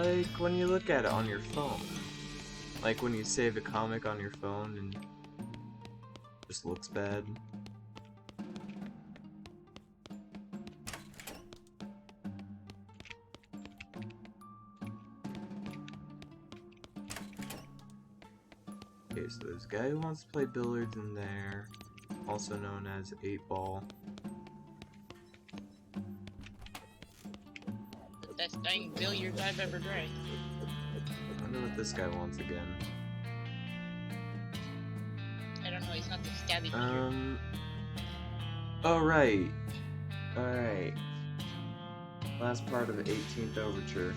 Like when you look at it on your phone. Like when you save a comic on your phone and it just looks bad. Okay, so there's a guy who wants to play billiards in there, also known as 8-ball. The best dang billiards I've ever drank. I wonder what this guy wants again. I don't know, he's not the scabby Peter. Oh right. Alright. Last part of the 18th Overture.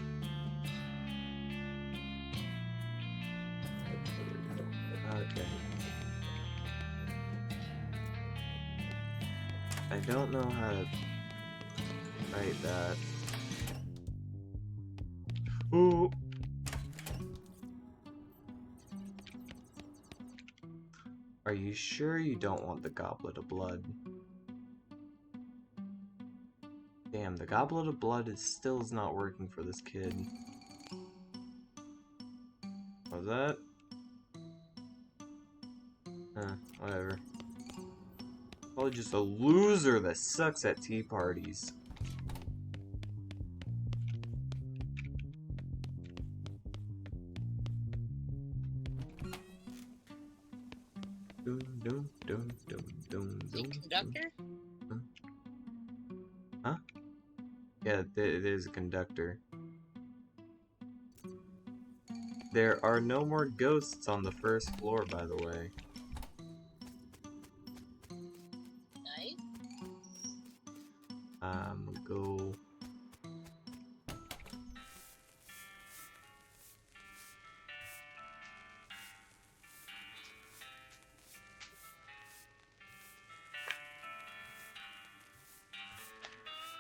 Okay. I don't know how to write that. Ooh. Are you sure you don't want the Goblet of Blood? Damn, the Goblet of Blood is not working for this kid. What was that? Whatever. Probably just a loser that sucks at tea parties. Dum, dum, dum, dum, dum, Is he dum, conductor? Huh? Yeah, it is a conductor. There are no more ghosts on the first floor, by the way. Nice. Go.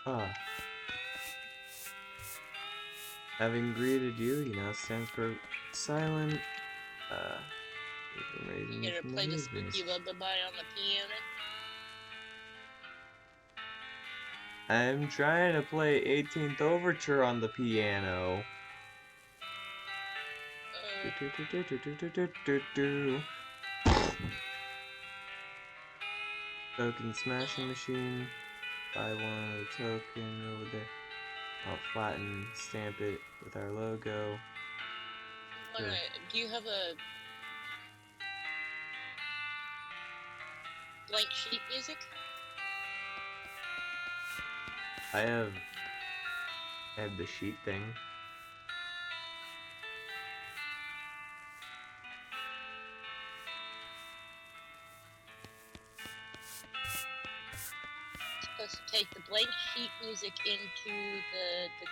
Ah. Having greeted you, you now stand for silent. You gonna play the spooky lullaby on the piano? I'm trying to play 18th Overture on the piano. Token smashing machine. Buy one of the token over there. I'll flatten, stamp it with our logo. Sure. Alright, do you have a blank sheet music? I have the sheet thing. Supposed to take the blank sheet music into the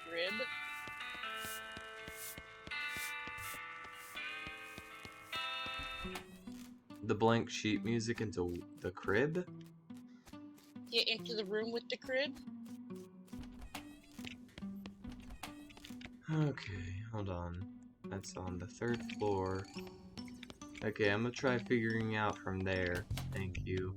crib. The blank sheet music into the crib? Get into the room with the crib. Okay, hold on. That's on the 3rd floor. Okay, I'm gonna try figuring out from there. Thank you.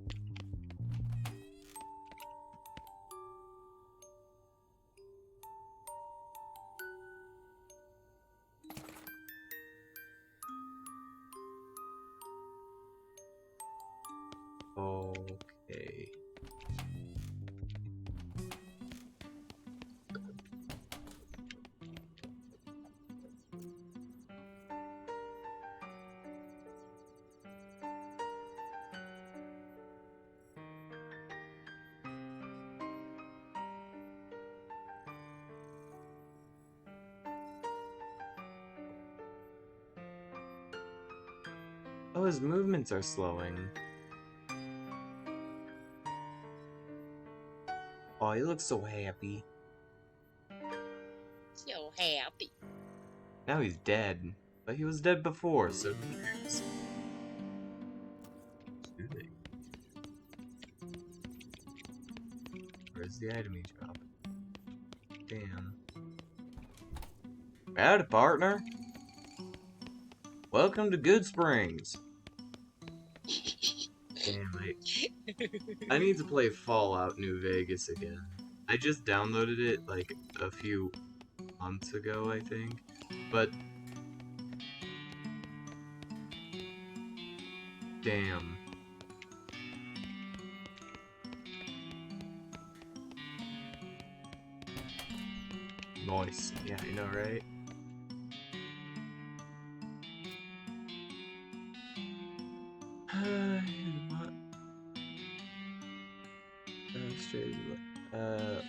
Okay. Oh, his movements are slowing. Oh, he looks so happy. So happy. Now he's dead. But he was dead before, so who cares? Where's the item he dropped? Damn. Howdy, partner. Welcome to Good Springs. Damn, I need to play Fallout New Vegas again. I just downloaded it like a few months ago, I think. But damn. Nice. Yeah, I know, right?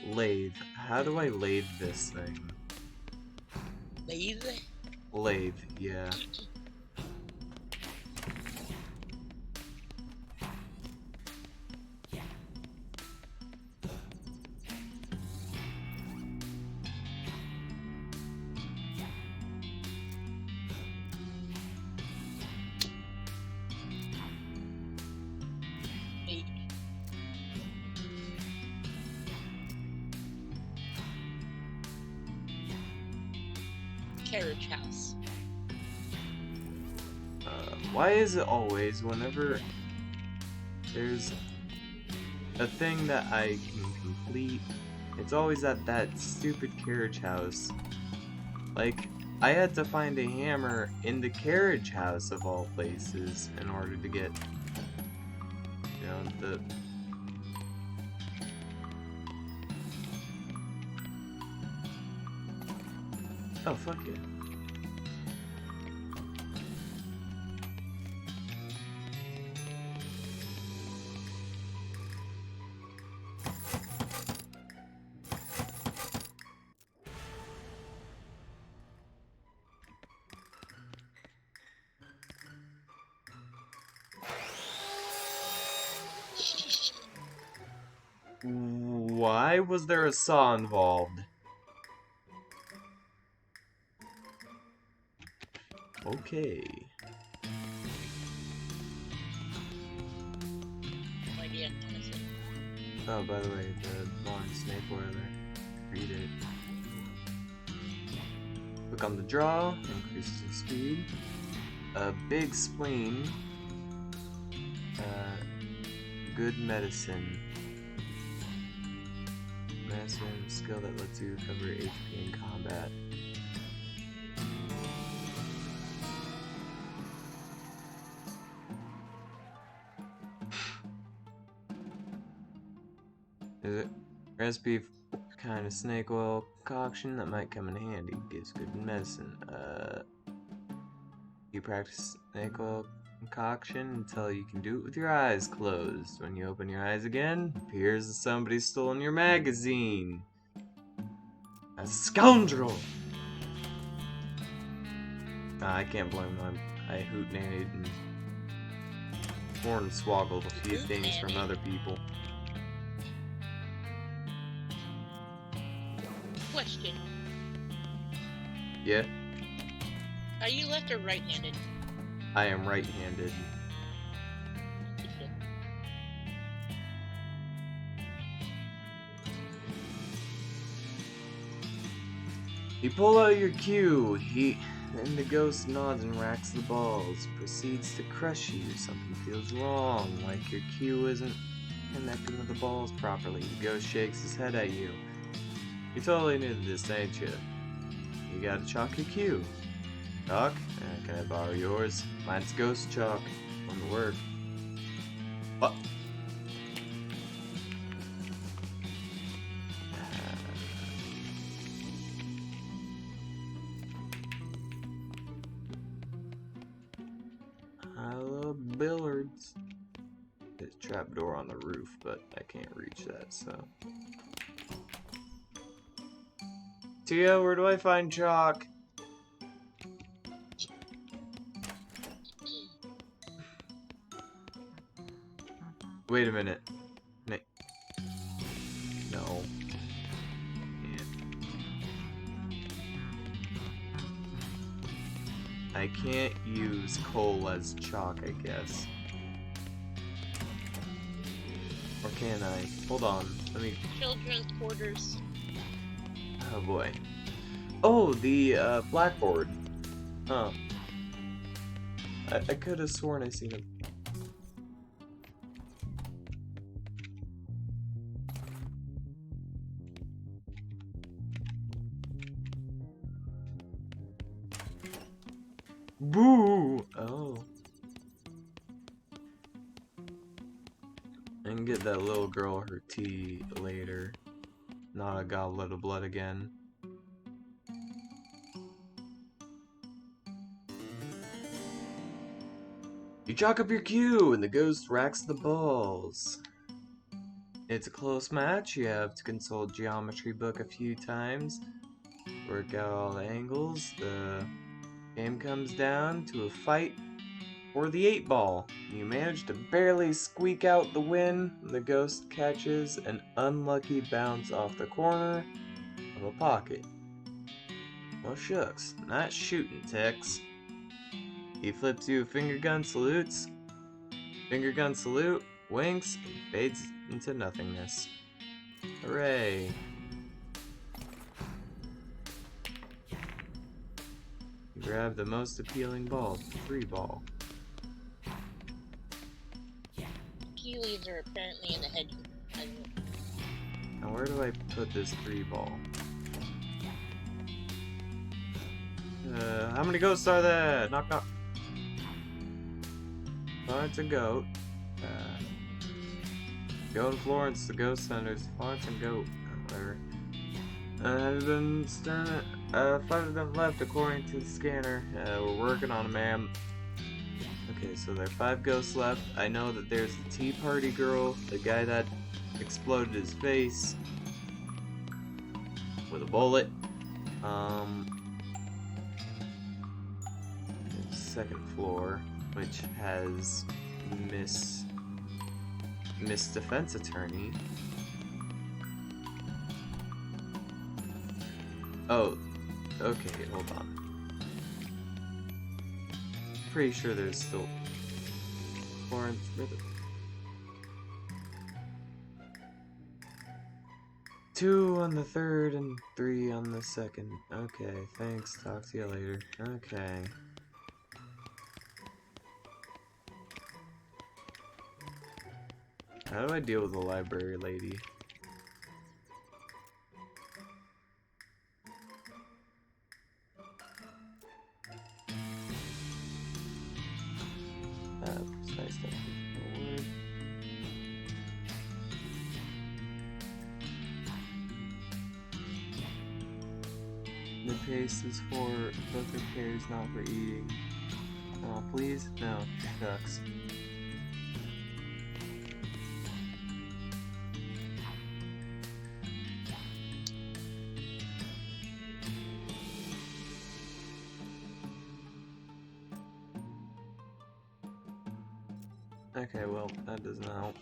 Lathe. How do I lathe this thing? Lathe? Lathe, yeah. Wait. Carriage house. Why is it always whenever there's a thing that I can complete, it's always at that stupid carriage house? Like, I had to find a hammer in the carriage house of all places in order to get, you know, the... Oh, fuck it. Why was there a saw involved? Okay. No idea, honestly. Oh, by the way, the long snake boiler. Read it. Click on the draw, increases the speed. A big spleen. Good medicine. Medicine skill that lets you recover HP in combat. Is it recipe kind of snake oil concoction that might come in handy? Gives good medicine. You practice snake oil concoction until you can do it with your eyes closed. When you open your eyes again, it appears that somebody's stolen your magazine. A scoundrel! I can't blame them. I hoot-nannied and hornswoggled a few things from other people. Question. Yeah, Are you left or right-handed? I am right-handed. You pull out your cue. Then the ghost nods and racks the balls. Proceeds to crush you. Something feels wrong, like your cue isn't connecting with the balls properly. The ghost shakes his head at you. You're totally new to this, ain't you? You gotta chalk your cue. Chalk? Can I borrow yours? Mine's ghost chalk. On the word. What? I love billiards. There's a trapdoor on the roof, but I can't reach that, so. Tia, where do I find chalk? Wait a minute. No. I can't use coal as chalk, I guess. Or can I? Hold on. Let me. Children's quarters. Oh boy. Oh, the blackboard. Huh. I could have sworn I seen it. Boo! Oh. And get that little girl her tea later. Not a goblet of blood again. You chalk up your cue, and the ghost racks the balls. It's a close match. You have to consult geometry book a few times, work out all the angles. The game comes down to a fight for the 8-ball. You manage to barely squeak out the win. The ghost catches an unlucky bounce off the corner of a pocket. Well, shucks, nice shooting, Tex. He flips you a finger gun, salutes. Finger gun salute, winks, and fades into nothingness. Hooray! You grab the most appealing ball, the 3-ball. Key leaves are apparently in the hedge. Now where do I put this 3-ball? How many ghosts are there? Knock knock. Florence and Goat. Goat and Florence, the ghost hunters. Florence and Goat. Whatever. Has been stern. 5 of them left according to the scanner. We're working on them, ma'am. Okay, so there are 5 ghosts left. I know that there's the Tea Party girl, the guy that exploded his face with a bullet. Second floor, which has Miss Defense Attorney. Oh, okay, hold on. Pretty sure there's still Florence. 2 on the 3rd and 3 on the 2nd. Okay, thanks. Talk to you later. Okay. How do I deal with the library lady? Precise step forward. The paste is for both repairs, not for eating. Oh, please? No. Shucks. Okay, well, that doesn't help.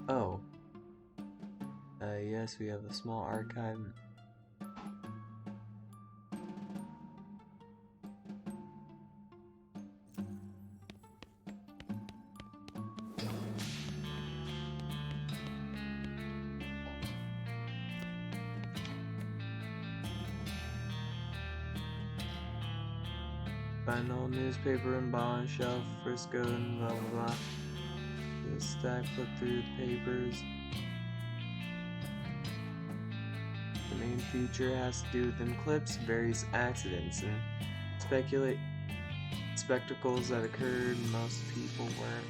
Oh. Yes, we have a small archive. Find an old newspaper and bond shelf, Frisco and blah blah blah. This stack, flip through the papers. The main feature has to do with them clips, various accidents, and spectacles that occurred. Most people weren't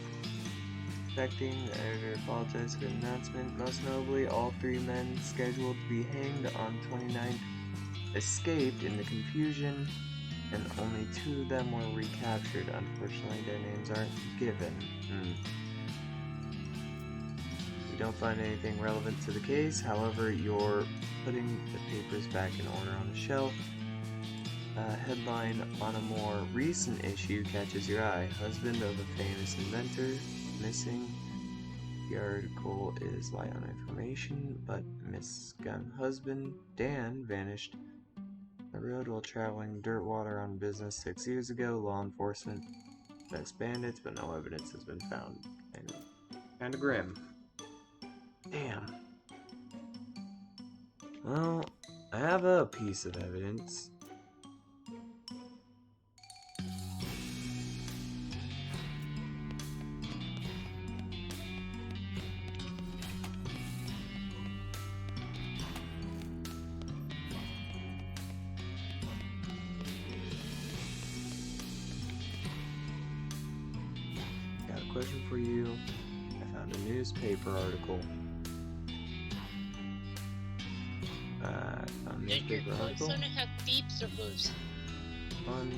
expecting. The editor apologized for the announcement. Most notably, all 3 men scheduled to be hanged on 29th escaped in the confusion, and only 2 of them were recaptured. Unfortunately, their names aren't given. We don't find anything relevant to the case. However, you're putting the papers back in order on the shelf. Headline on a more recent issue catches your eye. Husband of a famous inventor missing. The article is light on information, but misgun husband Dan vanished on the road while traveling dirt water on business 6 years ago. Law enforcement investigates bandits, but no evidence has been found. Kinda grim. Damn. Well, I have a piece of evidence. question for you. I found a newspaper article. I found a Did your newspaper article. persona have feet or hooves? On.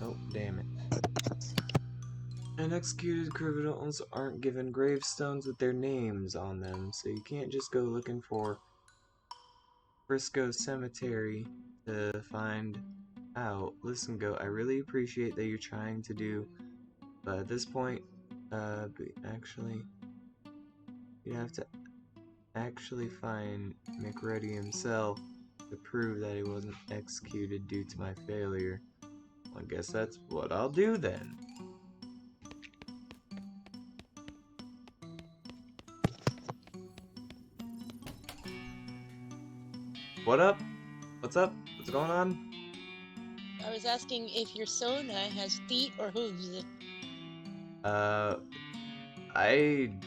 Oh, damn it. And executed criminals aren't given gravestones with their names on them, so you can't just go looking for Frisco Cemetery to find out. Listen, Goat, I really appreciate that you're trying to do, but at this point, actually, you'd have to actually find McReady himself to prove that he wasn't executed due to my failure. Well, I guess that's what I'll do then. What up? What's up? What's going on? I was asking if your Sona has feet or hooves. I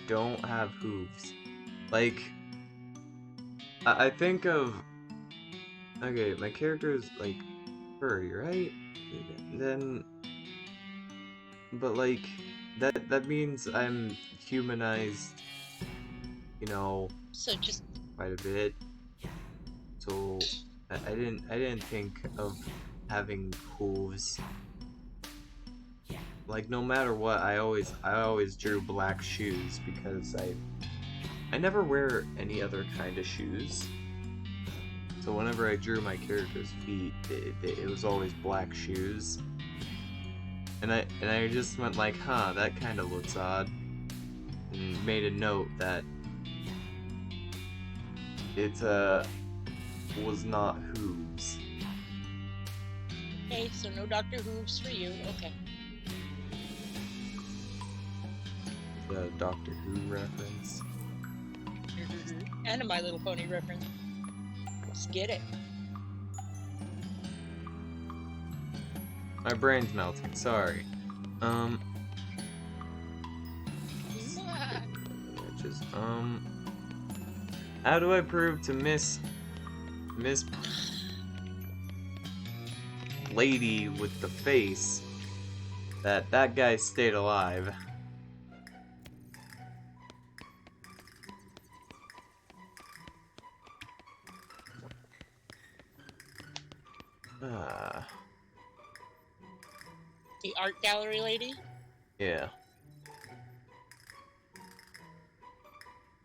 don't have hooves. Like, I think of... Okay, my character is, like, furry, right? Then... But, like, that means I'm humanized, you know, So just... quite a bit. So, I didn't think of having hooves. Like, no matter what, I always drew black shoes because I never wear any other kind of shoes. So whenever I drew my character's feet, it was always black shoes. And I just went like, huh, that kind of looks odd. And made a note that it was not hooves. Okay, so no Dr. Hooves for you. Okay. The Doctor Who reference. And a My Little Pony reference. Let's get it. My brain's melting, sorry. Just, how do I prove to Miss Lady with the face that guy stayed alive? The art gallery lady? Yeah.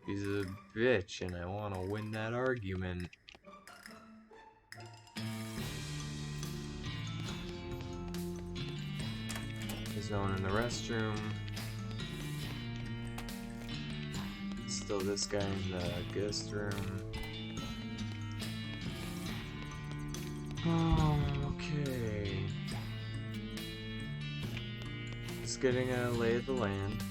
She's a bitch, and I want to win that argument. There's no one in the restroom. Still this guy in the guest room. Oh, okay. Just getting a lay of the land.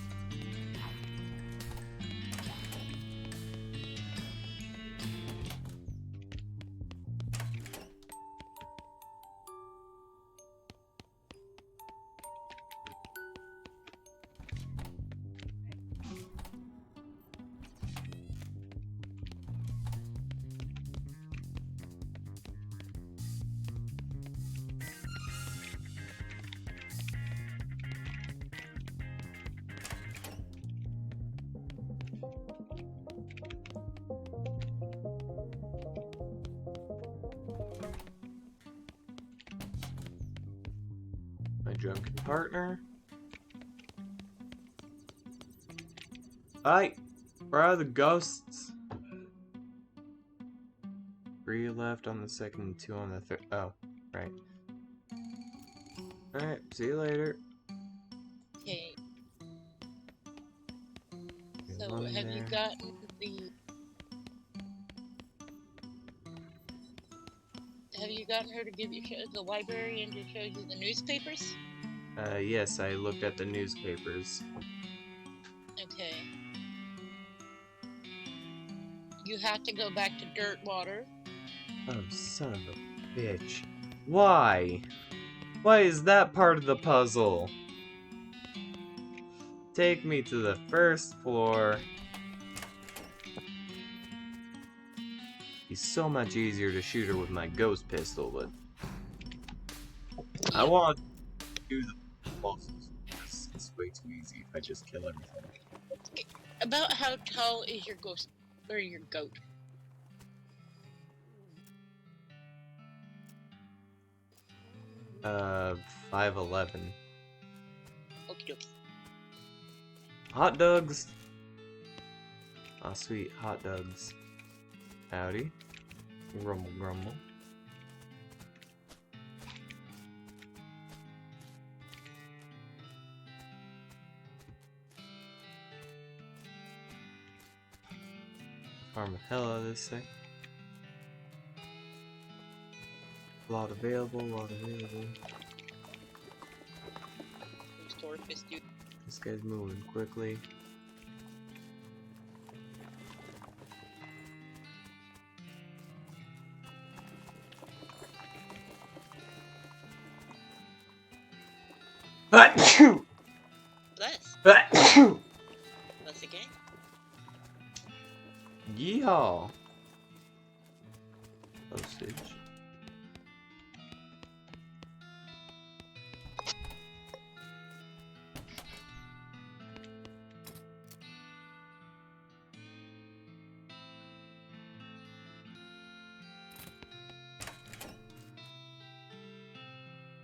My drunken partner. Hi! Where are the ghosts? 3 left on the second, 2 on the third. Oh, right. Alright, see you later. Okay. There's So one in have you there. gotten her to give you the librarian to show you the newspapers? Yes, I looked at the newspapers. Okay. You have to go back to Dirtwater. Oh, son of a bitch. Why? Why is that part of the puzzle? Take me to the first floor. Be so much easier to shoot her with my ghost pistol, but... I want to do the bosses. It's way too easy if I just kill everything. About how tall is your ghost or your goat? 5'11". Okie dokie. Hot dogs! Ah, sweet, hot dogs. Howdy. Grumble, grumble. Farm the hell out of this thing. Lot available, lot available. Store fist dude. This guy's moving quickly. Bless. Yeehaw! Bless again. Postage.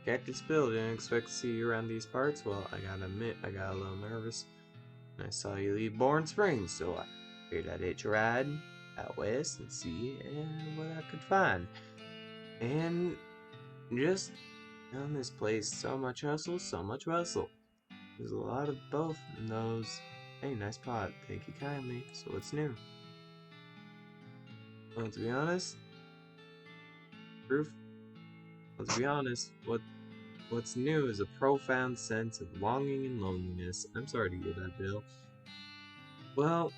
Cactus Bill, didn't expect to see you around these parts. Well, I gotta admit, I got a little nervous. And I saw you leave Bourne Springs, so I figured I'd hitch a ride out west and see what I could find. And just found this place, so much hustle, so much bustle. There's a lot of both in those. Hey, nice pot. Thank you kindly. So what's new? Well, to be honest, what's new is a profound sense of longing and loneliness. I'm sorry to hear that, Bill. Well,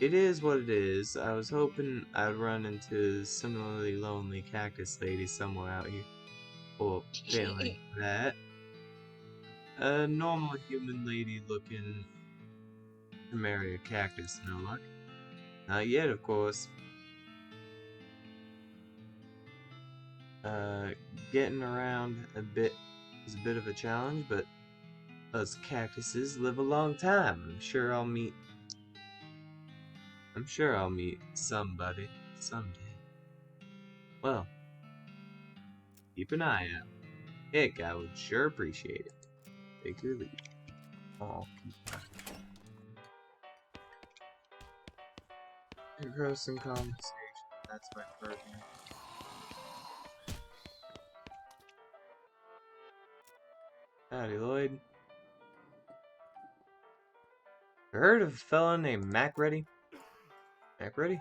it is what it is. I was hoping I'd run into similarly lonely cactus lady somewhere out here. Or failing that, a normal human lady looking to marry a cactus, no luck. Not yet, of course. Getting around a bit is a bit of a challenge, but us cactuses live a long time. I'm sure I'll meet somebody someday. Well, keep an eye out. Heck, I would sure appreciate it. Take your leave. Oh, engrossing conversation. That's my partner. Howdy, Lloyd. Heard of a fella named Macready? Macready?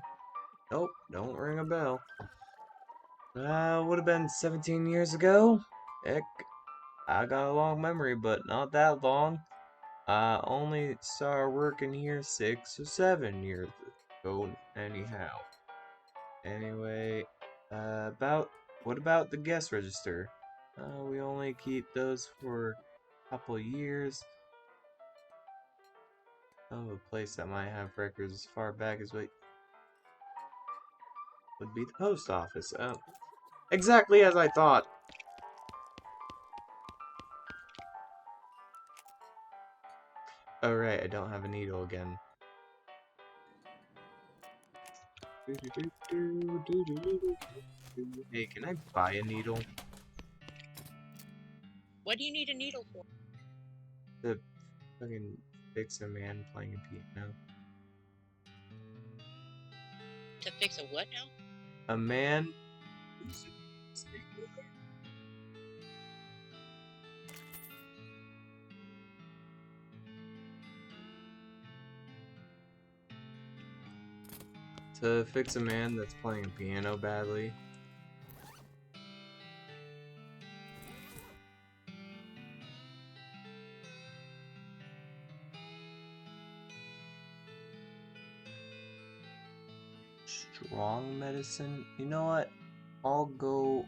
Nope, don't ring a bell. Would have been 17 years ago. Heck, I got a long memory, but not that long. I only started working here 6 or 7 years ago, anyhow. Anyway, what about the guest register? We only keep those for a couple years. Oh, a place that might have records as far back as what would be the post office. Exactly as I thought. Oh right, I don't have a needle again. Hey, can I buy a needle? What do you need a needle for? To fucking fix a man playing a piano. To fix a what now? A man to fix a man that's playing a piano badly. Strong medicine. You know what? I'll go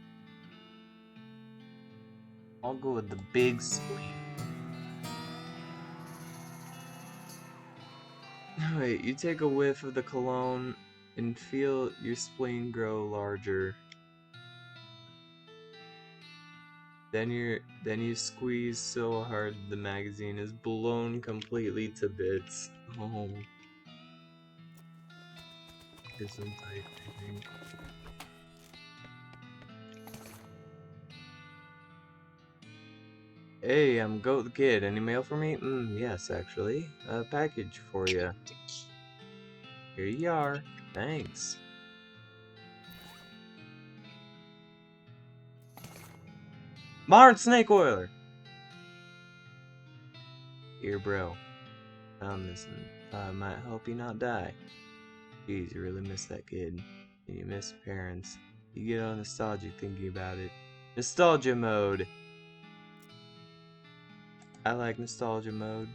with the big spleen. Wait, you take a whiff of the cologne and feel your spleen grow larger. Then you squeeze so hard the magazine is blown completely to bits. Oh. Here's some tight, I think. Hey, I'm Goat the Kid. Any mail for me? Yes, actually. A package for you. Here you are. Thanks. Modern Snake Oiler! Here, bro. Found this and thought it might help you not die. Geez, you really miss that kid. And you miss parents. You get all nostalgic thinking about it. Nostalgia mode! I like nostalgia mode.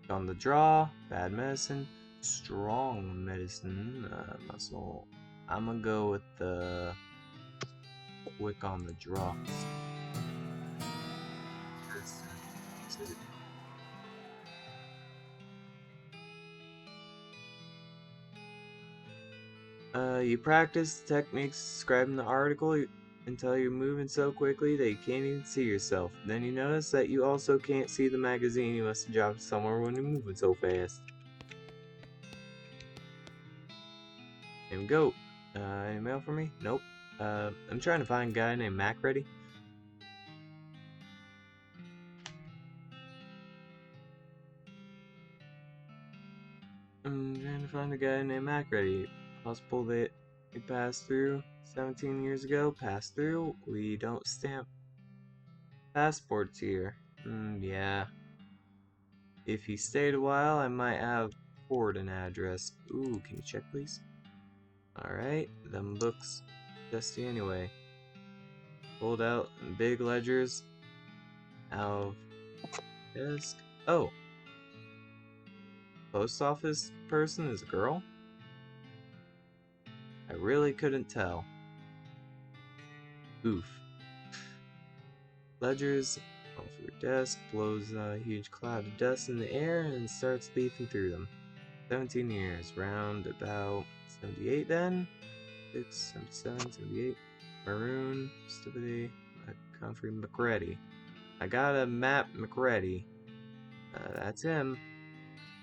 On the draw, bad medicine, strong medicine, muscle. I'm gonna go with the quick on the draw. You practice techniques described in the article until you're moving so quickly that you can't even see yourself. Then you notice that you also can't see the magazine you must have dropped somewhere when you're moving so fast. And go. Any mail for me? Nope. I'm trying to find a guy named Macready. I'm trying to find a guy named Macready. Possible that he passed through 17 years ago. Passed through? We don't stamp passports here. Yeah. If he stayed a while, I might have forward an address. Ooh, can you check, please? Alright, them books dusty anyway. Pulled out big ledgers out of desk. Oh. Post office person is a girl? I really couldn't tell. Oof. Ledgers off your desk, blows a huge cloud of dust in the air and starts leafing through them. 17 years, round about 78 then? 6, 77, 78. Maroon, stupidity, Comfrey McReady. I got a map McReady. That's him.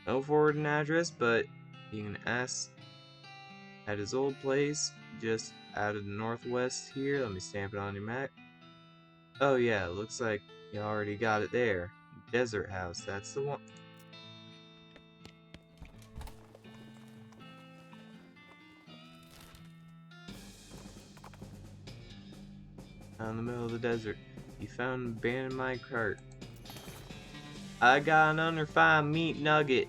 No forwarding address, but you can ask at his old place, just out of the northwest here. Let me stamp it on your map. Oh yeah, looks like you already got it there. Desert House, that's the one. Out in the middle of the desert. You found an abandoned minecart. I got an unrefined meat nugget.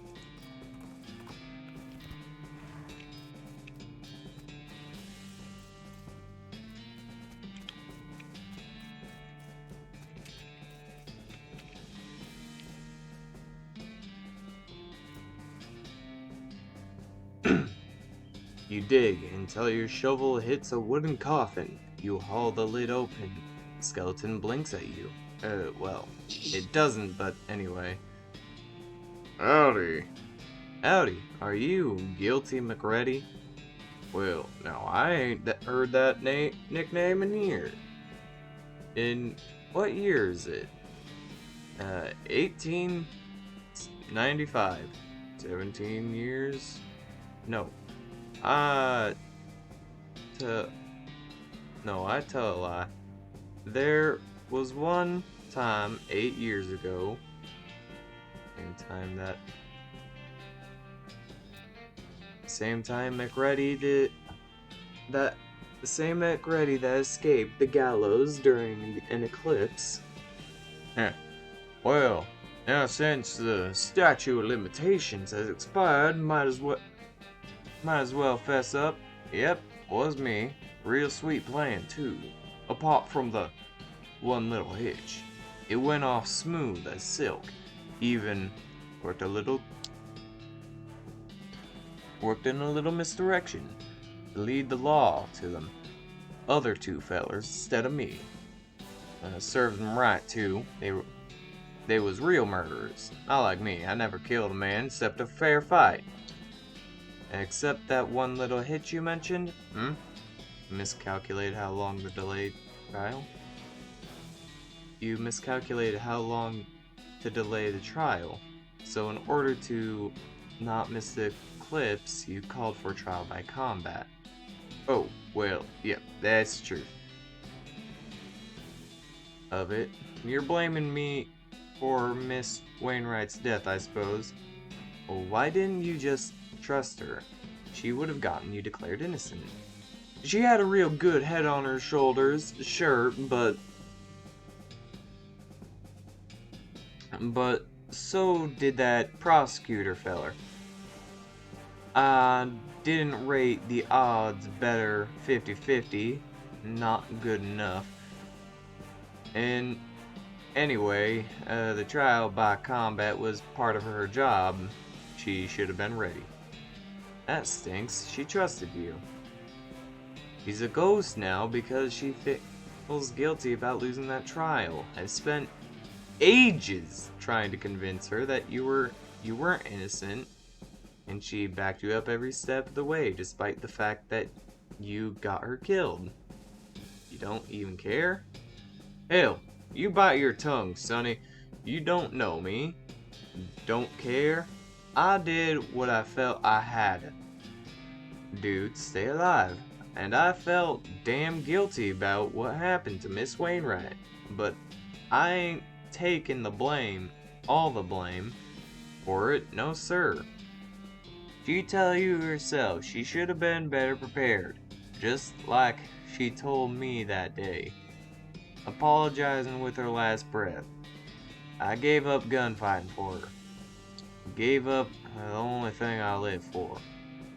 You dig until your shovel hits a wooden coffin. You haul the lid open. The skeleton blinks at you. Well, it doesn't, but anyway. Howdy. Howdy, are you Guilty McReady? Well, now I ain't heard that nickname in years. In what year is it? 1895. 17 years? No. No, I tell a lie. There was one time 8 years ago. Same time McReady did that. The same McReady that escaped the gallows during an eclipse. Well, now since the statute of limitations has expired, might as well fess up. Yep, was me. Real sweet plan too. Apart from the one little hitch. It went off smooth as silk. Even worked in a little misdirection to lead the law to them other two fellers instead of me. Served them right too. They was real murderers. Not like me. I never killed a man except a fair fight. Except that one little hitch you mentioned? miscalculated how long the delayed trial? You miscalculated how long to delay the trial. So in order to not miss the eclipse, you called for trial by combat. Oh, well, yeah, that's true. Of it. You're blaming me for Miss Wainwright's death, I suppose. Well, why didn't you just trust her? She would have gotten you declared innocent. She had a real good head on her shoulders, sure, but so did that prosecutor feller. I didn't rate the odds better 50-50, not good enough. And anyway, the trial by combat was part of her job. She should have been ready. That stinks. She trusted you. She's a ghost now because she feels guilty about losing that trial. I spent ages trying to convince her that you weren't innocent, and she backed you up every step of the way, despite the fact that you got her killed. You don't even care? Hell, you bite your tongue, Sonny. You don't know me. Don't care? I did what I felt I had to do to stay alive. And I felt damn guilty about what happened to Miss Wainwright. But I ain't taking the blame, all the blame, for it, no sir. She tell you herself she should have been better prepared, just like she told me that day, apologizing with her last breath. I gave up gunfighting for her. Gave up the only thing I live for.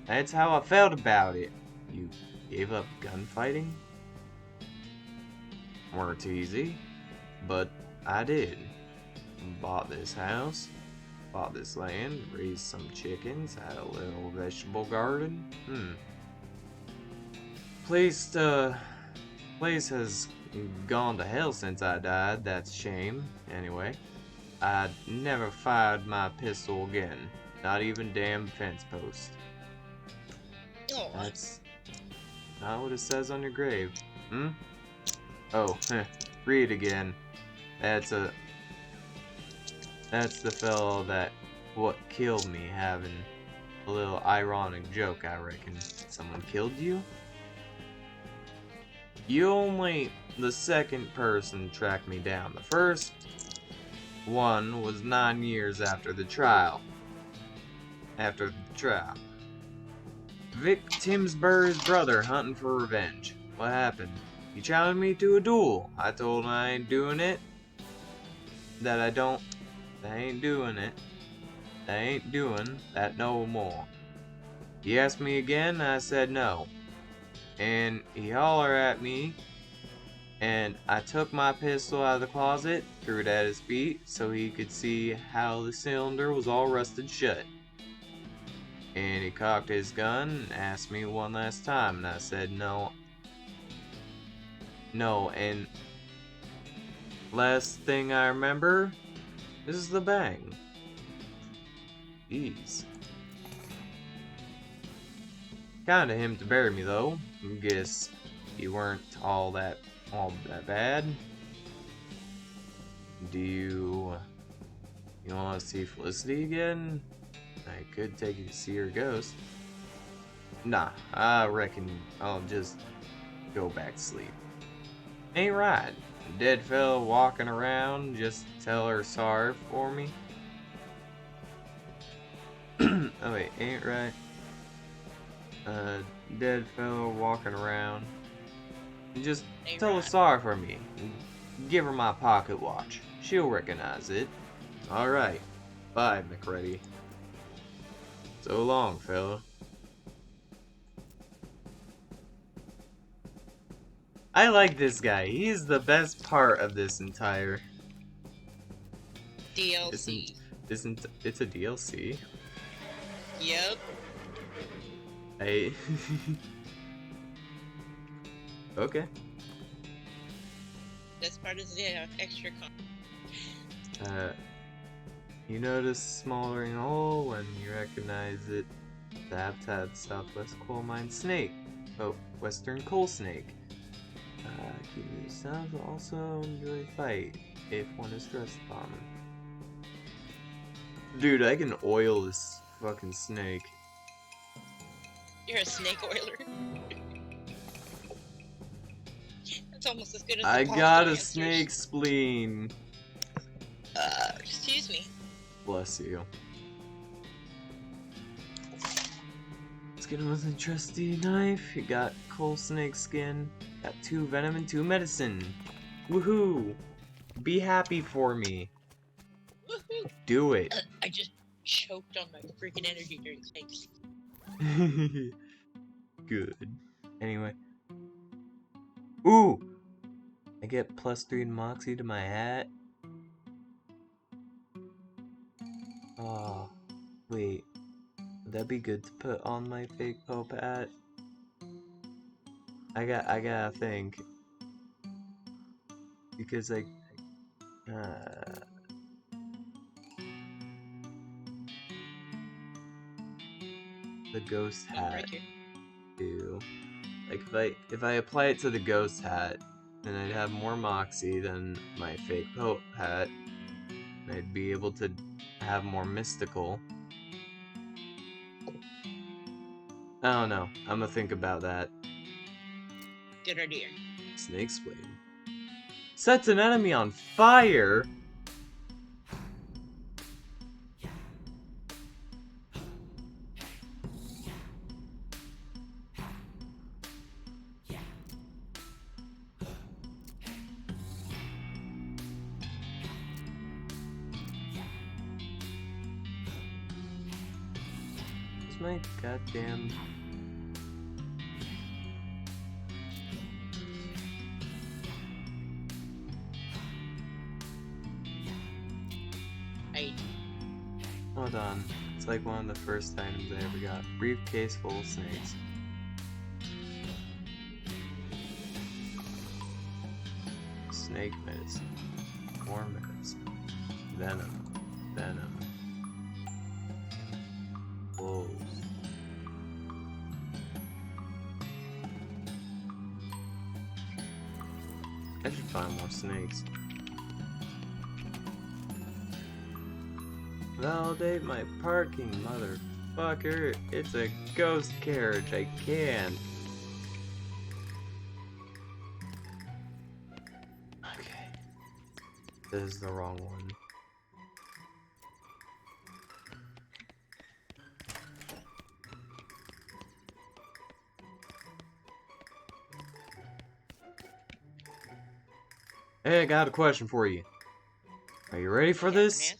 That's how I felt about it. You gave up gunfighting? Weren't easy, but I did. Bought this house, bought this land, raised some chickens, had a little vegetable garden. Place has gone to hell since I died, that's a shame. Anyway, I never fired my pistol again. Not even damn fence post. Oh. That's not what it says on your grave. Oh, read again. That's the fellow that what killed me, having a little ironic joke, I reckon. Someone killed you? You only the second person tracked me down. The first one was 9 years after the trial. Vic Timsbury's brother hunting for revenge. What happened? He challenged me to a duel. I told him I ain't doing it. That I ain't doing it. I ain't doing that no more. He asked me again, and I said no. And he hollered at me, and I took my pistol out of the closet, threw it at his feet, so he could see how the cylinder was all rusted shut. And he cocked his gun and asked me one last time, and I said no. No, and last thing I remember is the bang. Jeez. Kinda him to bury me though. Guess he weren't all that bad. Do you want to see Felicity again? I could take you to see her ghost. Nah, I reckon I'll just go back to sleep. Ain't right. Dead fella walking around, just tell her sorry for me. Oh wait, ain't right. Dead fella walking around. Just tell her sorry for me. Give her my pocket watch. She'll recognize it. Alright. Bye, McReady. So long, fella. I like this guy. He's the best part of this entire DLC. It's a DLC? Yep. Okay. That's part of the extra content. You notice a smoldering hole when you recognize it. The habitat Southwest coal mine snake. Oh, Western Coal Snake. Keep these sounds, but also enjoy fight if one is stressed upon them. Dude, I can oil this fucking snake. You're a snake oiler. That's almost as good as the I Boston got a answers. snake spleen. Excuse me. Bless you. Let's get him with a trusty knife. You got coal snake skin. Got 2 venom and 2 medicine. Woohoo! Be happy for me. Woohoo! Do it. I just choked on my freaking energy drink. Thanks. Good. Anyway. Ooh! I get +3 in Moxie to my hat. Oh, wait. Would that be good to put on my fake Pope hat? I gotta think. Because the ghost hat Right here. too. Like if I apply it to the ghost hat, then I'd have more Moxie than my fake Pope hat. And I'd be able to have more mystical. I don't know. I'm gonna think about that. Good idea. Snake spleen. Sets an enemy on fire? Where's my goddamn... Hold on. It's like one of the first items I ever got. Briefcase full of snakes. Snake medicine. More medicine. Venom. Venom. Wolves. I should find more snakes. Validate my parking, motherfucker. It's a ghost carriage. I can't. Okay. This is the wrong one. Hey, I got a question for you. Are you ready for this?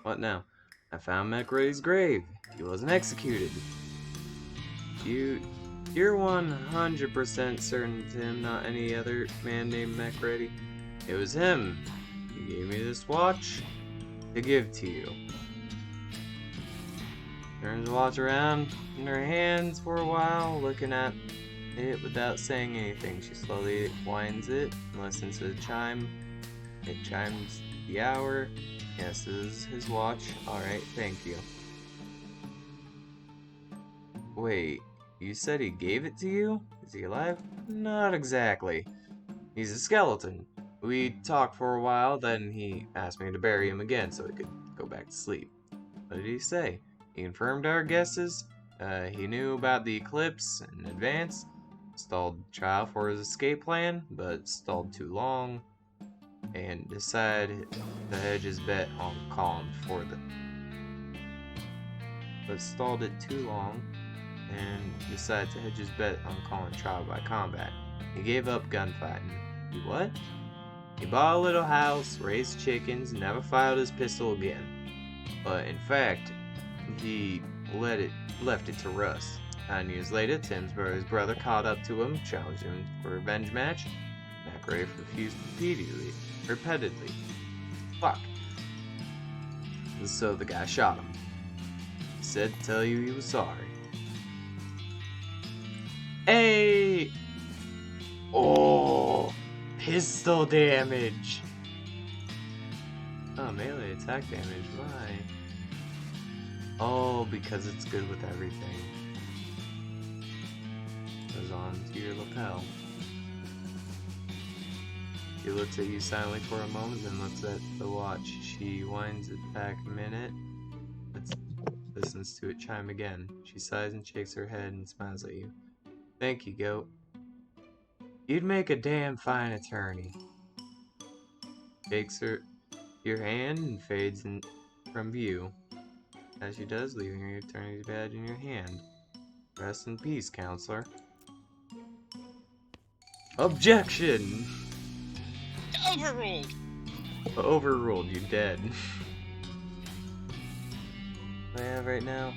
What now? I found McRae's grave. He wasn't executed. You're 100% certain it's him, not any other man named McReady? It was him. He gave me this watch to give to you. Turns the watch around in her hands for a while, looking at it without saying anything. She slowly winds it and listens to the chime. It chimes the hour. Yes, this is his watch. Alright, thank you. Wait, you said he gave it to you? Is he alive? Not exactly. He's a skeleton. We talked for a while, then he asked me to bury him again so he could go back to sleep. What did he say? He confirmed our guesses. He knew about the eclipse in advance. Stalled the trial for his escape plan, but stalled too long. And decided to hedge his bet on calm for the... But stalled it too long and decided to hedge his bet on calling trial by combat. He gave up gunfighting. He what? He bought a little house, raised chickens, and never fired his pistol again. But in fact, he left it to rust. 9 years later, Timsbury's brother caught up to him, challenged him for a revenge match. McRae refused repeatedly. Fuck. And so the guy shot him. He said to tell you he was sorry. Hey! Oh! Pistol damage! Oh, melee attack damage, my. Oh, because it's good with everything. Those goes on to your lapel. She looks at you silently for a moment, then looks at the watch. She winds it back a minute, listens to it chime again. She sighs and shakes her head and smiles at you. Thank you, Goat. You'd make a damn fine attorney. Shakes your hand and fades from view. As she does, leaving your attorney's badge in your hand. Rest in peace, counselor. Objection! Overruled! Overruled, you dead. What do I have right now?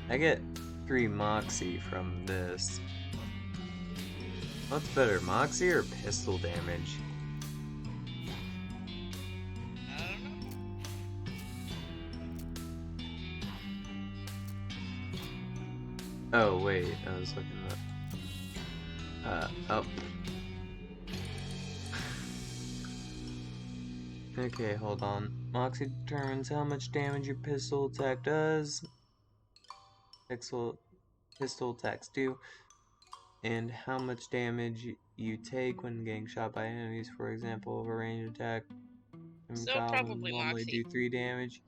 I get 3 Moxie from this. What's better, Moxie or pistol damage? I don't know. Oh, wait, I was looking up. Oh. Okay, hold on. Moxie determines how much damage your pistol attack does. Pistol attacks do. And how much damage you take when getting shot by enemies. For example, of a ranged attack. So Goblins probably normally Moxie. do 3 damage.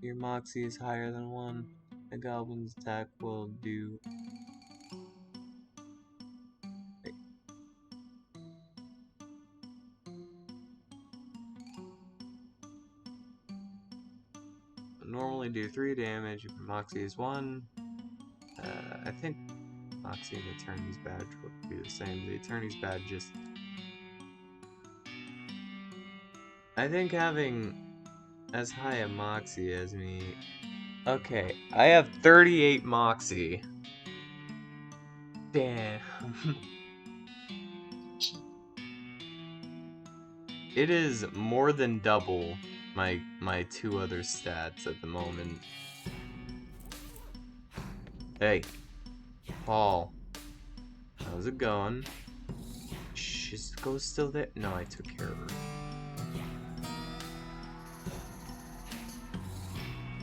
Your Moxie is higher than 1. A Goblin's attack will do... Wait. Normally do 3 damage if your Moxie is 1. I think Moxie and the Attorney's Badge will be the same. The Attorney's Badge just... I think having as high a Moxie as me... Okay, I have 38 Moxie. Damn. It is more than double my 2 other stats at the moment. Hey, Paul. How's it going? Cisco's still there? No, I took care of her.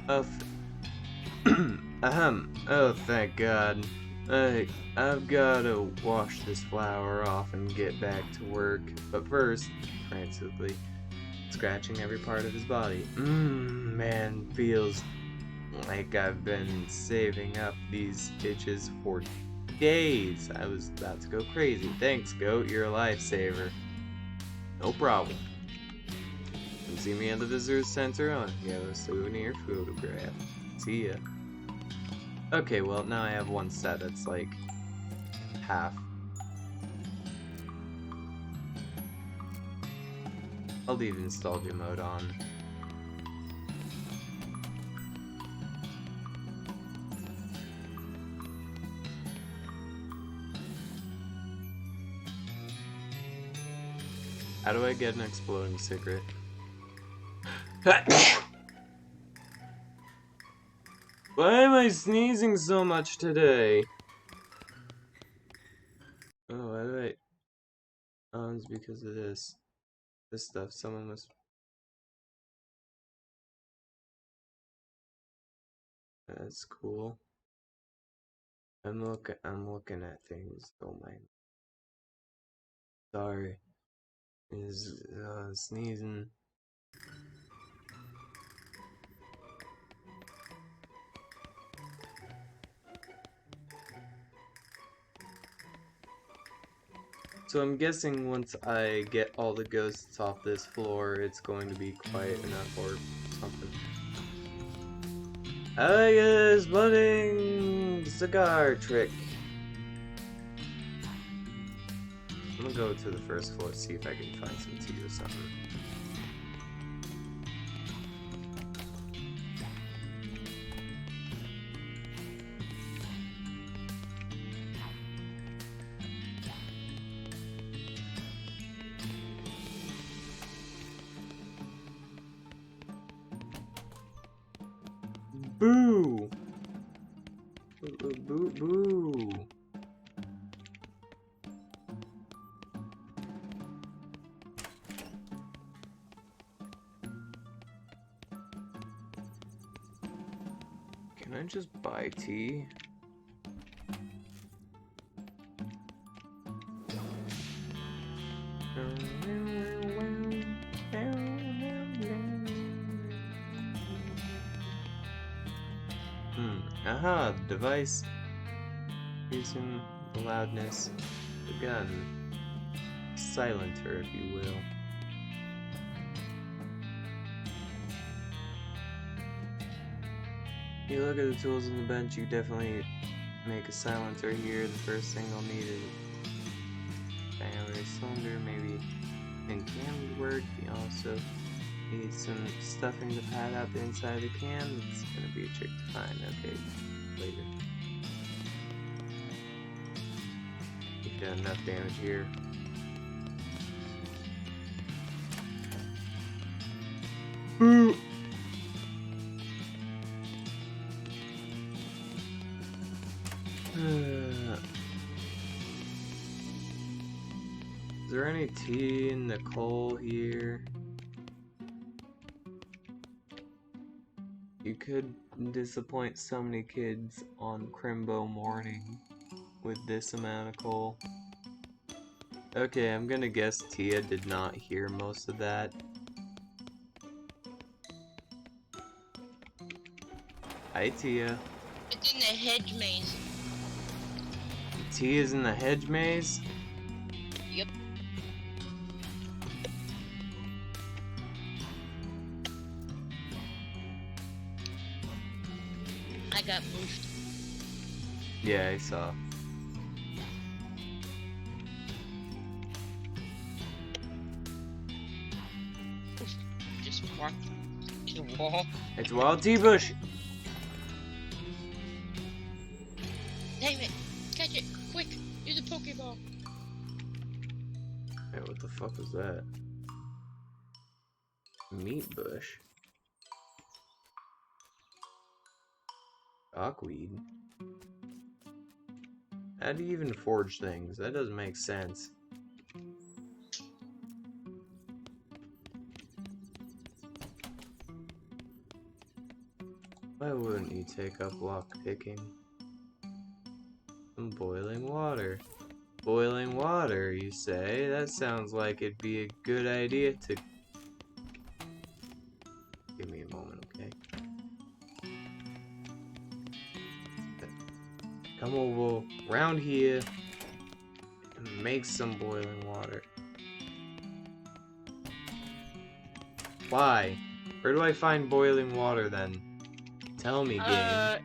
Oh, oh, thank God. I've gotta wash this flour off and get back to work. But first, frantically scratching every part of his body. Man, feels like I've been saving up these stitches for days. I was about to go crazy. Thanks, Goat. You're a lifesaver. No problem. Come see me at the visitor center on Yellow Souvenir Photograph. See ya. Okay, well, now I have 1 set that's like half. I'll leave nostalgia mode on. How do I get an exploding cigarette? Why am I sneezing so much today? Oh, why do I... Oh, it's because of this. This stuff. Someone must... That's cool. I'm looking at things. Don't mind. Sorry. Is sneezing. So I'm guessing once I get all the ghosts off this floor, it's going to be quiet enough or something. I guess budding cigar trick. I'm gonna go to the first floor, see if I can find some tea or something. Boo! Boo, boo, boo. Can I just buy tea? Aha, the device. Increasing the loudness. The gun. Silencer, if you will. You look at the tools on the bench, you definitely make a silencer here. The first thing I'll need is diameter cylinder, maybe and can would work. You also need some stuffing to pad out the inside of the can. It's gonna be a trick to find. Okay, later. You've done enough damage here. Boo! Is there any tea in the coal here? You could disappoint so many kids on Crimbo morning with this amount of coal. Okay, I'm gonna guess Tia did not hear most of that. Hi, Tia. It's in the hedge maze. Tia's in the hedge maze? Yep. I got boosted. Yeah, I saw. Just walked to the wall. It's Wild Tea Bush! Damn it! Catch it! Quick! Use a Pokeball! Hey, what the fuck was that? Meat bush? Cockweed? How do you even forge things? That doesn't make sense. Why wouldn't you take up lock picking? Some boiling water. Boiling water, you say? That sounds like it'd be a good idea to... Give me a moment, okay? Come over around here and make some boiling water. Why? Where do I find boiling water then? Tell me, game.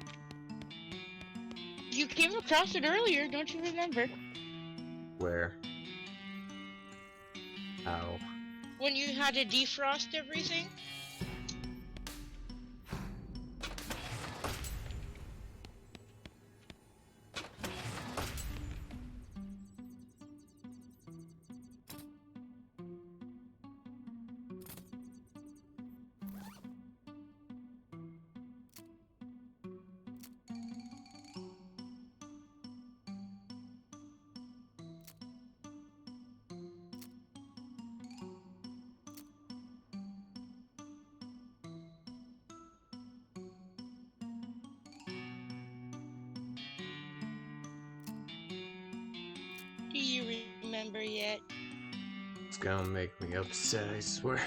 You came across it earlier, don't you remember? Where? How? When you had to defrost everything? Do you remember yet? It's gonna make me upset, I swear.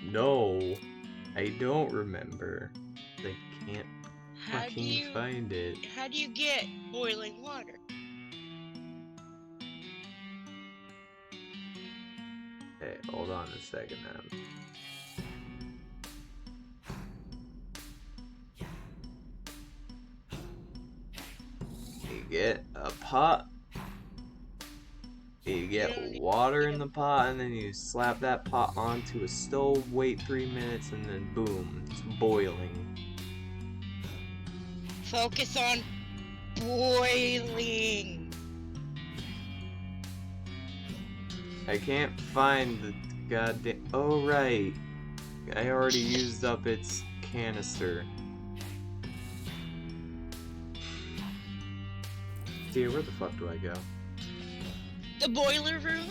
No, I don't remember. I can't fucking find it. How do you get boiling water? Hey, hold on a second now. You get a pot. You get water in the pot, and then you slap that pot onto a stove, wait 3 minutes, and then boom, it's boiling. Focus on boiling. I can't find the goddamn... Oh, right. I already used up its canister. Dear, where the fuck do I go? The boiler room?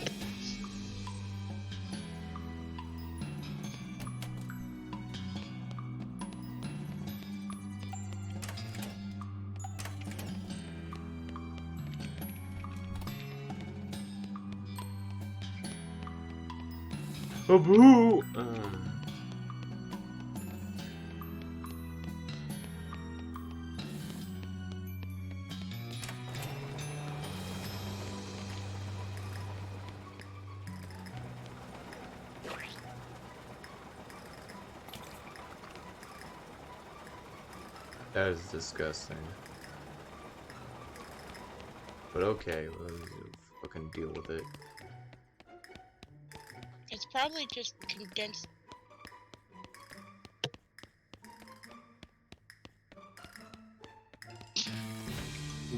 Oh, boo! That is disgusting. But okay, we'll fucking deal with it. It's probably just condensed.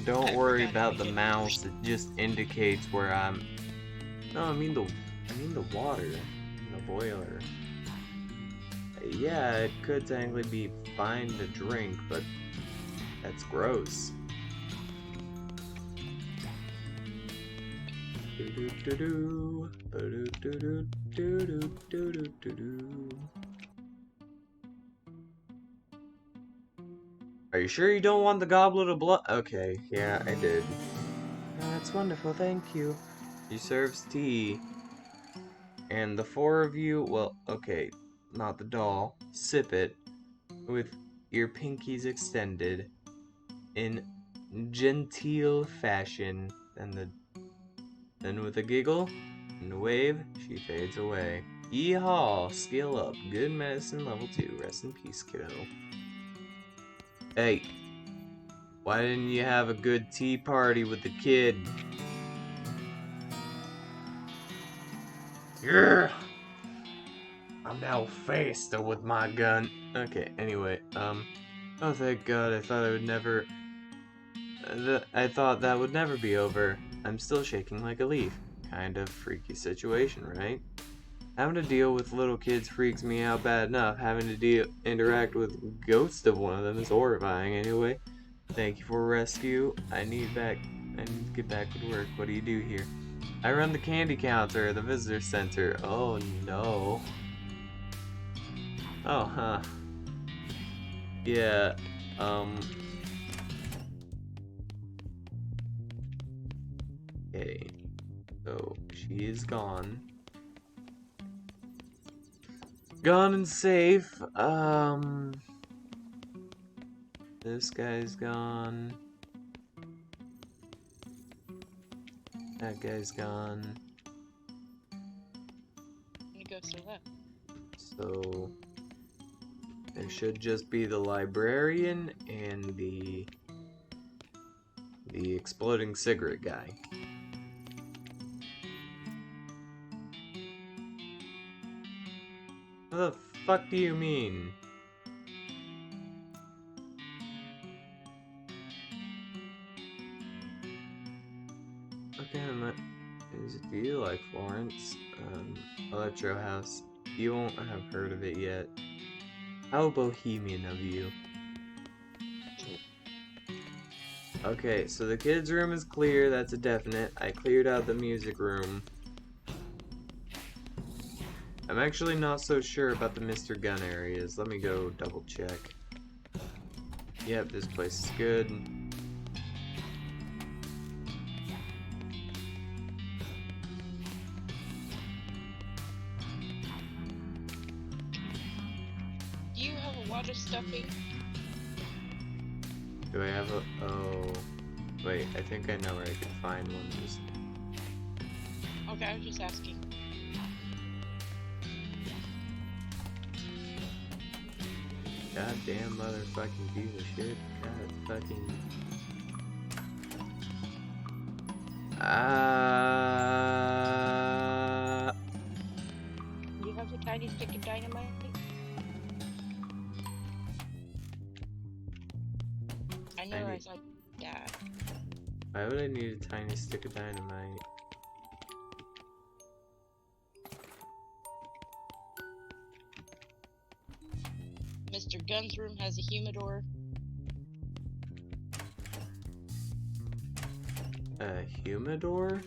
Don't I worry forgot how about we the did mouse, it just indicates where I'm... No, I mean the water in the boiler. Yeah, it could technically be fine to drink, but that's gross. Are you sure you don't want the goblet of blood? Okay, yeah, I did. Oh, that's wonderful, thank you. She serves tea. And the four of you, well, okay, not the doll, sip it with your pinkies extended in genteel fashion. Then with a giggle and a wave, she fades away. Yeehaw! Skill up. Good medicine level 2. Rest in peace, kiddo. Hey, why didn't you have a good tea party with the kid? Yeah! I'm now faced with my gun. Okay, anyway, oh thank God, I thought that would never be over. I'm still shaking like a leaf. Kind of freaky situation, right? Having to deal with little kids freaks me out bad enough. Having to interact with ghosts of one of them is horrifying anyway. Thank you for rescue. I need to get back to work. What do you do here? I run the candy counter at the visitor center. Oh no. Oh, huh. Yeah, okay. So, she is gone. Gone and safe. This guy's gone. That guy's gone. I'm gonna go to the left. So, there should just be the librarian and the exploding cigarette guy. What the fuck do you mean? Okay, do you like Florence? Electro House. You won't have heard of it yet. How bohemian of you. Okay, so the kids' room is clear, that's a definite. I cleared out the music room. I'm actually not so sure about the Mr. Gunn areas. Let me go double check. Yep, this place is good. Do you have a lot of stuffing? Do I have a... Oh... Wait, I think I know where I can find one. Okay, I was just asking. Goddamn motherfucking piece of shit. God fucking... Do you have a tiny stick of dynamite? I know I saw that. Why would I need a tiny stick of dynamite? Mr. Gunn's room has a humidor. A humidor?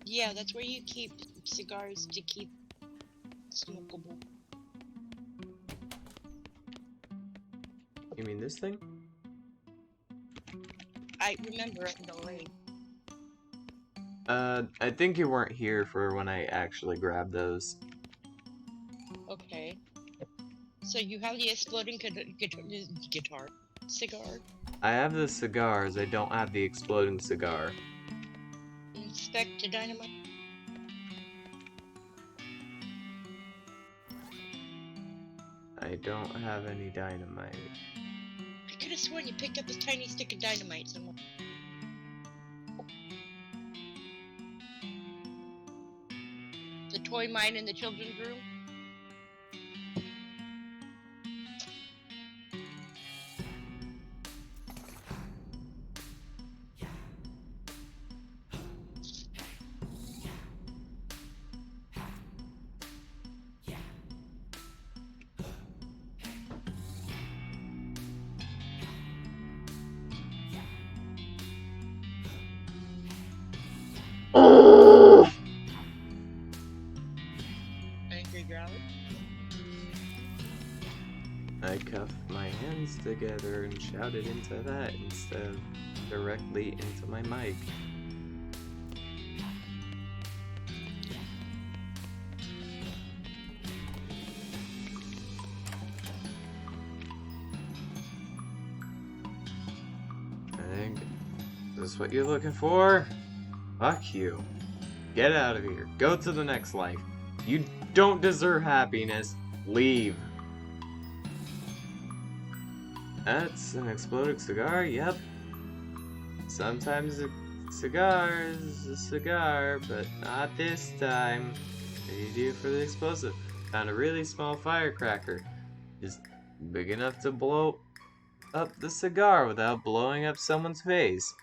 Yeah, that's where you keep cigars to keep smokable. You mean this thing? I remember it in the lake. I think you weren't here for when I actually grabbed those. Okay. So you have the exploding guitar. Cigar. I have the cigars, I don't have the exploding cigar. Inspect the dynamite. I don't have any dynamite. have sworn you picked up this tiny stick of dynamite somewhere. The toy mine in the children's room? Angry growl. I cuffed my hands together and shouted into that instead of directly into my mic. I think this is what you're looking for? Fuck you. Get out of here. Go to the next life. You don't deserve happiness. Leave. That's an exploding cigar? Yep. Sometimes a cigar is a cigar, but not this time. What do you do for the explosive? Found a really small firecracker. Just big enough to blow up the cigar without blowing up someone's face.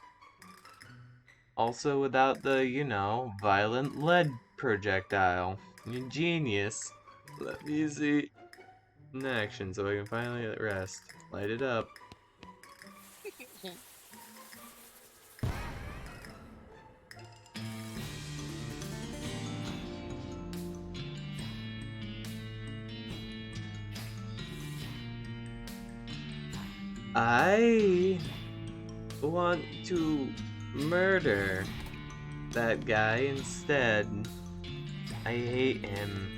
Also without the, you know, violent lead projectile. You're genius. Let me see in action so I can finally rest. Light it up. I want to murder that guy instead. I hate him.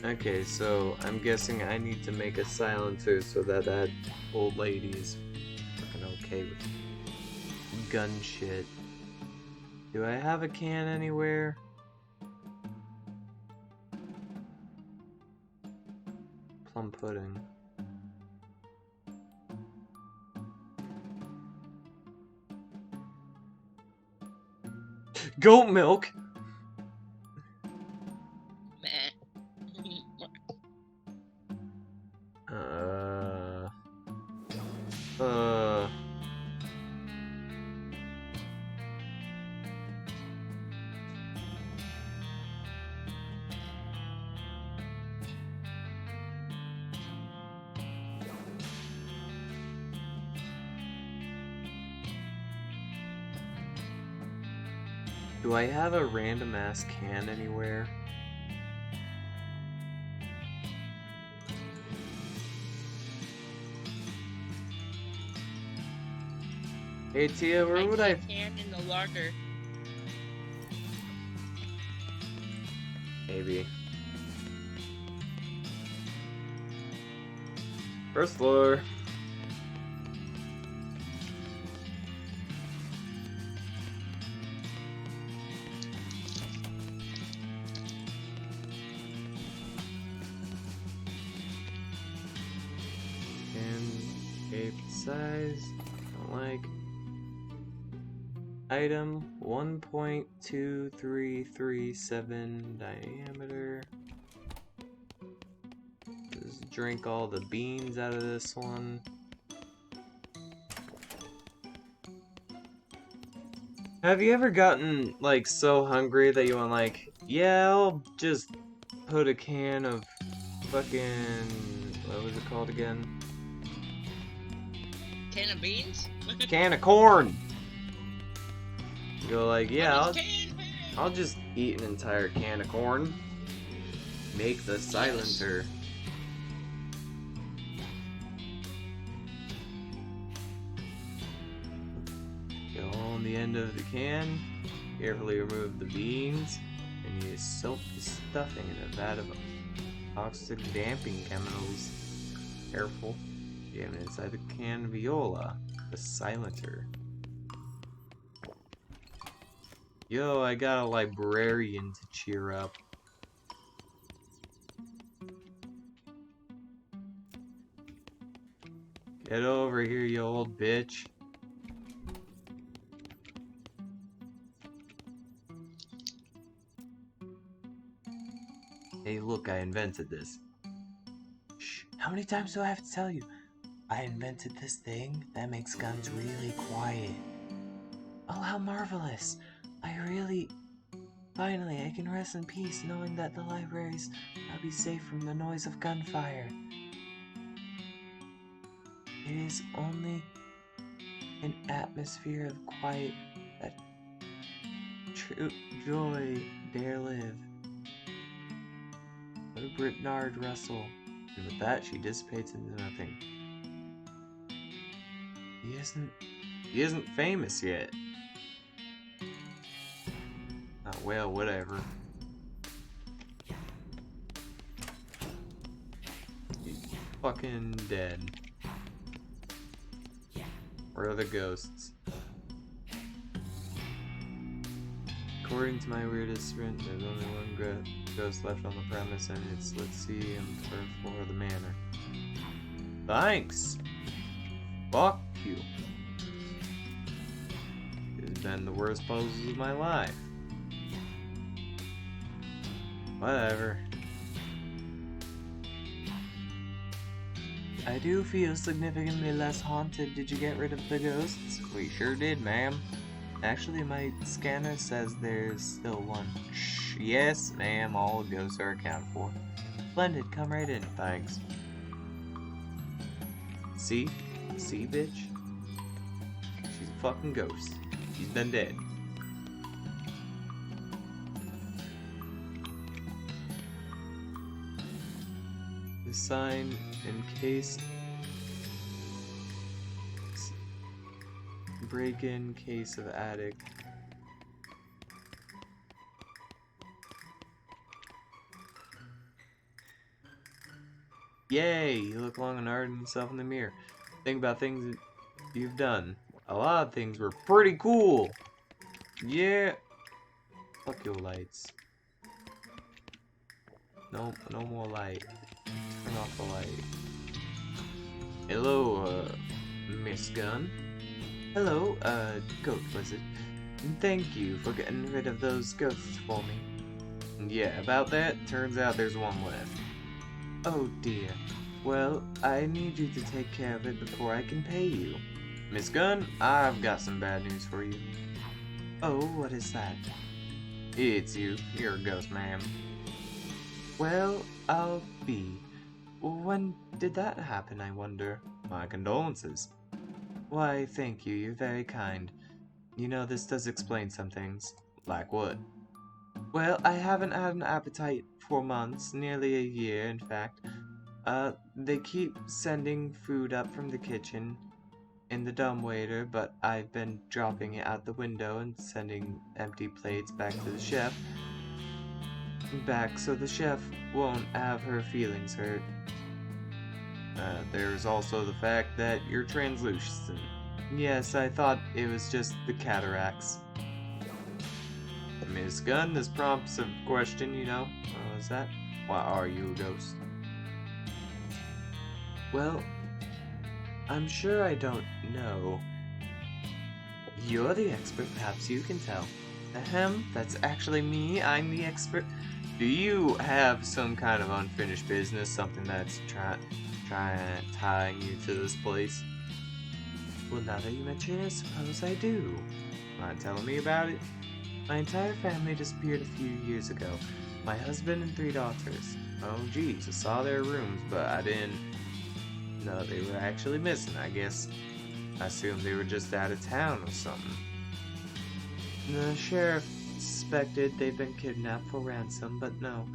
Okay, so I'm guessing I need to make a silencer so that that old lady is fucking okay with gun shit. Do I have a can anywhere? Plum pudding. Goat milk! Do I have a random ass can anywhere? Hey Tia, where would I can in the larder? Maybe. First floor. Size, don't like. Item 1.2337 diameter. Just drink all the beans out of this one. Have you ever gotten like so hungry that you want like, yeah, I'll just put a can of fucking, what was it called again? Can of beans? Can of corn! You go like, yeah, I'll just eat an entire can of corn. Make the silencer. Go on the end of the can, carefully remove the beans, and you soak the stuffing in a vat of toxic damping chemicals. Careful. Yeah, and inside the can viola, the silencer. Yo, I got a librarian to cheer up. Get over here, you old bitch. Hey, look, I invented this. Shh, how many times do I have to tell you? I invented this thing that makes guns really quiet. Oh, how marvelous! Finally, I can rest in peace knowing that the libraries will be safe from the noise of gunfire. It is only an atmosphere of quiet that true joy dare live. Bernard Russell. And with that, she dissipates into nothing. He isn't famous yet. Well, whatever. He's fucking dead. Where are the ghosts? According to my weirdest sprint, there's only one ghost left on the premise, and it's let's see him third floor of the manor. Thanks! Fuck you. It's been the worst puzzles of my life. Whatever. I do feel significantly less haunted. Did you get rid of the ghosts? We sure did, ma'am. Actually, my scanner says there's still one. Shh, yes, ma'am, all ghosts are accounted for. Splendid, come right in, thanks. See? See, bitch? She's a fucking ghost. She's been dead. The sign encased. Break-in case of attic. Yay! You look long and hard at yourself in the mirror. Think about things that you've done. A lot of things were pretty cool. Yeah. Fuck your lights. No more light. Turn off the light. Hello, Miss Gunn. Hello, Goat Wizard. Thank you for getting rid of those ghosts for me. Yeah, about that, turns out there's one left. Oh dear. Well, I need you to take care of it before I can pay you. Miss Gunn, I've got some bad news for you. Oh, what is that? It's you. You're a ghost, ma'am. Well, I'll be. When did that happen, I wonder? My condolences. Why, thank you. You're very kind. You know, this does explain some things. Like what? Well, I haven't had an appetite for months, nearly a year, in fact. They keep sending food up from the kitchen in the dumbwaiter, but I've been dropping it out the window and sending empty plates back to the chef. Back so the chef won't have her feelings hurt. There's also the fact that you're translucent. Yes, I thought it was just the cataracts. Miss Gunn, this prompts a question, you know. What was that? Why are you a ghost? Well, I'm sure I don't know. You're the expert, perhaps you can tell. Ahem, that's actually me, I'm the expert. Do you have some kind of unfinished business, something that's tying you to this place? Well, now that you mention it, I suppose I do. Mind telling me about it? My entire family disappeared a few years ago. My husband and 3 daughters. Oh geez, I saw their rooms, but I didn't know they were actually missing, I guess. I assumed they were just out of town or something. The sheriff suspected they'd been kidnapped for ransom, but no.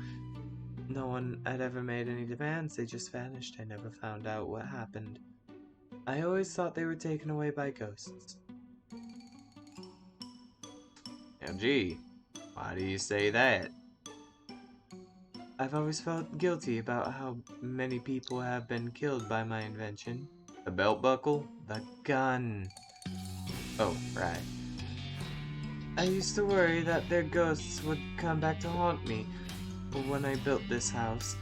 No one had ever made any demands, they just vanished. I never found out what happened. I always thought they were taken away by ghosts. Now gee, why do you say that? I've always felt guilty about how many people have been killed by my invention. The belt buckle? The gun! Oh, right. I used to worry that their ghosts would come back to haunt me when I built this house.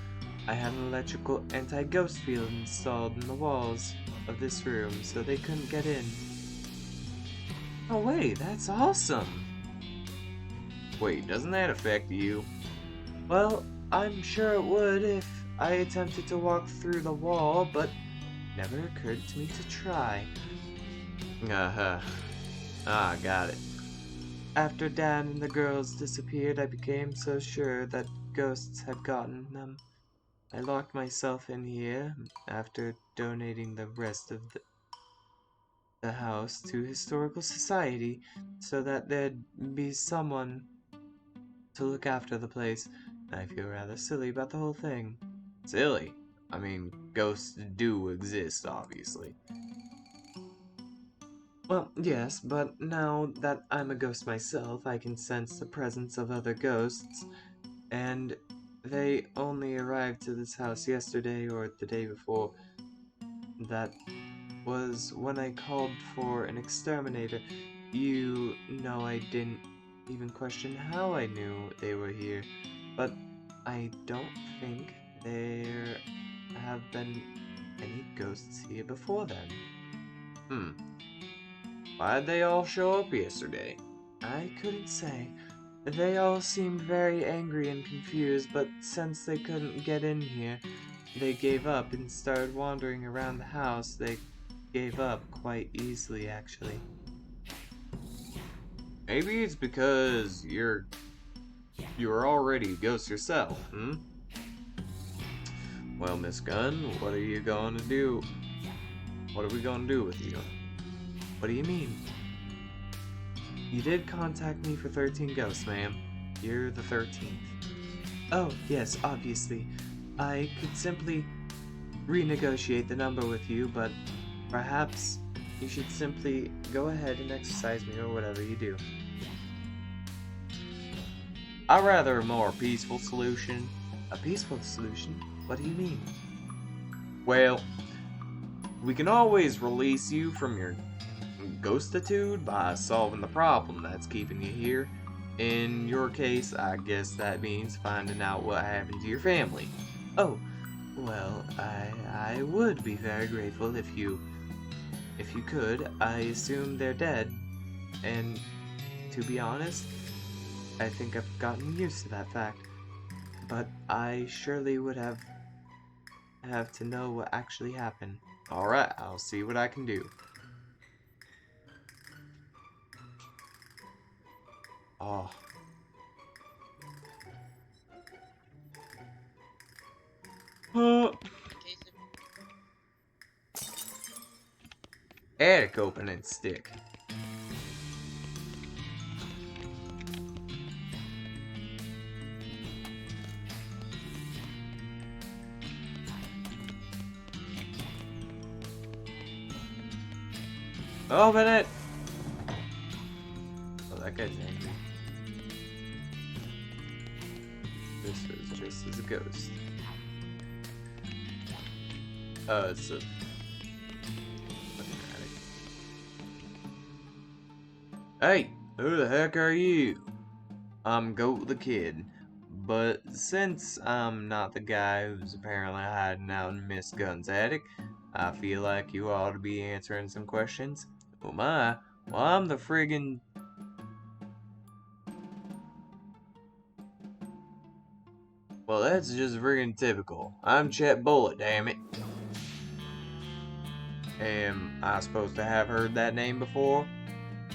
I had an electrical anti-ghost field installed in the walls of this room so they couldn't get in. Oh wait, that's awesome! Wait, doesn't that affect you? Well, I'm sure it would if I attempted to walk through the wall, but never occurred to me to try. Uh-huh. Ah, got it. After Dan and the girls disappeared, I became so sure that ghosts had gotten them. I locked myself in here after donating the rest of the house to Historical Society so that there'd be someone to look after the place. I feel rather silly about the whole thing. Silly? I mean, ghosts do exist, obviously. Well, yes, but now that I'm a ghost myself, I can sense the presence of other ghosts, and they only arrived to this house yesterday or the day before. That was when I called for an exterminator. You know I didn't even question how I knew they were here, but I don't think there have been any ghosts here before then. Why'd they all show up yesterday? I couldn't say. They all seemed very angry and confused, but since they couldn't get in here, they gave up and started wandering around the house. They gave up quite easily, actually. Maybe it's because you're already a ghost yourself, Well, Miss Gunn, what are you going to do? What are we going to do with you? What do you mean? You did contact me for 13 ghosts, ma'am. You're the 13th. Oh, yes, obviously. I could simply renegotiate the number with you, but perhaps you should simply go ahead and exercise me or whatever you do. I'd rather a more peaceful solution. A peaceful solution? What do you mean? Well, we can always release you from your ghostitude by solving the problem that's keeping you here. In your case, I guess that means finding out what happened to your family. Oh, well, I would be very grateful if you could. I assume they're dead, and to be honest, I think I've gotten used to that fact. But I surely would have to know what actually happened. Alright, I'll see what I can do. Oh. Attic opening stick. Open it! Oh, that guy's angry. This is just as a ghost. Oh, it's a... Hey, who the heck are you? I'm Goat the Kid. But since I'm not the guy who's apparently hiding out in Miss Gunn's attic, I feel like you ought to be answering some questions. Oh my, well I'm the friggin'... Well, that's just friggin' typical. I'm Chet Bullet, damn it. Am I supposed to have heard that name before?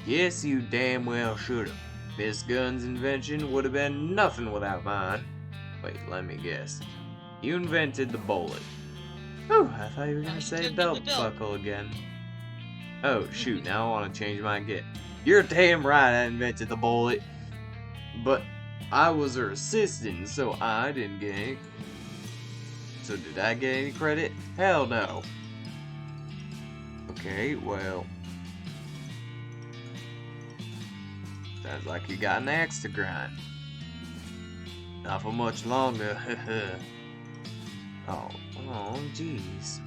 Yes, you damn well should've. Miss Gunn's invention would have been nothing without mine. Wait, let me guess. You invented the bullet. Oh, I thought you were gonna say belt buckle again. Oh, shoot, now I want to change my get. You're damn right I invented the bullet. But I was her assistant, so I didn't get any. So did I get any credit? Hell no. Okay, well. Sounds like you got an axe to grind. Not for much longer. Oh, jeez.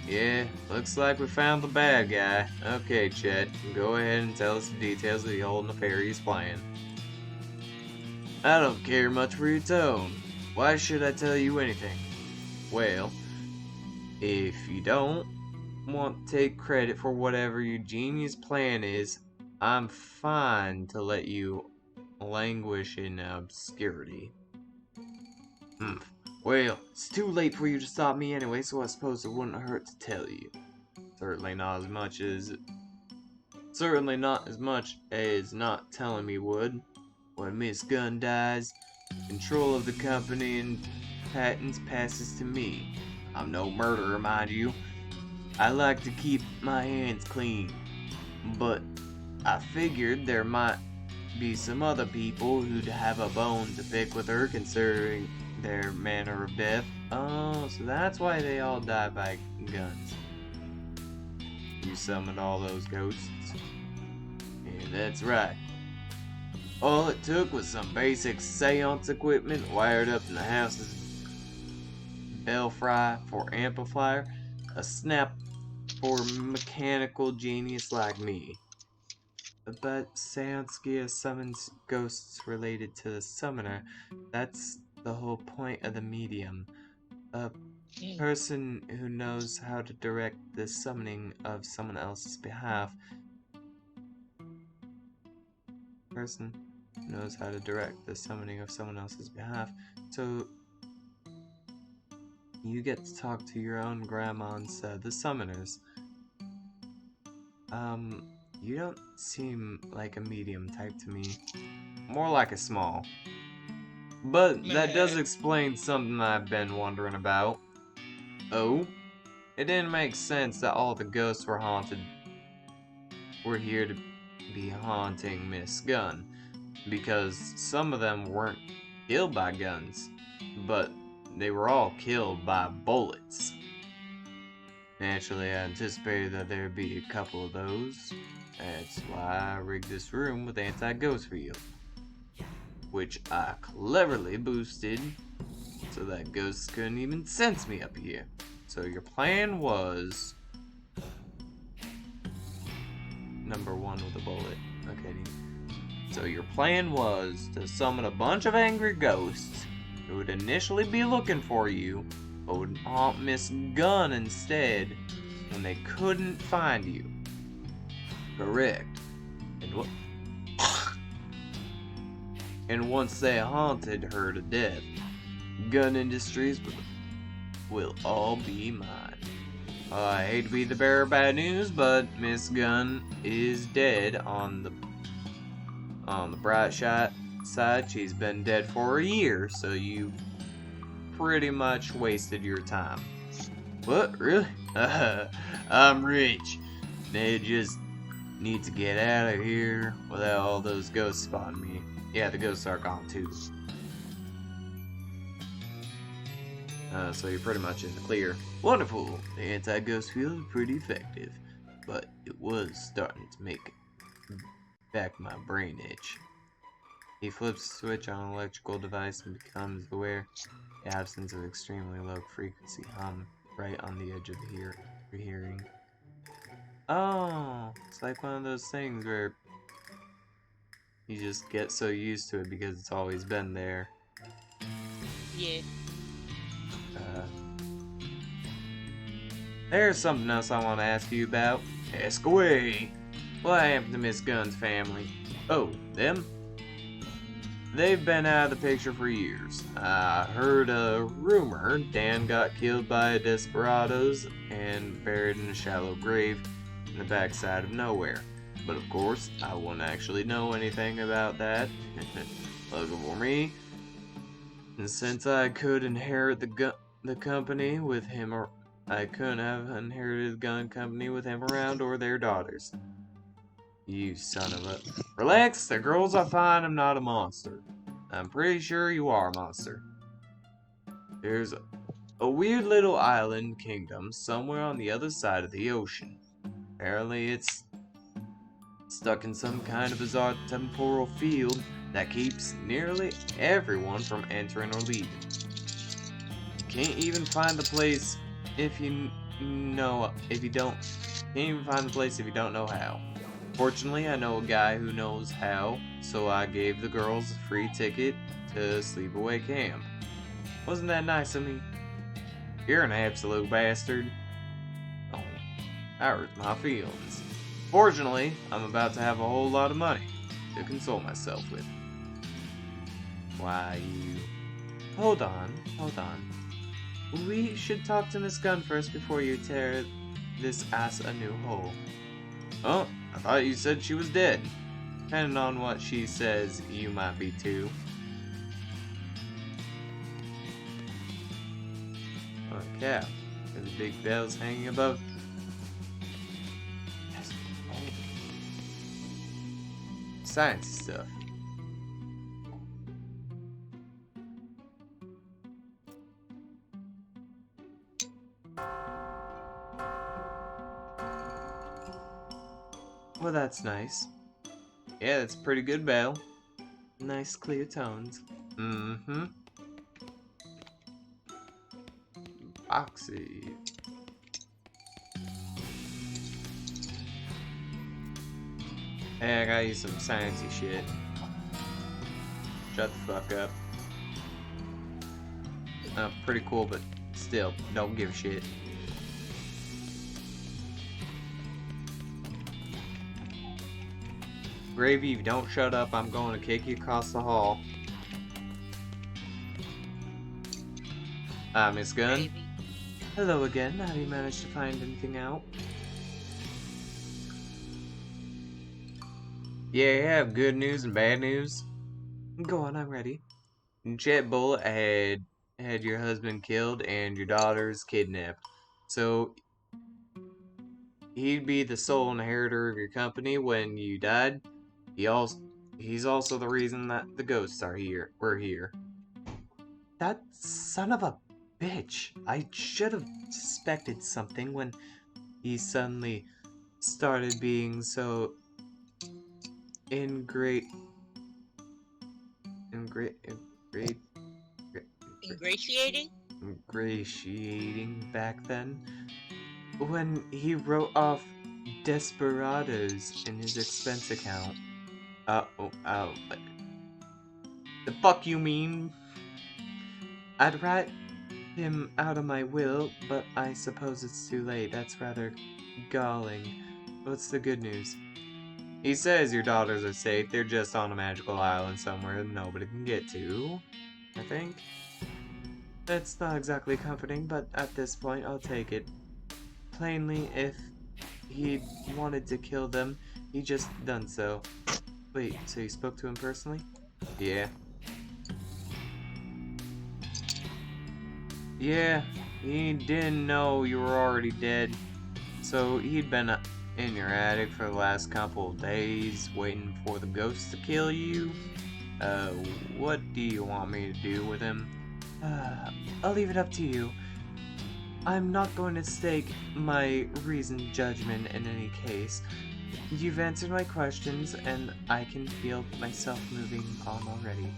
Yeah, looks like we found the bad guy. Okay, Chet, go ahead and tell us the details of the old nefarious plan. I don't care much for your tone. Why should I tell you anything? Well, if you don't want to take credit for whatever your genius plan is, I'm fine to let you languish in obscurity. Well, it's too late for you to stop me anyway, so I suppose it wouldn't hurt to tell you. Certainly not as much as not telling me would. When Miss Gunn dies, control of the company and patents passes to me. I'm no murderer, mind you. I like to keep my hands clean. But I figured there might be some other people who'd have a bone to pick with her considering their manner of death. Oh, so that's why they all die by guns. You summoned all those ghosts? Yeah, that's right. All it took was some basic seance equipment wired up in the house's belfry for amplifier, a snap for mechanical genius like me. But seance gear summons ghosts related to the summoner. That's the whole point of the medium. A person who knows how to direct the summoning of someone else's behalf. So you get to talk to your own grandma instead, the summoners. You don't seem like a medium type to me. More like a small. But that does explain something I've been wondering about. Oh? It didn't make sense that all the ghosts were here to be haunting Miss Gunn. Because some of them weren't killed by guns. But they were all killed by bullets. Naturally, I anticipated that there'd be a couple of those. That's why I rigged this room with anti-ghost field, which I cleverly boosted so that ghosts couldn't even sense me up here. So your plan was... Number 1 with a bullet. Okay. So your plan was to summon a bunch of angry ghosts who would initially be looking for you, but would haunt Miss Gunn instead when they couldn't find you. Correct. And once they haunted her to death, Gun Industries will all be mine. I hate to be the bearer of bad news, but Miss Gunn is dead. On the bright side, she's been dead for a year, so you pretty much wasted your time. What? Really? I'm rich. They just need to get out of here without all those ghosts spotting me. Yeah, the ghosts are gone too. So you're pretty much in the clear. Wonderful. The anti-ghost field is pretty effective, but it was starting to make back my brain itch. He flips the switch on an electrical device and becomes aware of the absence of extremely low frequency hum right on the edge of the hearing. Oh, it's like one of those things where you just get so used to it because it's always been there. Yeah. There's something else I want to ask you about. Ask away. What happened to Miss Gunn's family? Oh, them? They've been out of the picture for years. I heard a rumor Dan got killed by desperados and buried in a shallow grave in the backside of nowhere. But of course, I wouldn't actually know anything about that. Lucky for me. And since I could inherit the company with him, or I couldn't have inherited the gun company with him around or their daughters. You son of a... Relax, the girls are fine, I'm not a monster. I'm pretty sure you are a monster. There's a weird little island kingdom somewhere on the other side of the ocean. Apparently it's stuck in some kind of bizarre temporal field that keeps nearly everyone from entering or leaving. You can't even find the place if you don't know how. Fortunately, I know a guy who knows how, so I gave the girls a free ticket to Sleepaway Camp. Wasn't that nice of me? You're an absolute bastard. Oh, that hurts my feelings. Fortunately, I'm about to have a whole lot of money to console myself with. Why, you... Hold on. We should talk to Miss Gunn first before you tear this ass a new hole. Oh, I thought you said she was dead. Depending on what she says, you might be too. Okay, there's big bells hanging above. Yes. Oh. Science stuff. Well, that's nice. Yeah, that's a pretty good bell. Nice clear tones. Mm-hmm. Boxy. Hey, I got you some sciencey shit. Shut the fuck up. Pretty cool, but still, don't give a shit. Gravy, if you don't shut up, I'm going to kick you across the hall. Miss Gunn? Gravy. Hello again. Have you managed to find anything out? Yeah, I have good news and bad news. Go on, I'm ready. Jet Bull had your husband killed and your daughters kidnapped. So he'd be the sole inheritor of your company when you died. He's also the reason that the ghosts are here. We're here. That son of a bitch. I should have suspected something when he suddenly started being so ingratiating back then. When he wrote off desperados in his expense account. The fuck you mean? I'd write him out of my will, but I suppose it's too late. That's rather galling. What's the good news? He says your daughters are safe. They're just on a magical island somewhere that nobody can get to, I think. That's not exactly comforting, but at this point, I'll take it. Plainly, if he wanted to kill them, he just done so. Wait, so you spoke to him personally? Yeah. Yeah, he didn't know you were already dead, so he'd been in your attic for the last couple of days, waiting for the ghost to kill you. What do you want me to do with him? I'll leave it up to you. I'm not going to stake my reasoned judgment in any case. You've answered my questions, and I can feel myself moving on already.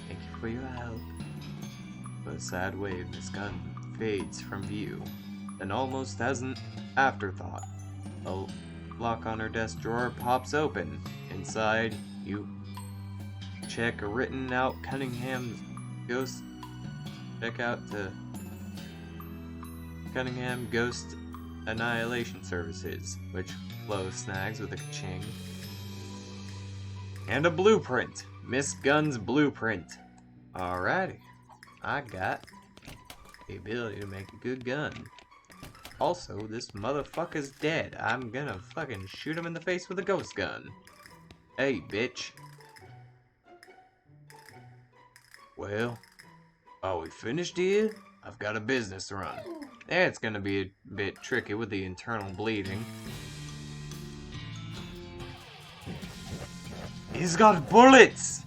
Thank you for your help. A sad wave, Miss Gunn fades from view, and almost as an afterthought, a lock on her desk drawer pops open. Inside, you check a written out Cunningham's Ghost. Check out the Cunningham Ghost Annihilation Services, which Flo snags with a ka-ching. And a blueprint. Miss Gunn's blueprint. Alrighty. I got the ability to make a good gun. Also, this motherfucker's dead. I'm gonna fucking shoot him in the face with a ghost gun. Hey, bitch. Well, are we finished here? I've got a business to run. It's gonna be a bit tricky with the internal bleeding. He's got bullets!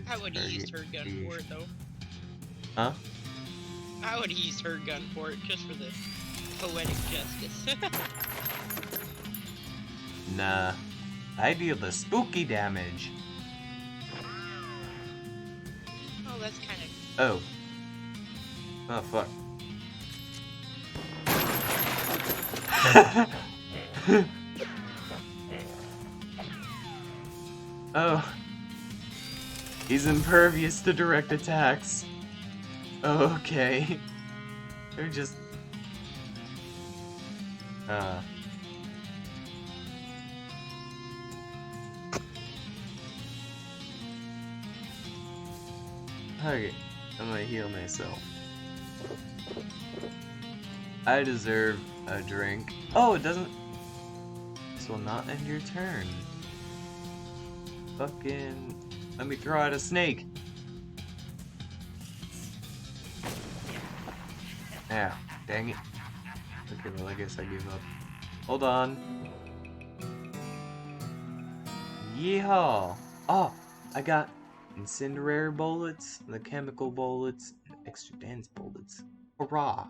I would have used her gun for it, though. Huh? I would have used her gun for it, just for the poetic justice. Nah. I deal the spooky damage. Oh, that's kind of... Oh. Oh, fuck. Oh. He's impervious to direct attacks. Okay. They're just... Okay, I'm gonna heal myself. I deserve a drink. Oh, it doesn't... This will not end your turn. Fucking... Let me throw out a snake. Ah, dang it. Okay, well, I guess I give up. Hold on. Yeehaw! Oh, I got incendiary bullets, the chemical bullets, and extra dense bullets. Hurrah!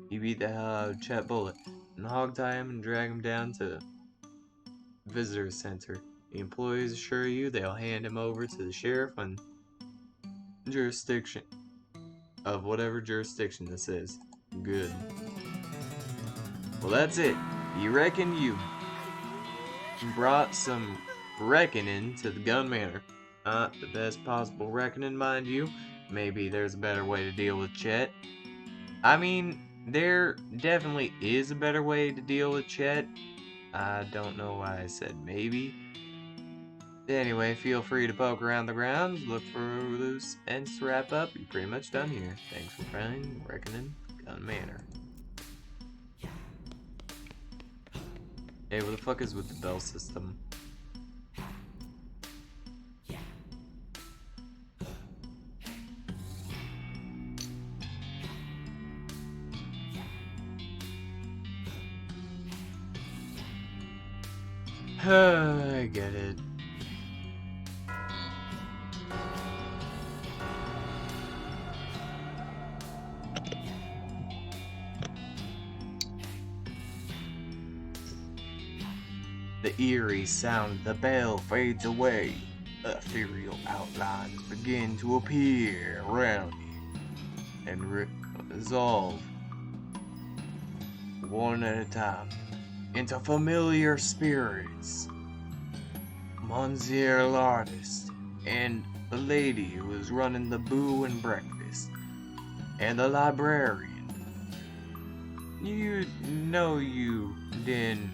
You beat the hell out of Chet Bullet, and hog tie him and drag him down to the visitor center. The employees assure you they'll hand him over to the sheriff on jurisdiction of whatever jurisdiction this is. Good. Well, that's it. You reckon you brought some reckoning to the Gun Manor. Not the best possible reckoning, mind you. Maybe there's a better way to deal with Chet. I mean, there definitely is a better way to deal with Chet. I don't know why I said maybe. Anyway, feel free to poke around the grounds, look for loose ends to wrap up. You're pretty much done here. Thanks for playing Reckoning Gun Manor. Hey, what the fuck is with the bell system? I get it. The eerie sound of the bell fades away. Ethereal outlines begin to appear around you and resolve one at a time into familiar spirits. Monsieur Lardist and the lady who was running the boo and breakfast, and the librarian. You know you didn't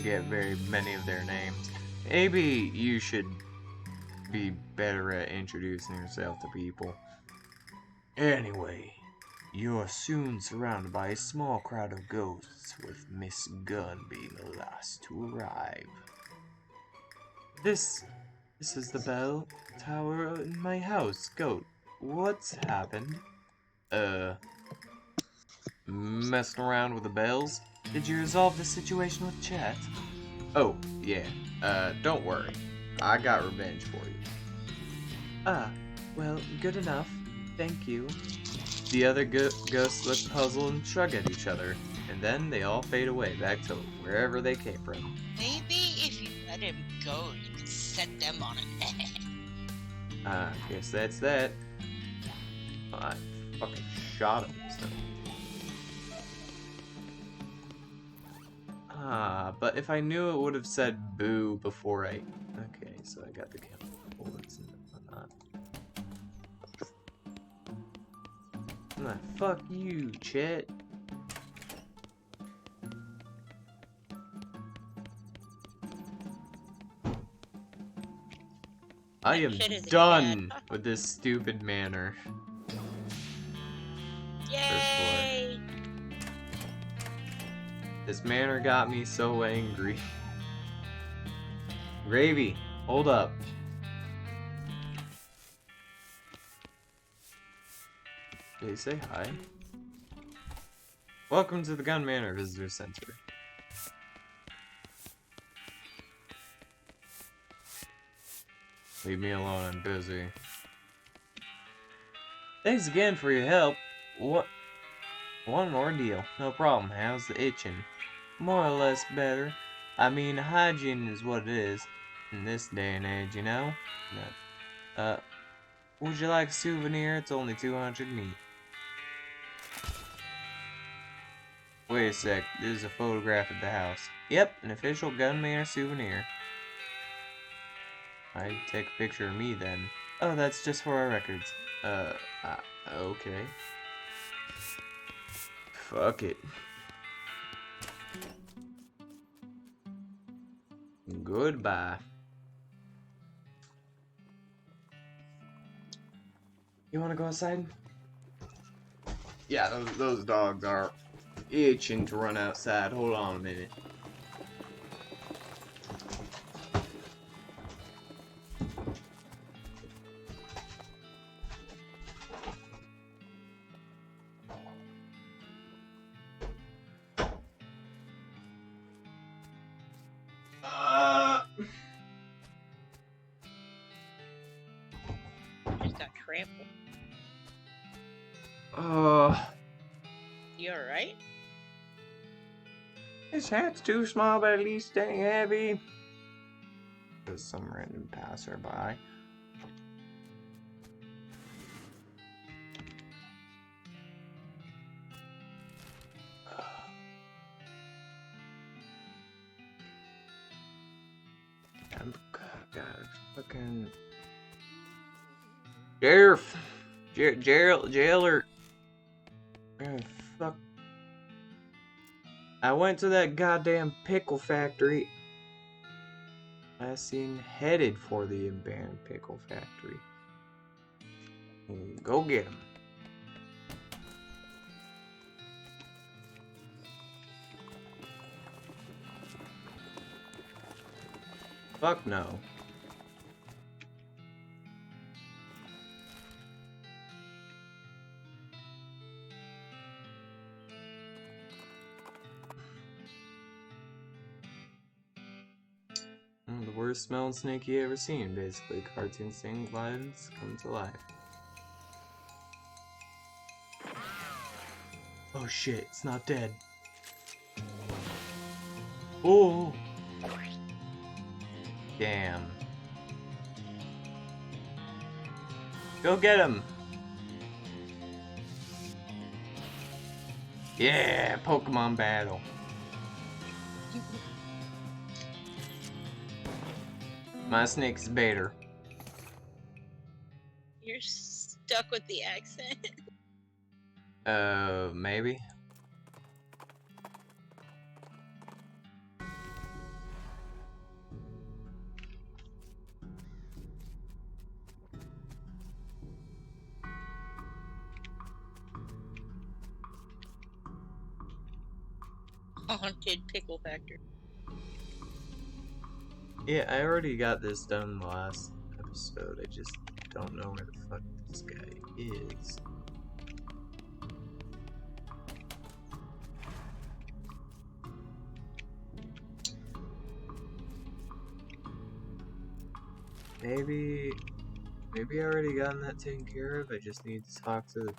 get very many of their names. Maybe you should be better at introducing yourself to people. Anyway, you are soon surrounded by a small crowd of ghosts, with Miss Gunn being the last to arrive. This is the bell tower in my house, Goat. What's happened? Messing around with the bells? Did you resolve the situation with Chet? Oh, yeah. Don't worry. I got revenge for you. Ah, well, good enough. Thank you. The other ghosts look puzzled and shrug at each other, and then they all fade away back to wherever they came from. Maybe if you let him go, you could set them on it. I guess that's that. I fucking shot him. So. But if I knew it would have said boo before I... Okay, so I got the chemical bullets and whatnot. Fuck you, Chet. I am done with this stupid manor. Yay! This manor got me so angry. Gravy, hold up. Did he say hi? Welcome to the Gun Manor Visitor Center. Leave me alone, I'm busy. Thanks again for your help. What? One ordeal. No problem. How's the itching? More or less better. I mean, hygiene is what it is. In this day and age, you know? No. Would you like a souvenir? It's only 200 neat. Wait a sec, this is a photograph of the house. Yep, an official gunman souvenir. I'd take a picture of me then. Oh, that's just for our records. Okay. Fuck it. Goodbye. You wanna go outside? Yeah, those dogs are itching to run outside. Hold on a minute. Just got trampled. You alright? This hat's too small, but at least it ain't heavy. There's some random passerby. God, fucking sheriff, jailer. Oh, fuck. I went to that goddamn pickle factory. Last seen headed for the abandoned pickle factory. Go get him. Fuck no. The worst smelling snake you ever seen, basically. Cartoon sting violence come to life. Oh shit, it's not dead. Oh! Damn. Go get him! Yeah, Pokemon battle. My snake's better. You're stuck with the accent. Maybe. Haunted pickle factory. Yeah, I already got this done in the last episode. I just don't know where the fuck this guy is. Maybe I already gotten that taken care of. I just need to talk to the...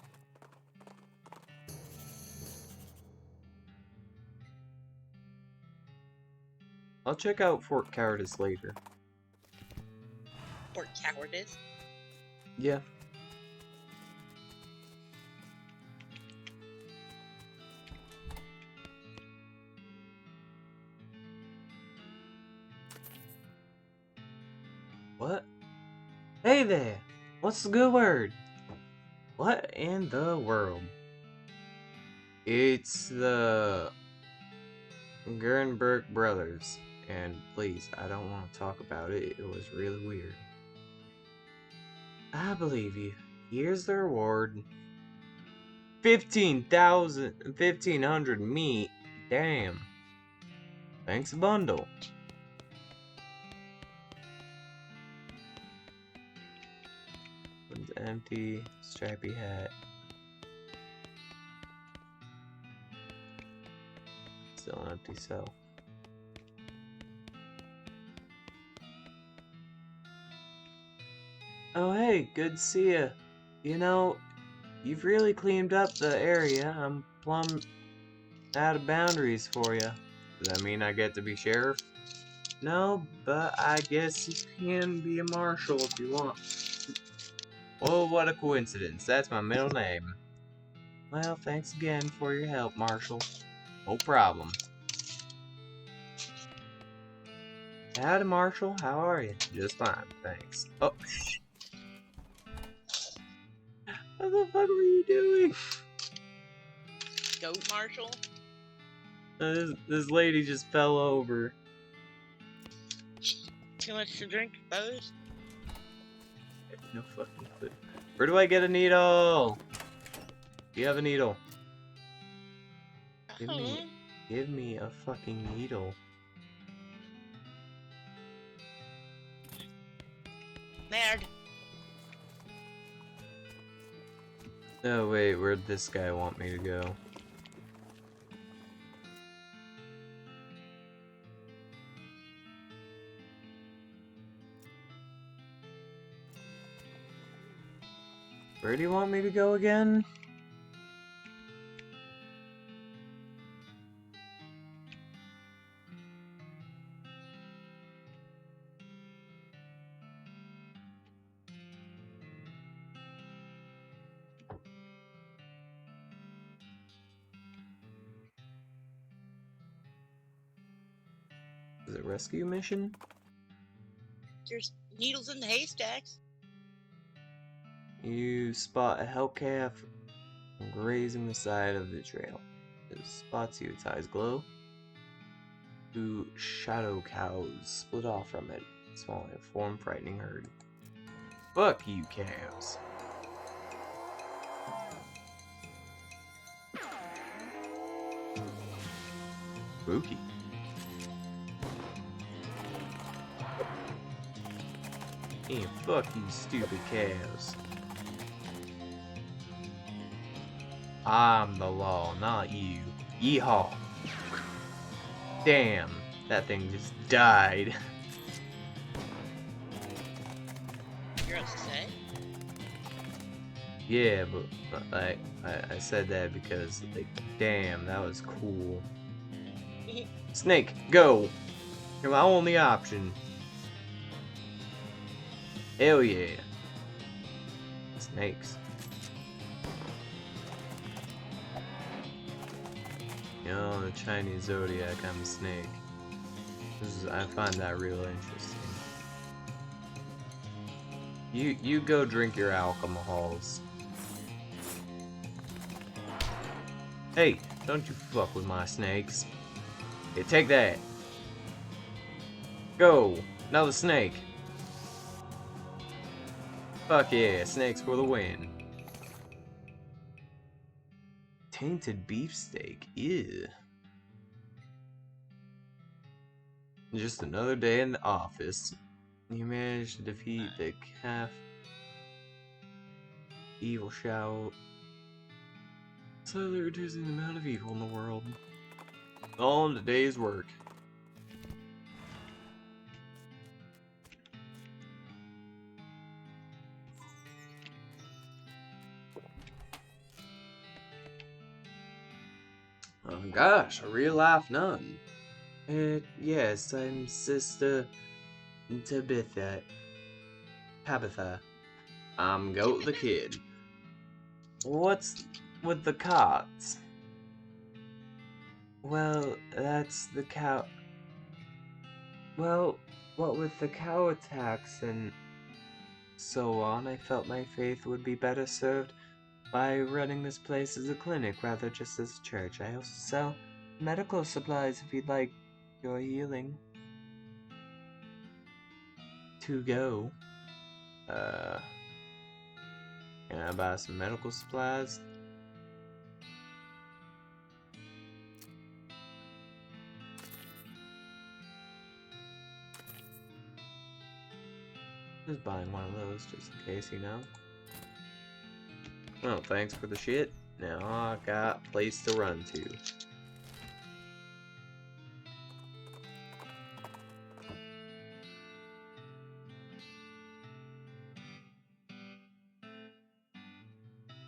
I'll check out Fort Cowardice later. Or cowardice. Yeah. What? Hey there! What's the good word? What in the world? It's the Gernberg brothers. And please, I don't want to talk about it. It was really weird. I believe you. Here's the reward. 1,500 meat. Damn. Thanks a bundle. One's empty. Stripy hat. Still an empty cell. Oh hey, good to see ya. You know, you've really cleaned up the area. I'm plumb out of boundaries for you. Does that mean I get to be sheriff? No, but I guess you can be a marshal if you want. Oh, what a coincidence. That's my middle name. Well, thanks again for your help, Marshal. No problem. Howdy, Marshall. How are you? Just fine, thanks. Oh. What the fuck were you doing? Goat Marshall? This lady just fell over. Too much to drink, suppose? No fucking clue. Where do I get a needle? Do you have a needle? Give me a fucking needle. Nerd. Oh wait, where'd this guy want me to go? Where do you want me to go again? Is it rescue mission? There's needles in the haystacks. You spot a hellcat grazing the side of the trail. It spots you, its eyes glow. Two shadow cows split off from it, swallowing a form frightening herd. Fuck you, cows. Spooky. And fuck you, stupid cows. I'm the law, not you. Yeehaw. Damn, that thing just died. You're upset? Yeah, but I said that because, like, damn, that was cool. Snake, go! You're my only option. Hell yeah. Snakes. You know, the Chinese zodiac, I'm a snake. I find that real interesting. You go drink your alcohols. Hey, don't you fuck with my snakes. Hey, take that. Go, another snake. Fuck yeah, snakes for the win. Tainted beefsteak, ew. Just another day in the office. You managed to defeat the calf. Evil shout. Slowly reducing the amount of evil in the world. All in a day's work. Oh gosh, a real life nun. Yes, I'm Sister Tabitha. I'm Goat the Kid. What's with the cots? Well, that's the cow. Well, what with the cow attacks and so on, I felt my faith would be better served by running this place as a clinic rather just as a church. I also sell medical supplies if you'd like your healing. To go. Can I buy some medical supplies? Just buying one of those just in case, you know. Oh, thanks for the shit. Now I got a place to run to.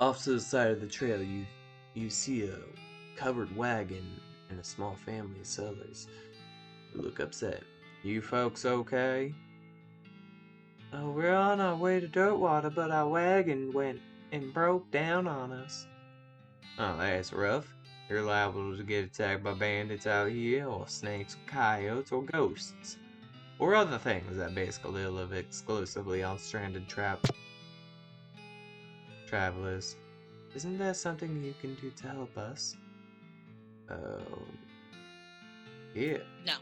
Off to the side of the trail, you see a covered wagon and a small family of settlers who look upset. You folks okay? Oh, we're on our way to Dirtwater, but our wagon went and broke down on us. Oh, that's rough. You're liable to get attacked by bandits out here, or snakes, coyotes, or ghosts. Or other things that basically live exclusively on stranded travelers. Isn't there something you can do to help us? Oh, yeah. No.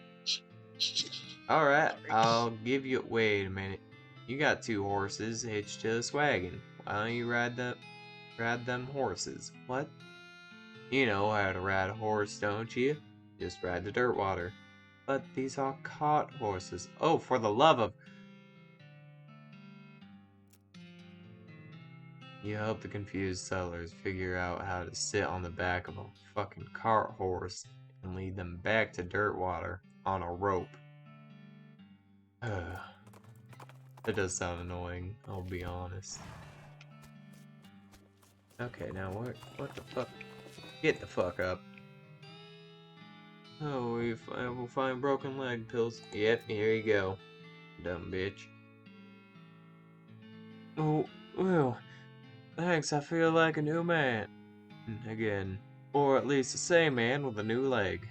Alright, I'll give you. Wait a minute. You got 2 horses hitched to this wagon. Why don't you ride them horses? What? You know how to ride a horse, don't you? Just ride the dirt water. But these are cart horses. Oh, for the love of... You help the confused settlers figure out how to sit on the back of a fucking cart horse and lead them back to dirt water on a rope. That does sound annoying, I'll be honest. Okay, now what the fuck? Get the fuck up. Oh, we'll find broken leg pills. Yep, here you go. Dumb bitch. Oh, well, thanks, I feel like a new man. Again. Or at least the same man with a new leg.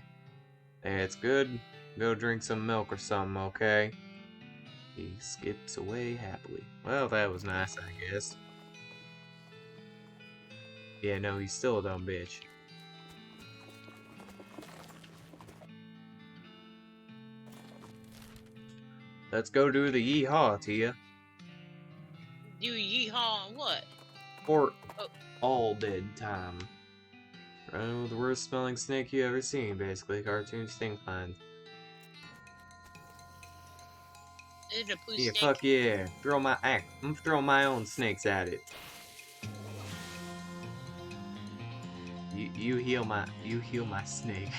That's good. Go drink some milk or something, okay? He skips away happily. Well, that was nice, I guess. Yeah, no, he's still a dumb bitch. Let's go do the yeehaw, Tia. Do yeehaw on what? For all dead time. Running with the worst smelling snake you ever seen, basically. Cartoon stink lines. Is it a poo Yeah, snake? fuck yeah. I'm throwing my own snakes at it. You heal my snake.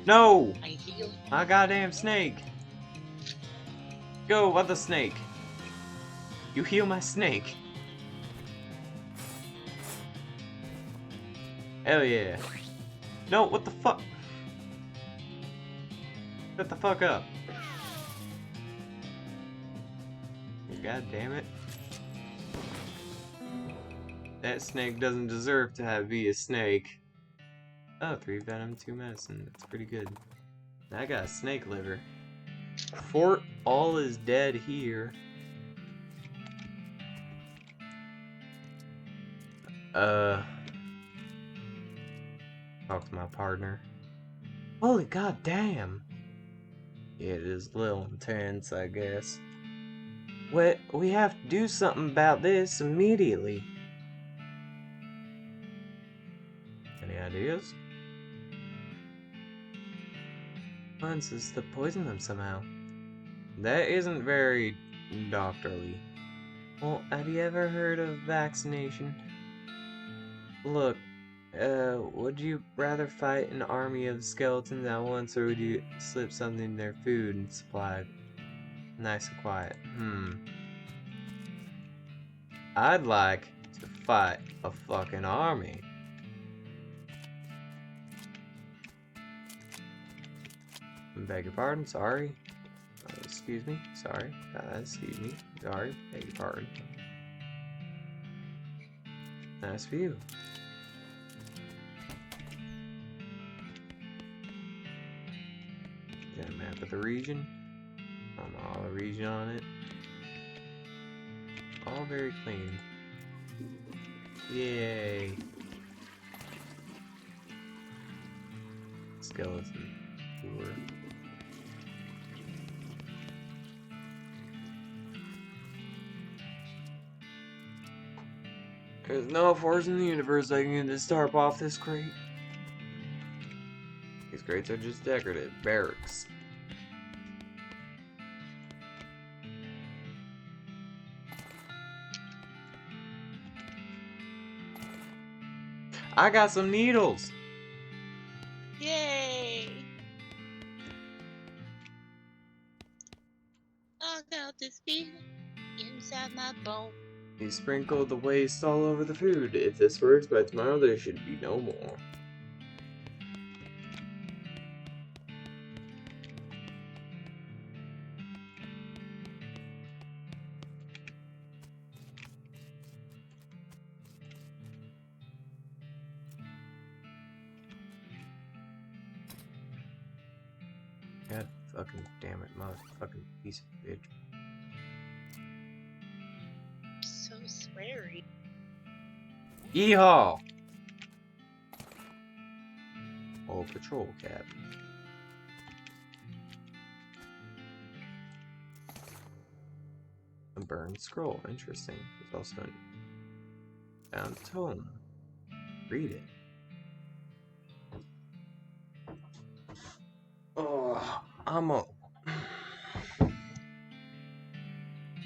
No! I heal. My goddamn snake! Go, other snake! You heal my snake! Hell yeah. No, what the fuck? Shut the fuck up. God damn it. That snake doesn't deserve to be a snake. Oh, 3 venom, 2 medicine. That's pretty good. I got a snake liver. Fort all is dead here. Talk to my partner. Holy goddamn. Yeah, it is a little intense, I guess. We have to do something about this immediately. Any ideas? Once is to poison them somehow. That isn't very doctorly. Well, have you ever heard of vaccination? Look, would you rather fight an army of skeletons at once, or would you slip something in their food and supply nice and quiet? I'd like to fight a fucking army. Beg your pardon, sorry. Excuse me, sorry. Excuse me, sorry, beg your pardon. Nice view. Got a map of the region. All the region on it. All very clean. Yay. Skeleton tour. There's no force in the universe that can get this tarp off this crate. These crates are just decorative barracks. I got some needles! Yay! I got this feeling inside my bone. You sprinkled the waste all over the food. If this works, by tomorrow there should be no more. Fucking damn it, motherfucking piece of bitch. So sweary. Yeehaw! Old patrol cabin. A burned scroll. Interesting. There's also a found tome. Read it. Oh,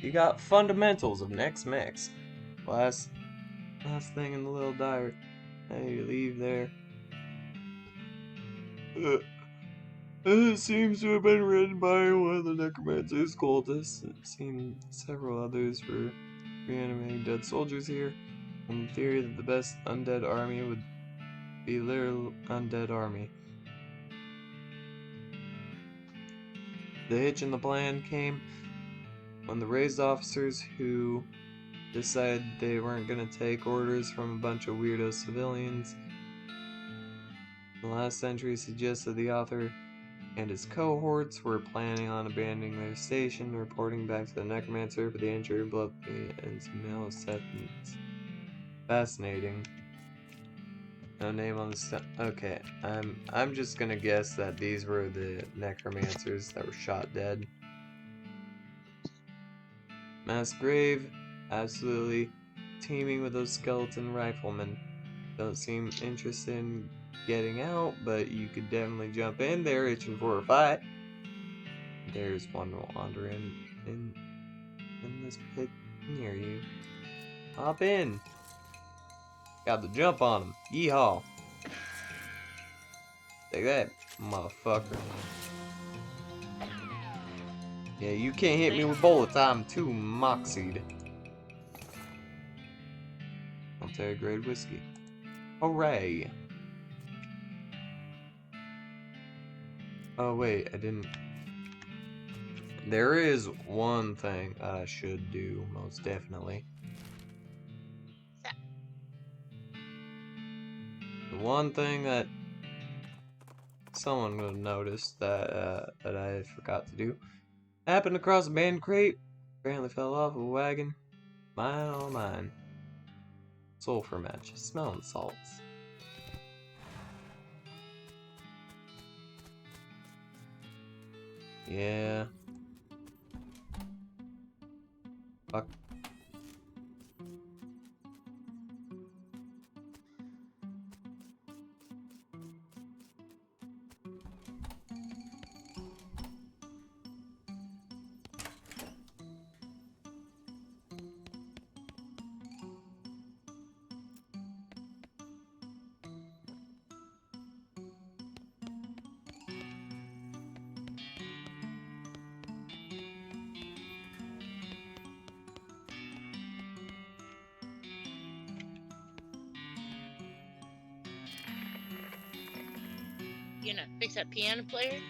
You got fundamentals of next mix. Last thing in the little diary. Hey, leave there. It seems to have been written by one of the necromancer's cultists. It seemed several others were reanimating dead soldiers here. In theory that the best undead army would be literal undead army. The hitch in the plan came when the raised officers who decided they weren't going to take orders from a bunch of weirdo civilians. The last century suggests that the author and his cohorts were planning on abandoning their station, reporting back to the necromancer for the injured blood and some male acceptance. Fascinating. No name on the stuff. Okay, I'm just gonna guess that these were the necromancers that were shot dead. Mass grave, absolutely teeming with those skeleton riflemen. Don't seem interested in getting out, but you could definitely jump in. They're itching for a fight. There's one wandering in this pit near you. Hop in. Got the jump on him. Yeehaw. Take that, motherfucker. Yeah, you can't hit me with bullets. I'm too moxied. Military grade whiskey. Hooray. Oh wait, I didn't. There is one thing I should do, most definitely. The one thing that someone would have noticed that I forgot to do. Happened across a band crate. Apparently fell off a wagon. Mine, all mine. Sulfur match. Smelling salts. Yeah. Fuck. You gonna fix that piano player?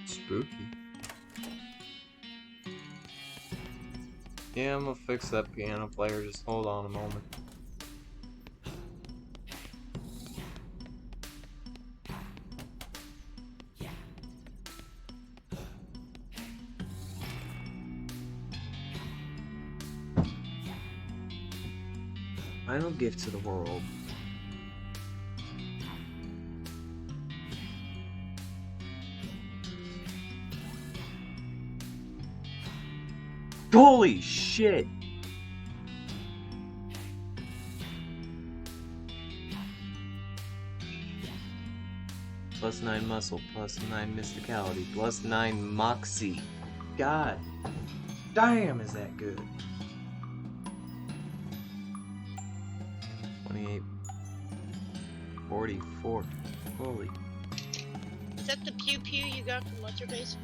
Spooky. Yeah, I'm gonna fix that piano player. Just hold on a moment. Final gift to the world. Holy shit! +9 muscle, +9 mysticality, +9 moxie. God damn, is that good? 28, 44. Holy. Is that the pew pew you got from what's her face?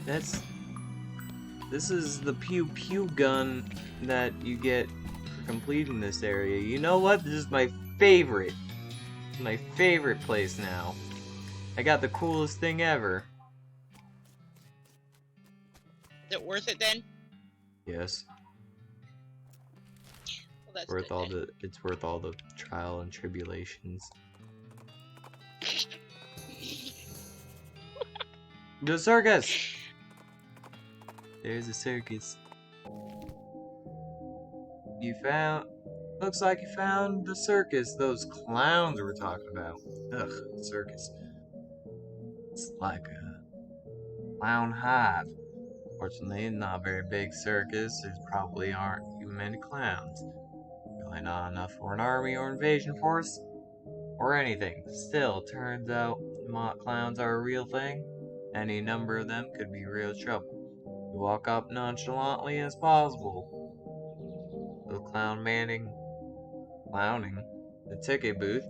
This is the pew pew gun that you get for completing this area. You know what? This is my favorite. My favorite place now. I got the coolest thing ever. Is it worth it then? Yes. Well, that's Worth good all then. it's worth all the trial and tribulations. The circus! There's a circus. Looks like you found the circus those clowns were talking about. Ugh, circus. It's like a clown hive. Fortunately, not a very big circus. There probably aren't even many clowns. Really not enough for an army or invasion force. Or anything. Still, turns out mock clowns are a real thing. Any number of them could be real trouble. You walk up nonchalantly as possible. The clowning the ticket booth.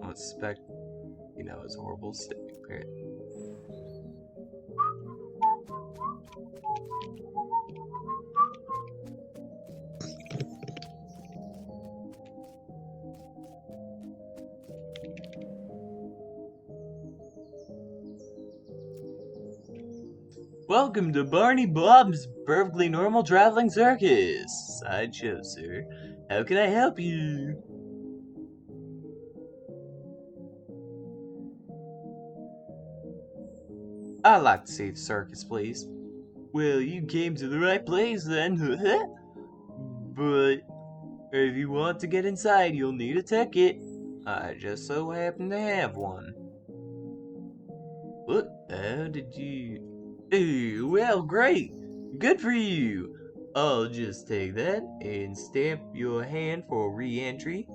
I would suspect, it's horrible secret. Welcome to Barney Bob's Perfectly Normal Traveling Circus. Sideshow, sir. How can I help you? I'd like to see the circus, please. Well, you came to the right place then. But if you want to get inside, you'll need a ticket. I just so happen to have one. What? How did you... Oh, well, great. Good for you. I'll just take that and stamp your hand for re-entry.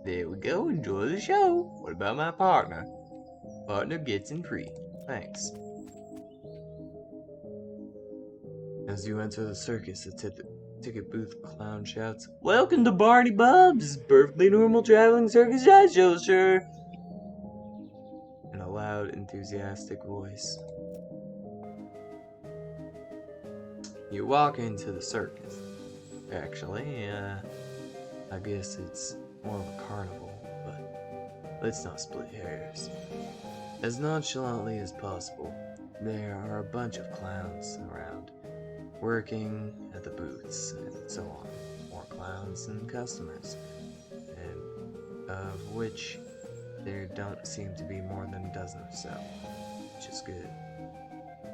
There we go. Enjoy the show. What about my partner? Partner gets in free. Thanks. As you enter the circus, the ticket booth clown shouts, "Welcome to Barney Bob's Perfectly Normal Traveling Circus Sideshow, sir!" In a loud, enthusiastic voice. You walk into the circus. Actually, I guess it's more of a carnival, but let's not split hairs. As nonchalantly as possible, there are a bunch of clowns around, working at the booths and so on. More clowns than customers, and of which there don't seem to be more than a dozen or so, which is good.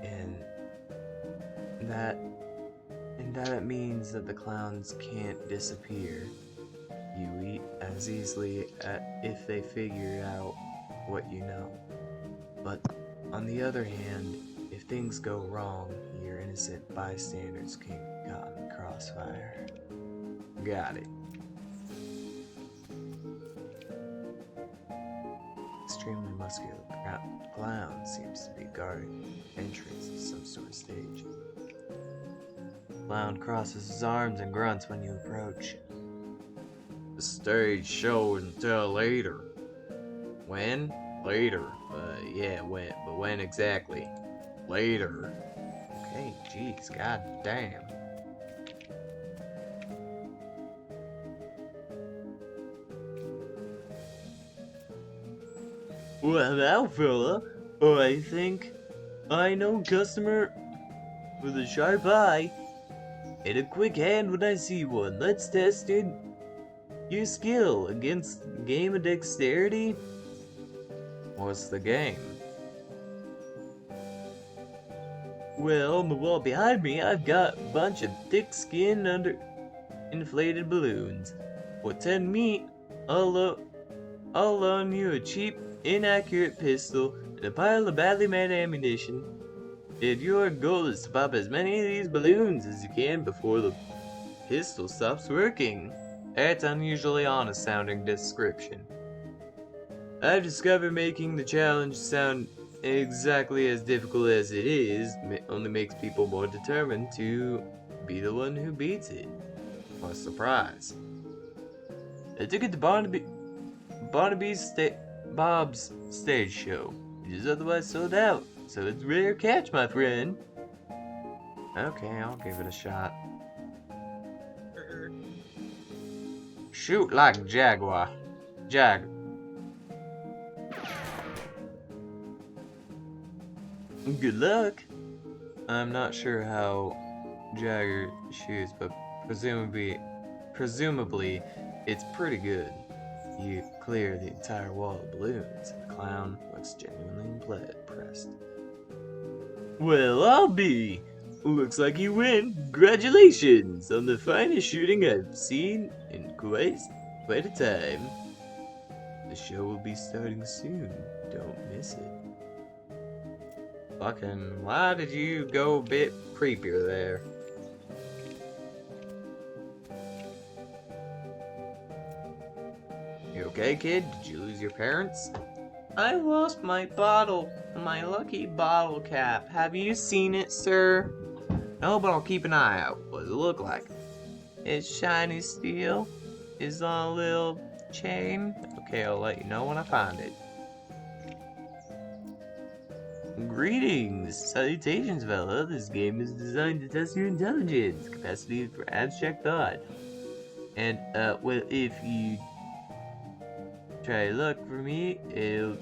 And that it means that the clowns can't disappear as easily if they figure out what you know. But on the other hand, if things go wrong, your innocent bystanders can get caught in the crossfire. Got it. Extremely muscular clown seems to be guarding the entrance to some sort of stage. Clown crosses his arms and grunts when you approach. The stage show until later. When? Later. Yeah, when? But when exactly? Later. Okay, jeez, goddamn. Well, now, fella, I think I know customer with a sharp eye and a quick hand when I see one. Let's test your skill against a game of dexterity. What's the game? Well, on the wall behind me, I've got a bunch of thick-skinned inflated balloons. For 10 meat, I'll loan you a cheap, inaccurate pistol and a pile of badly made ammunition. And your goal is to pop as many of these balloons as you can before the pistol stops working. That's unusually honest sounding description. I've discovered making the challenge sound exactly as difficult as it is only makes people more determined to be the one who beats it. What a surprise. I took it to Bob's stage show, which is otherwise sold out, so it's a rare catch, my friend. Okay, I'll give it a shot. Shoot like Jaguar. Good luck. I'm not sure how Jagger shoots, but presumably presumably, it's pretty good. You clear the entire wall of balloons, and the clown looks genuinely impressed. Well, I'll be. Looks like you win. Congratulations on the finest shooting I've seen in quite a time. The show will be starting soon. Don't miss it. Fucking, why did you go a bit creepier there? You okay, kid? Did you lose your parents? I lost my lucky bottle cap. Have you seen it, sir? No, but I'll keep an eye out. What does it look like? It's shiny steel. It's on a little chain. Okay, I'll let you know when I find it. Greetings! Salutations, fella. This game is designed to test your intelligence, capacity for abstract thought. And, well, if you try luck for me, it'll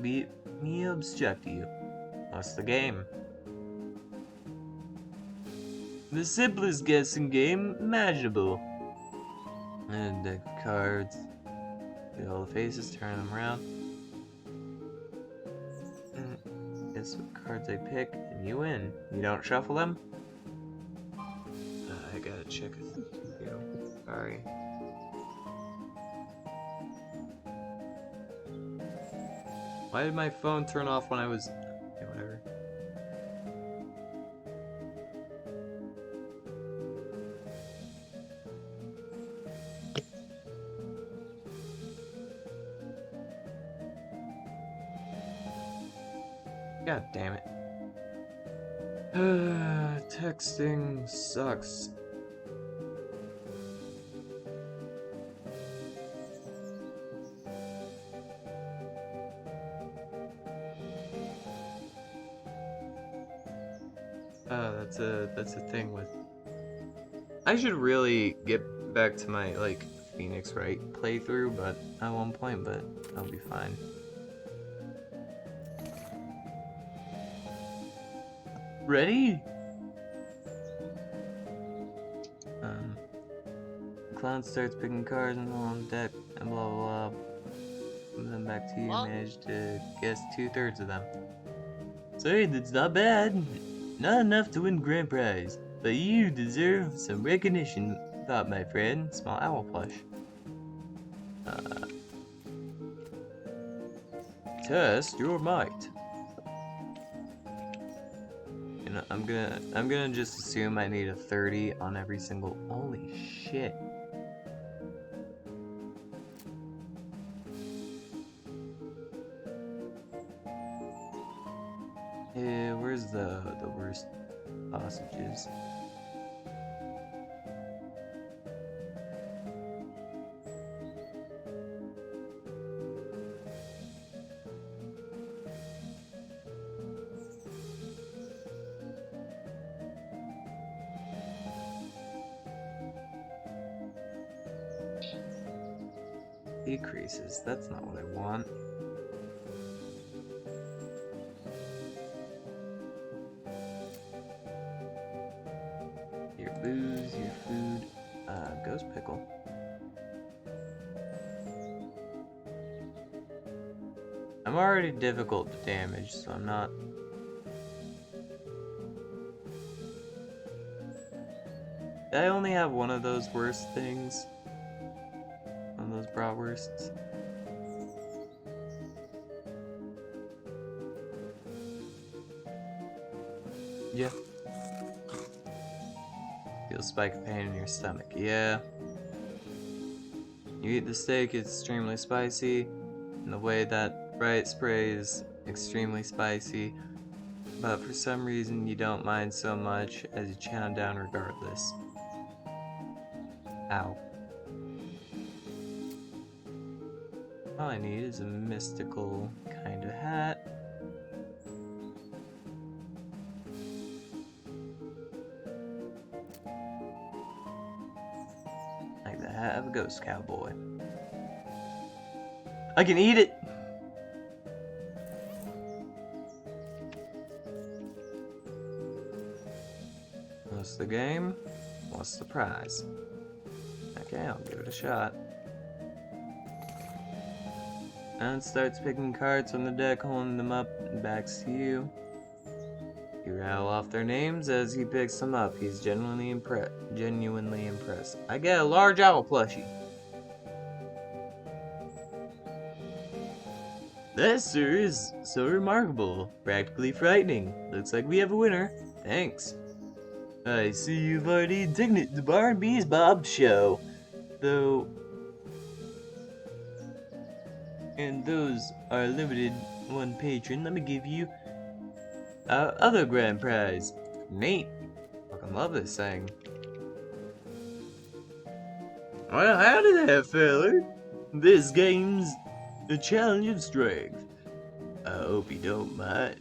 be me obstruct you. What's the game? The simplest guessing game imaginable. And the cards. Get all the faces, turn them around. Guess what cards I pick, and you win. You don't shuffle them? I gotta check it. Sorry. Why did my phone turn off when I was... Okay, whatever. God damn it. Texting sucks. That's a thing with... I should really get back to my, like, Phoenix Wright playthrough, but at one point, but I'll be fine. Ready? The clown starts picking cards and on deck and blah blah blah. And then back to you, managed to guess 2/3 of them. Sorry, that's not bad. Not enough to win grand prize, but you deserve some recognition, thought my friend. Small owl plush. Test your might. You know, I'm gonna just assume I need a 30 on every single. Holy shit. Where's the worst hostages? Decreases. That's not what I want. Your booze, your food, ghost pickle. I'm already difficult to damage, so I'm not... I only have one of those worst things. One of those bratwursts. Yeah. Feel spike pain in your stomach. Yeah. You eat the steak, it's extremely spicy. And the way that Bright spray is extremely spicy. But for some reason you don't mind so much as you chow down regardless. Ow. All I need is a mystical kind of hat. Like the hat of a ghost cowboy. I can eat it! That's the game. What's the prize? Okay, I'll give it a shot. And starts picking cards from the deck, holding them up, and backs to you. You rattle off their names as he picks them up. He's genuinely impressed. I get a large owl plushie. That, sir, is so remarkable. Practically frightening. Looks like we have a winner. Thanks. I see you've already attended the Barnaby's Bob show. Though... And those are limited one patron. Let me give you our other grand prize. Neat. Fucking love this thing. Well, howdy there, feller. This game's a challenge of strength. I hope you don't mind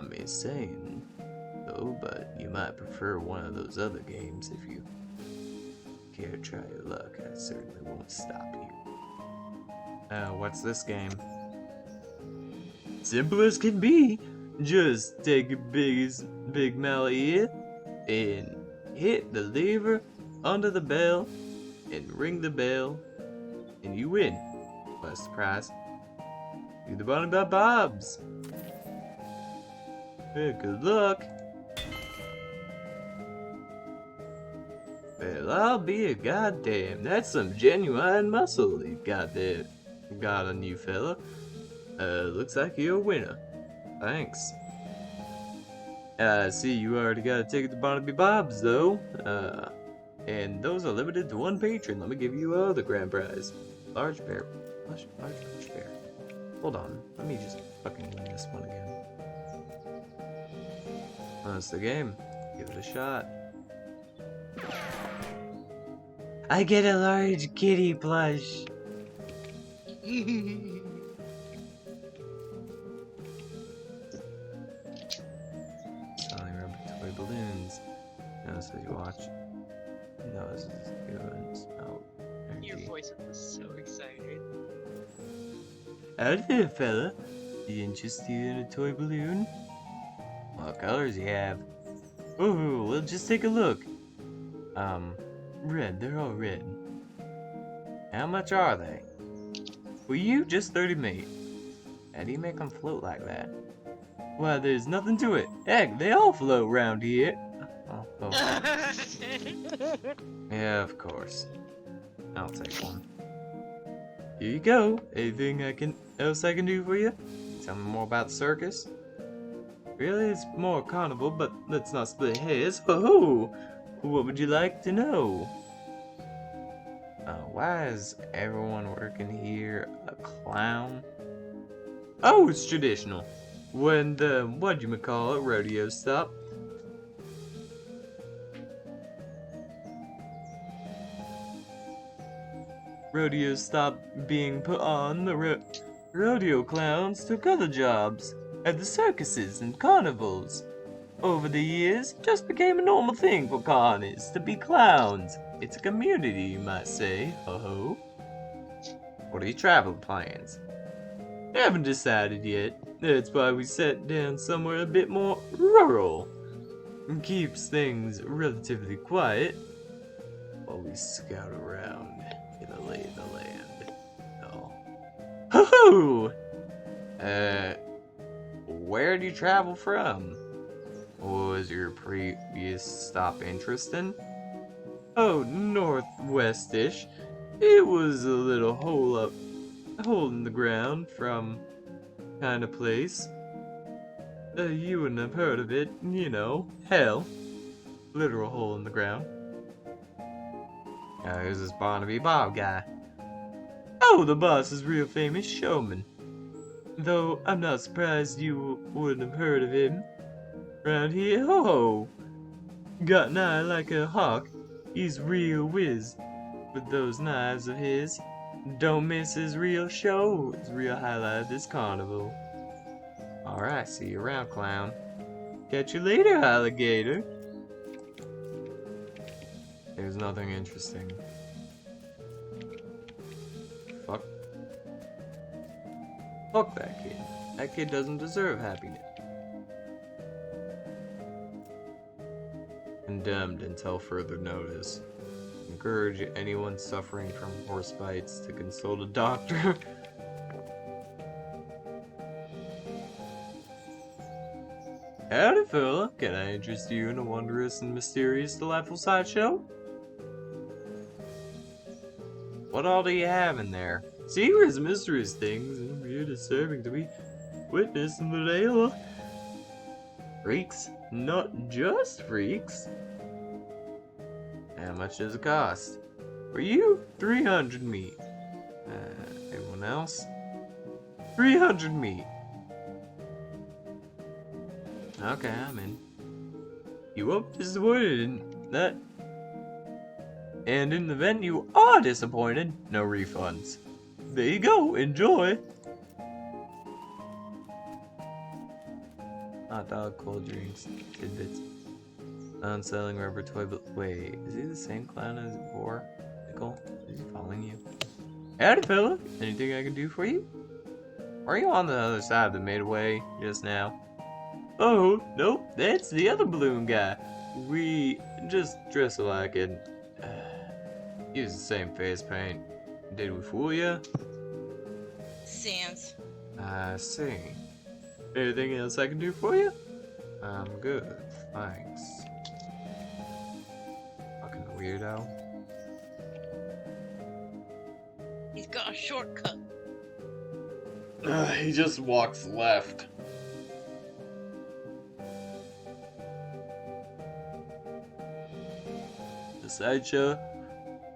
me saying, though, but you might prefer one of those other games if you care to try your luck. I certainly won't stop you. What's this game? Simple as can be. Just take a big mallet here and hit the lever under the bell and ring the bell and you win. What's the prize? Do the Barnaby Bobs. Hey, good luck. Well, I'll be a goddamn. That's some genuine muscle you got there. Got on you, fella. Looks like you're a winner. Thanks. I see you already got a ticket to Barnaby Bob's, though. And those are limited to one patron. Let me give you the grand prize. Large bear. Large bear. Hold on. Let me just fucking win this one again. That's the game. Give it a shot. I get a large kitty plush. Selling rubber toy balloons. Now this is what you watch. No, this is good. Smell energy. Your voice was so excited. Howdy there, fella. You interested in a toy balloon? What colors you have? Oh, well, just take a look. Red. They're all red. How much are they? Well, you just 30 mate. How do you make them float like that? Why, there's nothing to it. Heck, they all float round here. Oh. Yeah, of course. I'll take one. Here you go. Anything else I can do for you? Tell me more about the circus? Really, it's more carnival, but let's not split hairs. Oh, what would you like to know? Why is everyone working here a clown? Oh, it's traditional. When the, whatchamacallit, rodeo stop. Rodeos stopped being put on, the rodeo clowns took other jobs at the circuses and carnivals. Over the years, it just became a normal thing for carnies to be clowns. It's a community, you might say. Ho-ho. What are your travel plans? Haven't decided yet. That's why we sat down somewhere a bit more rural. And keeps things relatively quiet while we scout around, get a lay of the land. Oh. Ho-ho! Where do you travel from? What was your previous stop interesting? Oh, northwest-ish. It was a little hole in the ground from kind of place. You wouldn't have heard of it, you know. Hell. Literal hole in the ground. Who's this Barnaby Bob guy? Oh, the boss is real famous showman. Though I'm not surprised you wouldn't have heard of him. Round here, ho-ho. Got an eye like a hawk. He's real whiz with those knives of his. Don't miss his real show. His real highlight of this carnival. Alright, see you around, clown. Catch you later, alligator. There's nothing interesting. Fuck. Fuck that kid. That kid doesn't deserve happiness. Condemned until further notice. Encourage anyone suffering from horse bites to consult a doctor. Howdy, fella. Can I interest you in a wondrous and mysterious, delightful sideshow? What all do you have in there? Secrets, mysterious things, and I'm here disturbing to be witness in the day. Freaks? Not just freaks. How much does it cost? For you, 300 meat. Anyone else? 300 meat. Okay, I'm in. You won't be disappointed in that. And in the event you are disappointed, no refunds. There you go, enjoy! Hot dog, cold drinks, tidbits. Clown selling rubber toy, but wait, is he the same clown as before? Pickle, is he following you? Howdy, fella! Anything I can do for you? Are you on the other side that made away just now? Oh, nope, that's the other balloon guy. We just dress alike and use the same face paint. Did we fool ya? Sans. I see. Anything else I can do for you? I'm good, thanks. Fucking weirdo. He's got a shortcut. He just walks left. The sideshow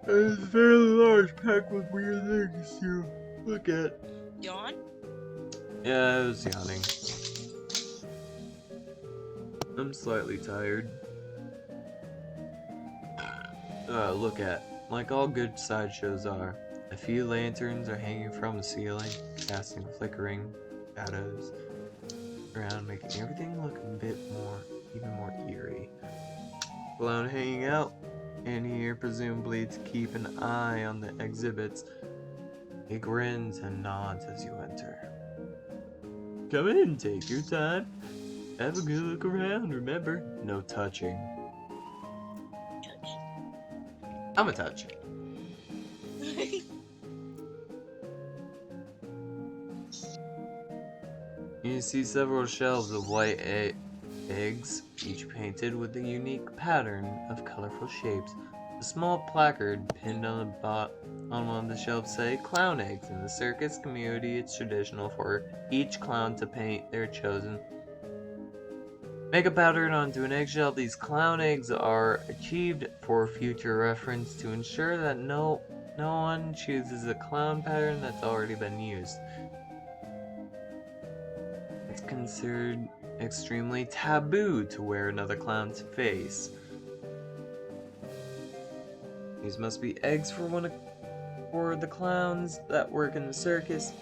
is a fairly large pack with weird things to look at. Yawn? Yeah, I was yawning. I'm slightly tired. Look at, like all good sideshows are, a few lanterns are hanging from the ceiling, casting flickering shadows around, making everything look a bit more, even more eerie. Clown hanging out in here, presumably to keep an eye on the exhibits. He grins and nods as you enter. Come in, take your time. Have a good look around. Remember, no touching. Touch. I'm a touch. You see several shelves of white eggs, each painted with a unique pattern of colorful shapes. A small placard pinned on on one of the shelves say, "Clown eggs. In the circus community, it's traditional for each clown to paint their chosen. Make a pattern onto an eggshell. These clown eggs are achieved for future reference to ensure that no one chooses a clown pattern that's already been used. It's considered extremely taboo to wear another clown's face. These must be eggs for the clowns that work in the circus.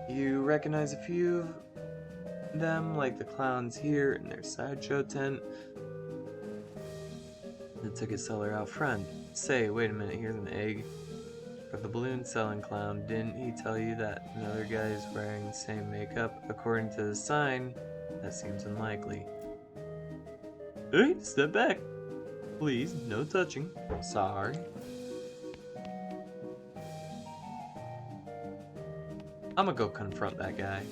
You recognize a few of them, like the clowns here in their sideshow tent. The ticket seller out front. Say, wait a minute, here's an egg. For the balloon selling clown, didn't he tell you that another guy is wearing the same makeup? According to the sign, that seems unlikely. Hey, step back. Please, no touching. Sorry. I'm gonna go confront that guy.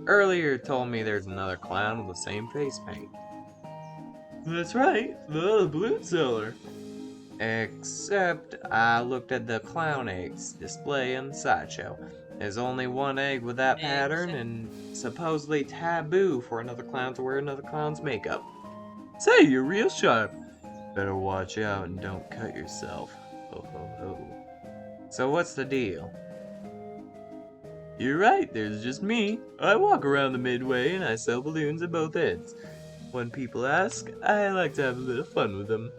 Earlier told me there's another clown with the same face paint. That's right, the balloon seller. Except I looked at the clown eggs display in the sideshow. There's only one egg with that pattern, and supposedly taboo for another clown to wear another clown's makeup. Say, you're real sharp. Better watch out and don't cut yourself. Ho ho ho. So what's the deal? You're right, there's just me. I walk around the midway and I sell balloons at both ends. When people ask, I like to have a little fun with them.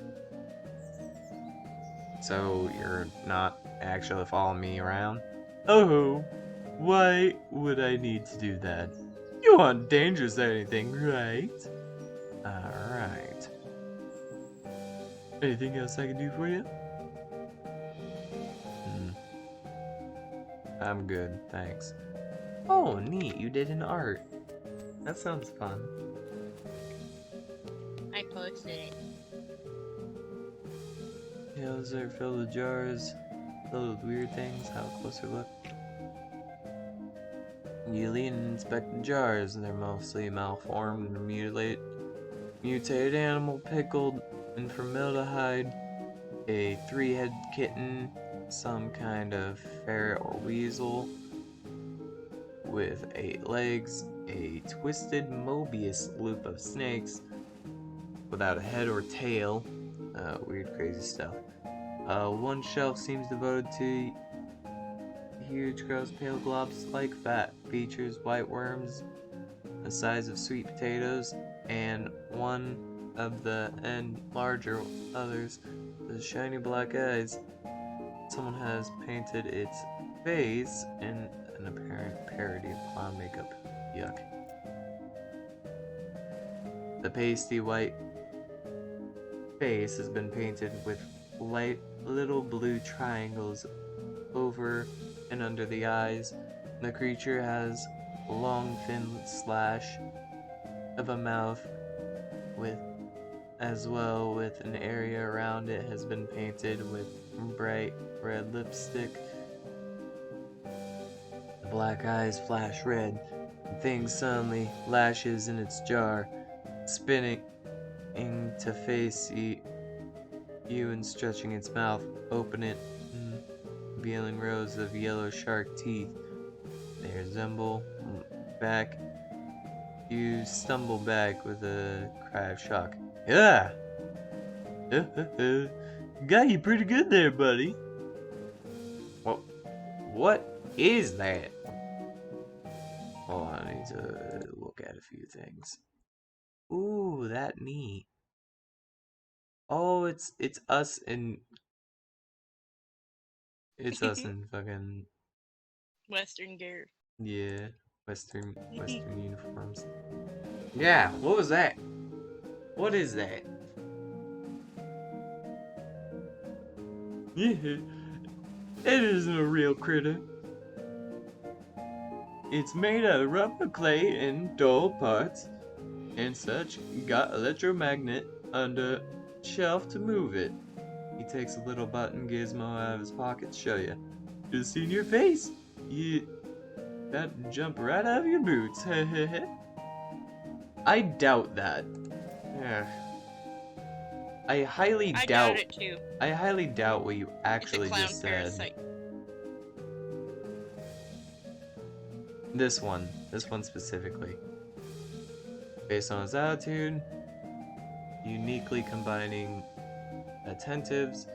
So you're not actually following me around? Oh, why would I need to do that? You aren't dangerous or anything, right? Alright. Anything else I can do for you? I'm good, thanks. Oh, neat, you did an art. That sounds fun. I posted it. Hills are filled with jars, filled with weird things. Have a closer look. You lean and inspect the jars, and they're mostly malformed and mutated animal pickled in formaldehyde, a 3-headed kitten, some kind of ferret or weasel with 8 legs, a twisted Mobius loop of snakes without a head or tail. Weird, crazy stuff. One shelf seems devoted to huge, gross, pale globs like fat. Features white worms the size of sweet potatoes, and one of the larger others with shiny black eyes. Someone has painted its face in an apparent parody of clown makeup. Yuck. The pasty white face has been painted with light little blue triangles over and under the eyes. The creature has a long thin slash of a mouth as well with an area around it has been painted with bright red lipstick. The black eyes flash red. The thing suddenly lashes in its jar, spinning to face you and stretching its mouth open it, revealing rows of yellow shark teeth. They resemble back. You stumble back with a cry of shock. Yeah! Got you pretty good there, buddy. What is that? Oh, I need to look at a few things. Ooh, that neat. Oh, it's us in fucking Western gear. yeah, Western uniforms. Yeah, what was that? What is that? Yeah, it isn't a real critter. It's made out of rubber, clay, and dull parts and such. Got electromagnet under shelf to move it. He takes a little button gizmo out of his pocket to show you. Just seen your face. You that jump right out of your boots. I doubt that. Yeah. I doubt it too. I highly doubt what you actually it's a clown just said. parasite. This one specifically. Based on his attitude, uniquely combining attentives,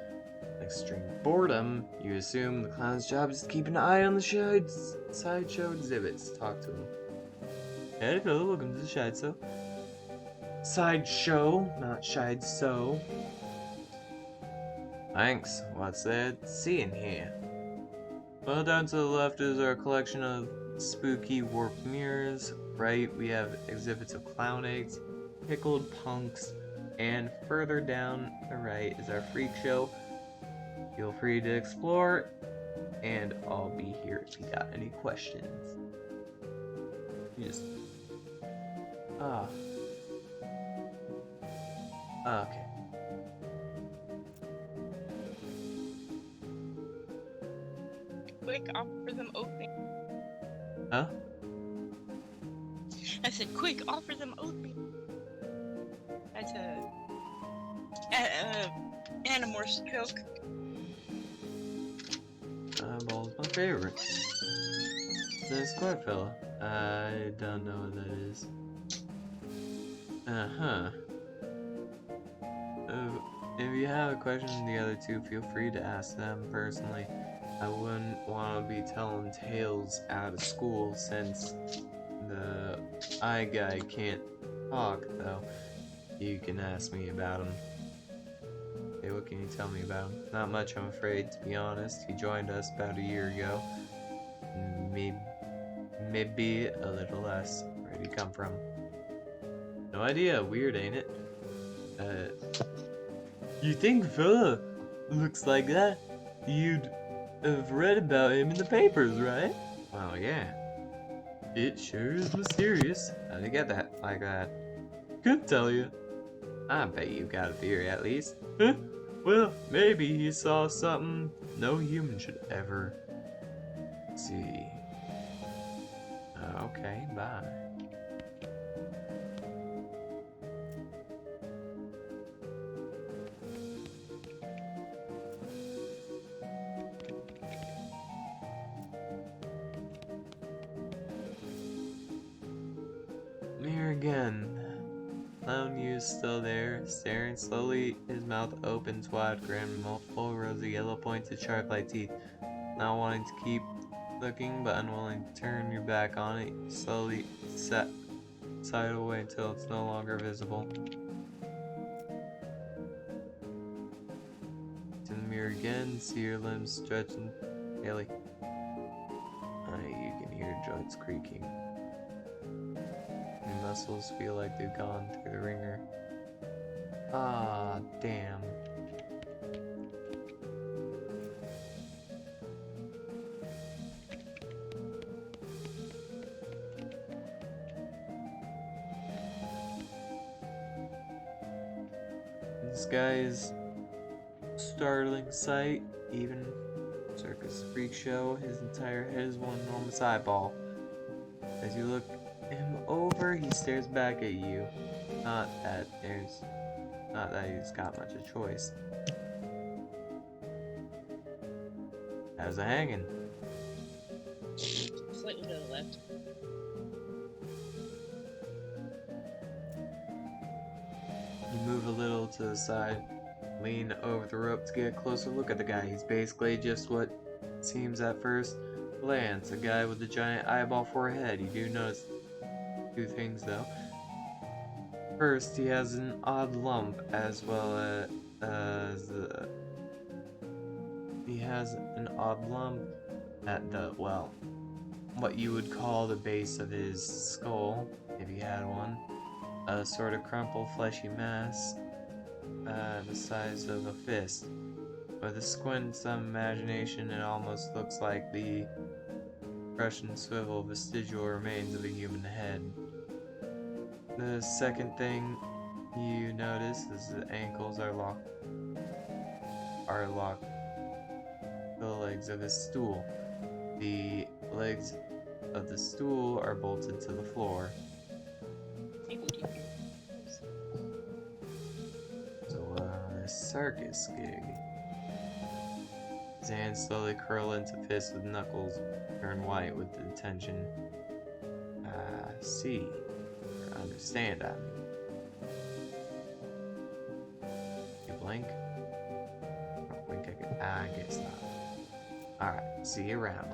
extreme boredom, you assume the clown's job is to keep an eye on the sideshow exhibits. Talk to him. Hey, hello, welcome to the sideshow. Sideshow, not sideshow. Thanks. What's there to see in here? Well, down to the left is our collection of spooky warped mirrors. Right, we have exhibits of clown eggs, pickled punks, and further down the right is our freak show. Feel free to explore, and I'll be here if you got any questions. You just... Okay. Quick, offer them oatmeal. Huh? I said, quick, offer them oatmeal. That's a Animorphs joke. Eyeball's my favorite. This quiet fella. I don't know what that is. If you have a question from the other two, feel free to ask them personally. I wouldn't want to be telling tales out of school since the eye guy can't talk, though. You can ask me about him. Hey, what can you tell me about him? Not much, I'm afraid, to be honest. He joined us about a year ago. Maybe a little less. Where'd he come from? No idea. Weird, ain't it? You think fella looks like that? You'd have read about him in the papers, right? Well, yeah. It sure is mysterious. How'd you get that like that? Couldn't tell you. I bet you got a theory at least. Well, maybe he saw something no human should ever see. Okay, bye. Mirror again. Lone Yu's still there, staring slowly, his mouth opens wide, grin, multiple rosy yellow pointed shark-like teeth. Not wanting to keep looking, but unwilling to turn your back on it, you slowly side away until it's no longer visible. In the mirror again, see your limbs stretching daily. You can hear joints creaking. Your muscles feel like they've gone through the ringer. Ah, damn. This guy's startling sight, even circus freak show, his entire head is one enormous eyeball. As you look him over, he stares back at you. Not that he's got much of a choice. How's it hanging? Slightly to the left. You move a little to the side, lean over the rope to get a closer look at the guy. He's basically just what seems at first glance, a guy with a giant eyeball for a head. You do notice two things though. First, he has an odd lump as well as he has an odd lump at the, well, what you would call the base of his skull, if he had one. A sort of crumpled fleshy mass the size of a fist. With a squint and some imagination, it almost looks like the crushed and swivel vestigial remains of a human head. The second thing you notice is the ankles are locked. The legs of his stool. The legs of the stool are bolted to the floor. So, circus gig. His hands slowly curl into fists with knuckles turn white with the tension. I see. Or understand, I mean. You blink? Don't blink again. I guess not. Alright, see you around.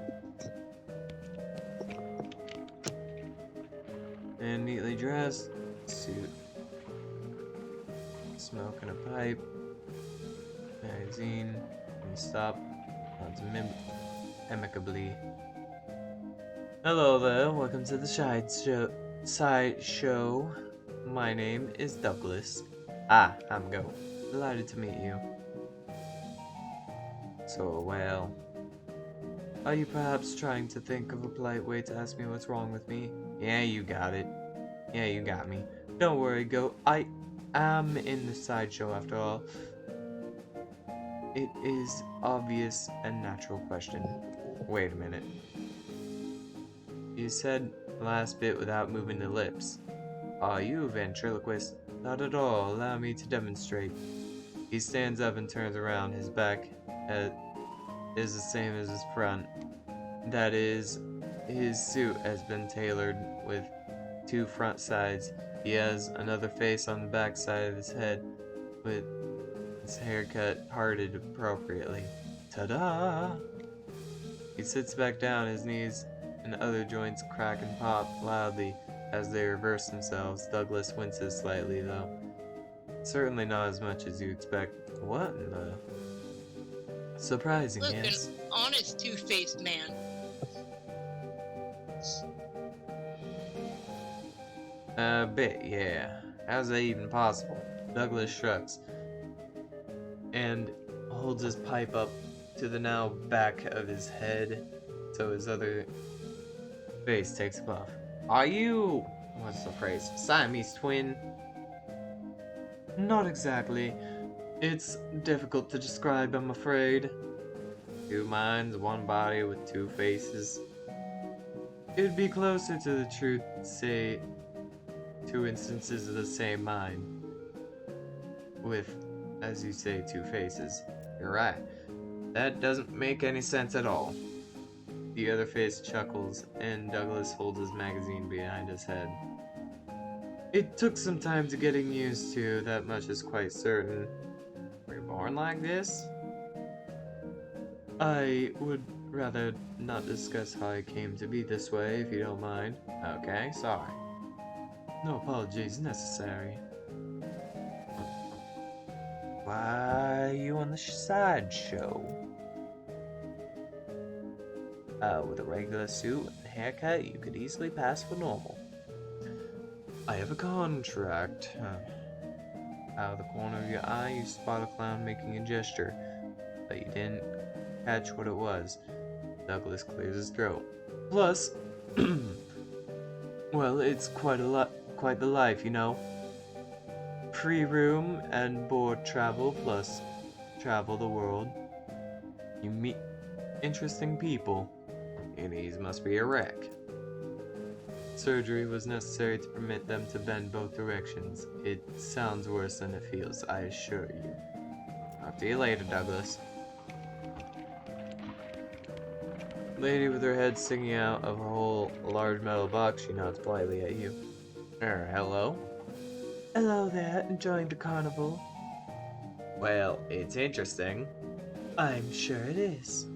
And neatly dressed, suit. Smoking a pipe. Magazine. And you stop. Amicably. Hello there, welcome to the side show. My name is Douglas. I'm Go. Delighted to meet you. So, well, are you perhaps trying to think of a polite way to ask me what's wrong with me? Yeah, you got it. Yeah, you got me. Don't worry, Go. I am in the sideshow after all. It is obvious and natural question. Wait a minute. You said the last bit without moving the lips. Are you a ventriloquist? Not at all. Allow me to demonstrate. He stands up and turns around. His back is the same as his front. That is, his suit has been tailored with two front sides. He has another face on the back side of his head with his haircut parted appropriately. Ta-da! He sits back down, his knees and other joints crack and pop loudly as they reverse themselves. Douglas winces slightly, though. Certainly not as much as you expect. What in the... Surprising, Look, yes? an honest two-faced man. A bit, yeah. How's that even possible? Douglas shrugs and holds his pipe up to the now back of his head, so his other face takes a buff. Are you, what's the phrase, Siamese twin? Not exactly. It's difficult to describe, I'm afraid. Two minds, one body with two faces. It'd be closer to the truth to say two instances of the same mind. With, as you say, two faces. You're right. That doesn't make any sense at all. The other face chuckles, and Douglas holds his magazine behind his head. It took some time to getting used to, that much is quite certain. Were you born like this? I would rather not discuss how I came to be this way, if you don't mind. Okay, sorry. No apologies necessary. Why are you on the sideshow? With a regular suit and haircut, you could easily pass for normal. I have a contract. Out of the corner of your eye, you spot a clown making a gesture, but you didn't catch what it was. Douglas clears his throat. Plus, well, it's quite the life, you know. Free room and board travel, plus travel the world. You meet interesting people. And these must be a wreck. Surgery was necessary to permit them to bend both directions. It sounds worse than it feels, I assure you. Talk to you later, Douglas. Lady with her head sticking out of a whole large metal box, she nods politely at you. Hello? Hello there, enjoying the carnival? Well, it's interesting. I'm sure it is.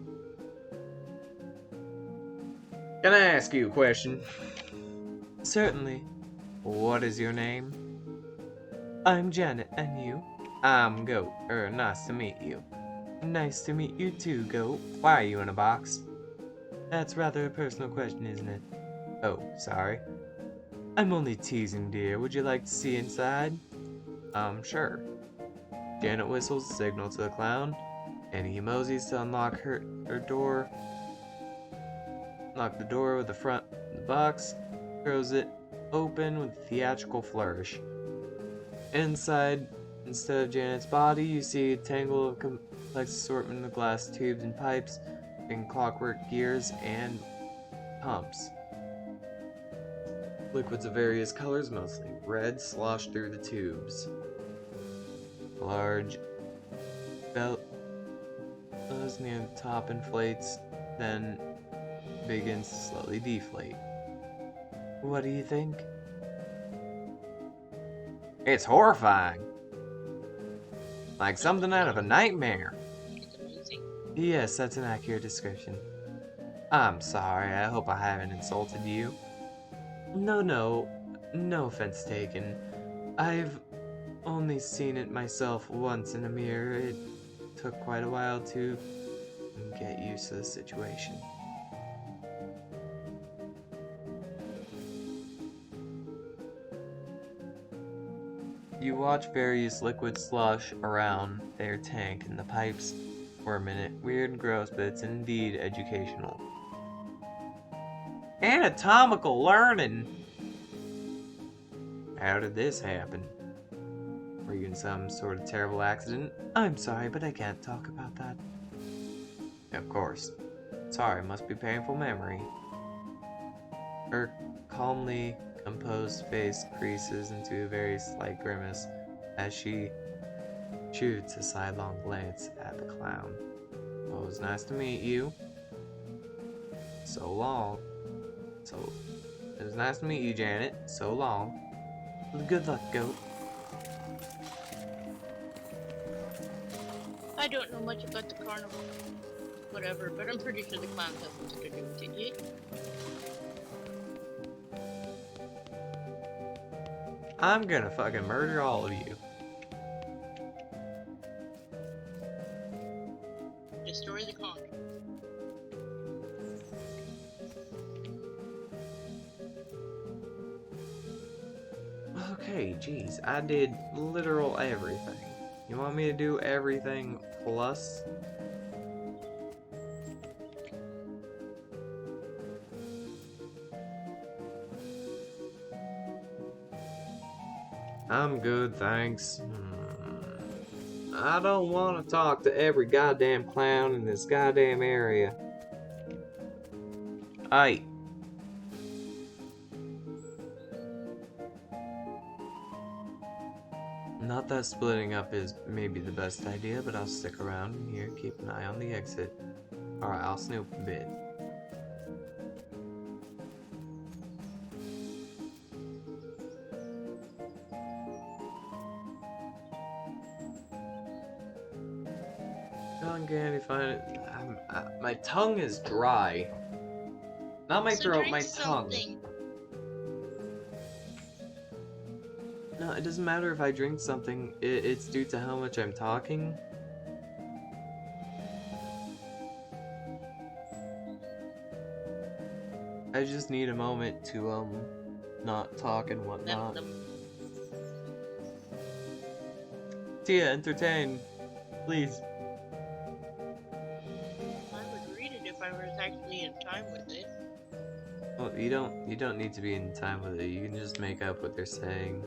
Can I ask you a question? Certainly. What is your name? I'm Janet, and you? I'm Goat. Nice to meet you. Nice to meet you too, Goat. Why are you in a box? That's rather a personal question, isn't it? Oh, sorry. I'm only teasing, dear. Would you like to see inside? Sure. Janet whistles a signal to the clown, and he moseys to unlock her door. Lock the door with the front of the box, throws it open with a theatrical flourish. Inside, instead of Janet's body, you see a tangle of complex assortment of glass tubes and pipes, and clockwork gears and pumps. Liquids of various colors, mostly red, slosh through the tubes. Large belt near the top inflates, then begins to slowly deflate. What do you think? It's horrifying. Like something out of a nightmare. It's amazing. Yes, that's an accurate description. I'm sorry, I hope I haven't insulted you. No offense taken. I've only seen it myself once in a mirror. It took quite a while to get used to the situation. You watch various liquids slosh around their tank in the pipes for a minute. Weird, gross, but it's indeed educational. Anatomical learning! How did this happen? Were you in some sort of terrible accident? I'm sorry, but I can't talk about that. Of course. Sorry, must be painful memory. Her calmly composed face creases into a very slight grimace as she shoots a sidelong glance at the clown. Well, it was nice to meet you. So long. It was nice to meet you, Janet. So long. Good luck, Goat. I don't know much about the carnival. Whatever, but I'm pretty sure the clown has something to do with it. I'm gonna fucking murder all of you. Destroy the con. Okay, geez, I did literal everything. You want me to do everything plus? I'm good, thanks. I don't want to talk to every goddamn clown in this goddamn area. Aye. Not that splitting up is maybe the best idea, but I'll stick around in here, keep an eye on the exit. Alright, I'll snoop a bit. Cotton candy, find it. My tongue is dry. Not my So throat, drink my tongue. something. No, it doesn't matter if I drink something. It's due to how much I'm talking. I just need a moment to, not talk and whatnot. Tia, entertain. Please. I would read it if I was actually in time with it. Well, you don't need to be in time with it. You can just make up what they're saying.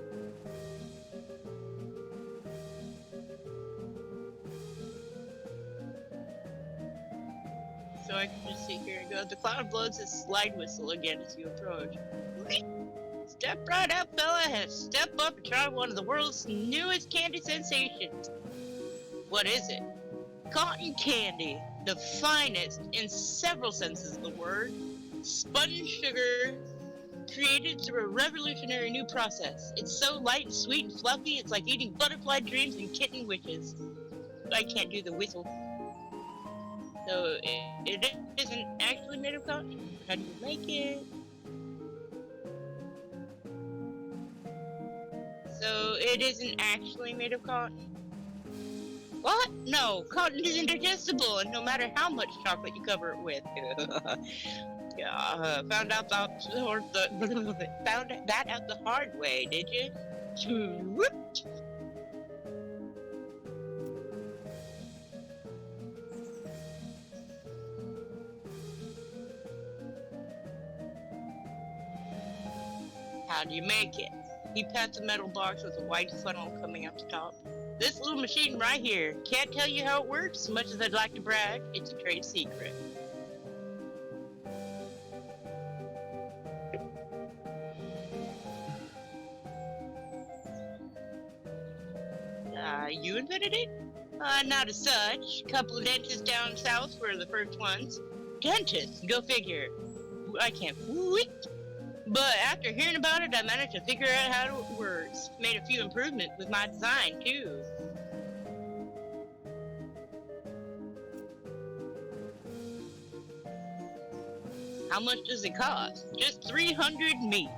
So I can just sit here and go, the clown blows his slide whistle again as you approach. Step right up, fella. Step up and try one of the world's newest candy sensations. What is it? Cotton candy. The finest, in several senses of the word, sponge sugar created through a revolutionary new process. It's so light and sweet and fluffy, it's like eating butterfly dreams and kitten wishes. I can't do the whistle. So it isn't actually made of cotton? How do you make it? So it isn't actually made of cotton? What? No, cotton isn't digestible, and no matter how much chocolate you cover it with. Yeah, found that out the hard way, did you? Whoop. How do you make it? He pats a metal box with a white funnel coming out the top. This little machine right here. Can't tell you how it works, as much as I'd like to brag. It's a trade secret. You invented it? Not as such. A couple of dentists down south were the first ones. Dentists? Go figure. I can't. But after hearing about it, I managed to figure out how it works. Made a few improvements with my design, too. How much does it cost? Just 300 meat.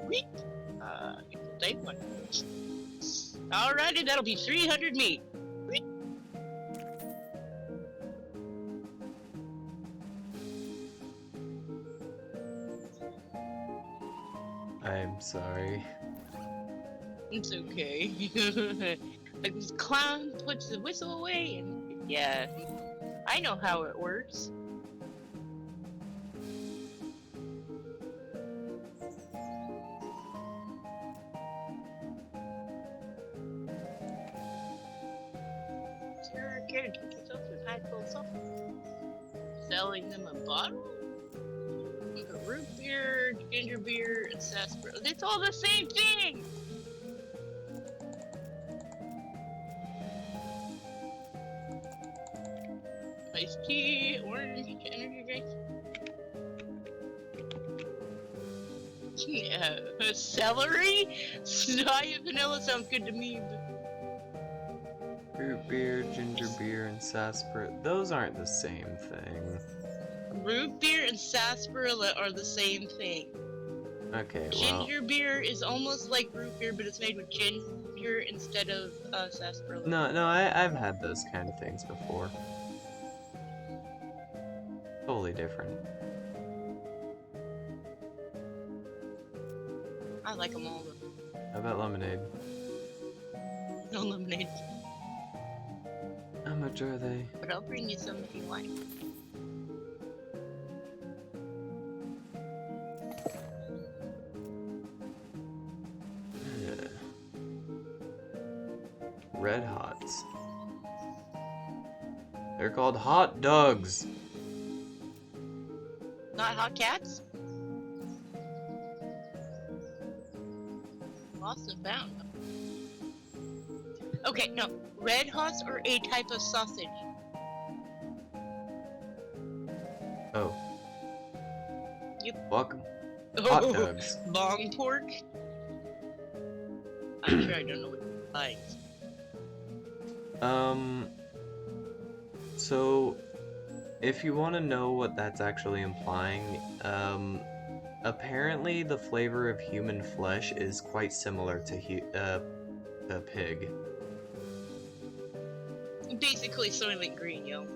Wheat. Take one. Alrighty, that'll be 300 meat. Wheat. I'm sorry. It's okay. Like this clown puts the whistle away and yeah, I know how it works. Sure, care to drink yourself some high full salt. Selling them a bottle? With a root beer, ginger beer, and sarsaparilla. It's all the same thing! Iced tea, orange, energy drinks. Yeah, celery? Soy and vanilla sounds good to me, but... Root beer, ginger beer, and sarsaparilla. Those aren't the same thing. Root beer and sarsaparilla are the same thing. Okay, well... Ginger beer is almost like root beer, but it's made with ginger instead of sarsaparilla. No, I've had those kind of things before. Totally different. I like them all. How about lemonade? No lemonade. How much are they? But I'll bring you some if you like. Red Hots. They're called hot dogs. Not hot cats? Lost and found. Okay, no. Red Hots are a type of sausage. Oh. Yep. Fuck 'em. Hot dogs. Long pork? I'm sure I don't know what it likes. So, if you want to know what that's actually implying, apparently the flavor of human flesh is quite similar to a pig. Basically Soylent Green, yo.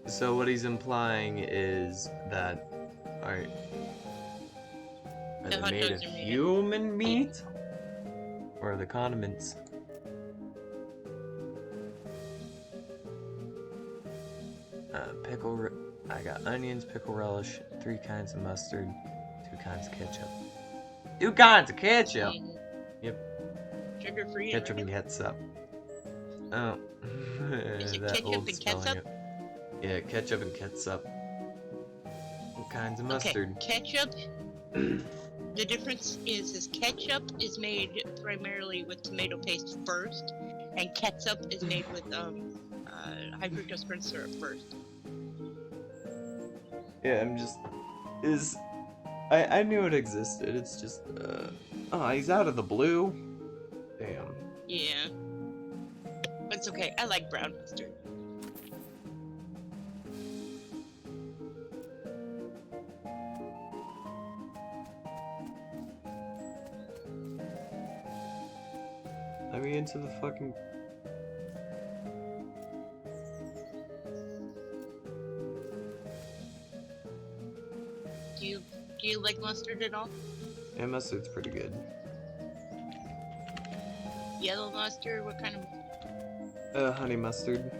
So what he's implying is that, are The they hot made of dogs are made. human meat? Or are the condiments? I got onions, pickle relish, 3 kinds of mustard, 2 kinds of ketchup. 2 kinds of ketchup! Yep. Sugar free. Ketchup and ketchup. Oh. Is it that ketchup old and spelling ketchup? Yeah, ketchup and ketchup. What kinds of mustard? Okay, ketchup. The difference is ketchup is made primarily with tomato paste first, and ketchup is made with high fructose corn syrup first. Yeah, I knew it existed, it's just, oh, he's out of the blue? Damn. Yeah. But it's okay, I like brown mustard. Let me into the fucking... Do you like mustard at all? Yeah, mustard's pretty good. Yellow mustard? What kind of... Honey mustard.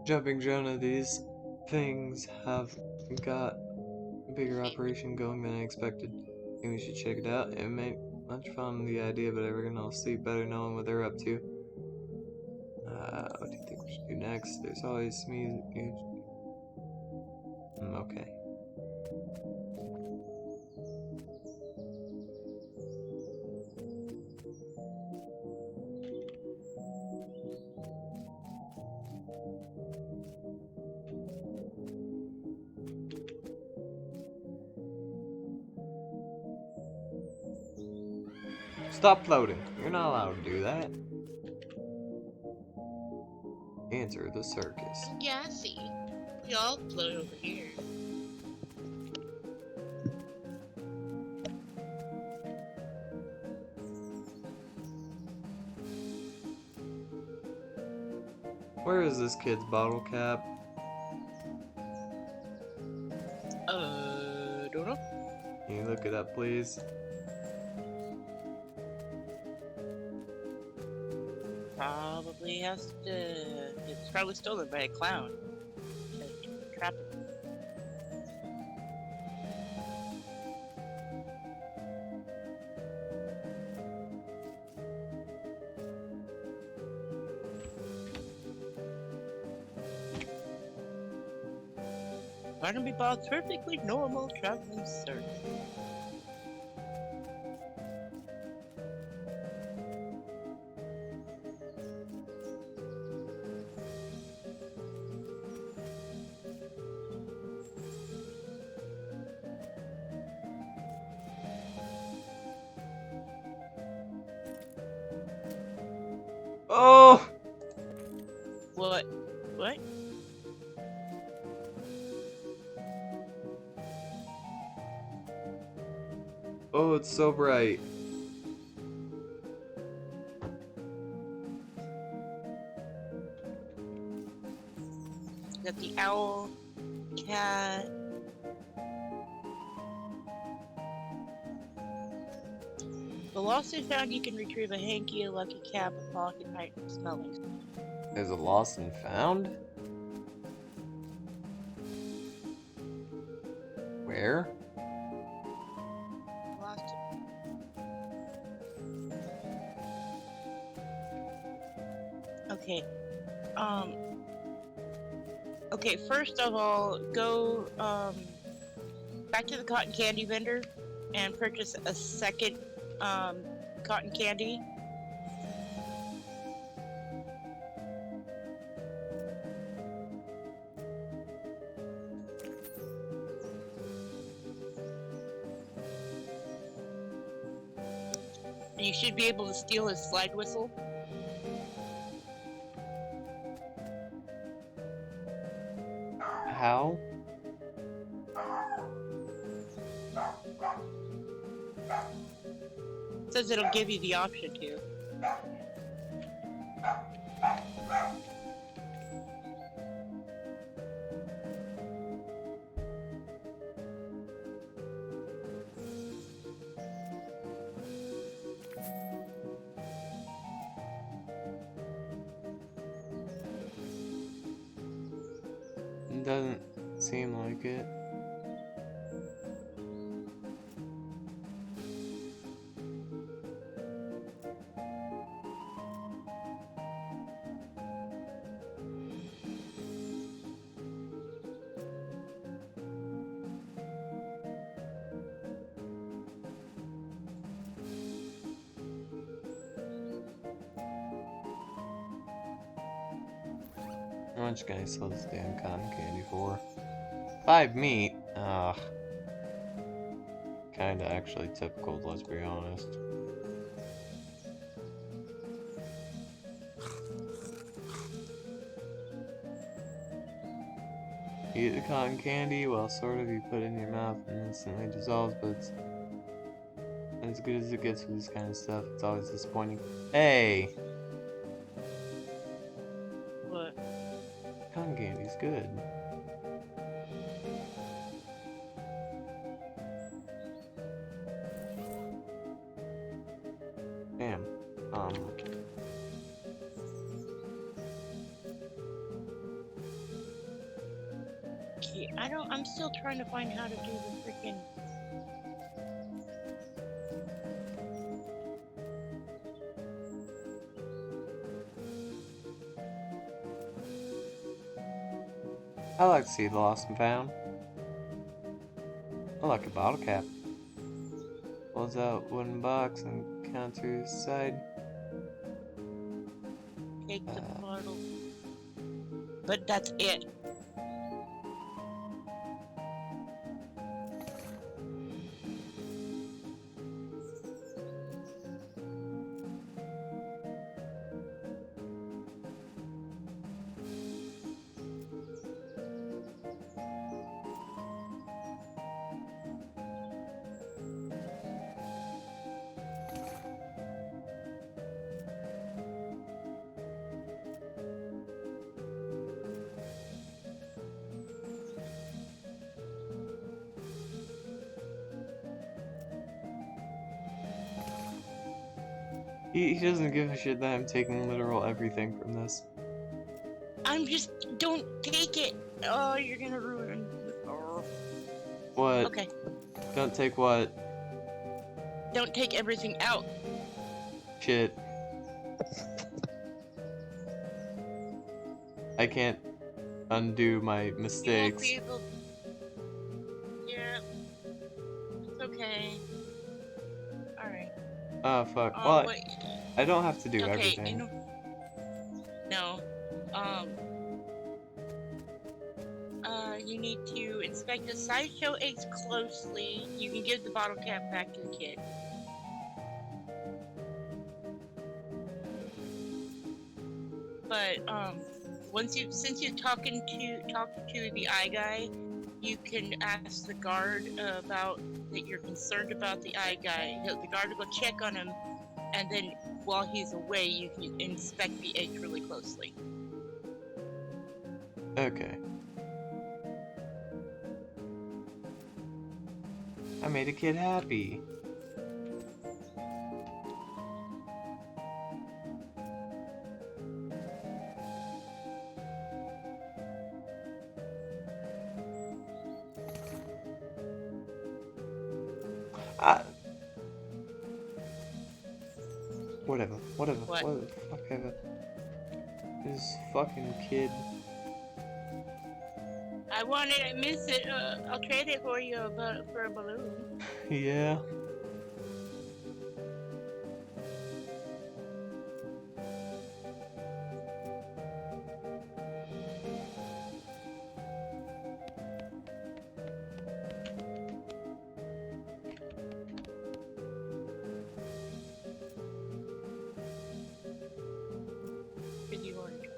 Jumping Jonah, these things have got a bigger operation going than I expected. I think we should check it out. It may much fun the idea, but everyone will sleep better knowing what they're up to. What do you think we should do next? There's always me. Okay. Stop floating. You're not allowed to do that. Enter the circus. Yeah, I see. We all float over here. Where is this kid's bottle cap? Don't know. Can you look it up, please? Probably has to... It's probably stolen by a clown. Trap it. Barnaby Bob's perfectly normal traveling circus. Oh! What? What? Oh, it's so bright. Got the owl, cat. The lost and found, you can retrieve a hanky, a lucky cap, a pocket knife, and smelling. There's a lost and found? there? Lost it. Okay. Okay, first of all, go back to the cotton candy vendor and purchase a second cotton candy. And you should be able to steal his slide whistle. How? It says it'll give you the option to. It doesn't seem like it. How much can I sell this damn cotton candy for? 5 meat? Ugh. Kinda actually typical, let's be honest. You eat the cotton candy, well, sort of, you put it in your mouth and instantly dissolves, but it's as good as it gets with this kind of stuff. It's always disappointing. Hey! What? Cotton candy's good. Damn. Okay, I'm still trying to find how to do the freaking. I like to see the lost and found. I like a bottle cap. Pulls out wooden box and count to his side. Take the bottle. But that's it. He doesn't give a shit that I'm taking literal everything from this. Don't take it. Oh, you're gonna ruin. Oh. What? Okay. Don't take what? Don't take everything out. Shit. I can't undo my mistakes. You won't be able. Yeah. It's okay. Alright. Oh fuck. Well, Wait. I don't have to do Okay, everything. no. You need to inspect the sideshow eggs closely. You can give the bottle cap back to the kid. But since you're talking to the eye guy, you can ask the guard about that you're concerned about the eye guy. The guard will go check on him, and then while he's away, you can inspect the eggs really closely. Okay. I made a kid happy. I... Whatever. What? Whatever the fuck ever. This fucking kid. I want it. I miss it. I'll trade it for you for a balloon. Yeah. Did you want it?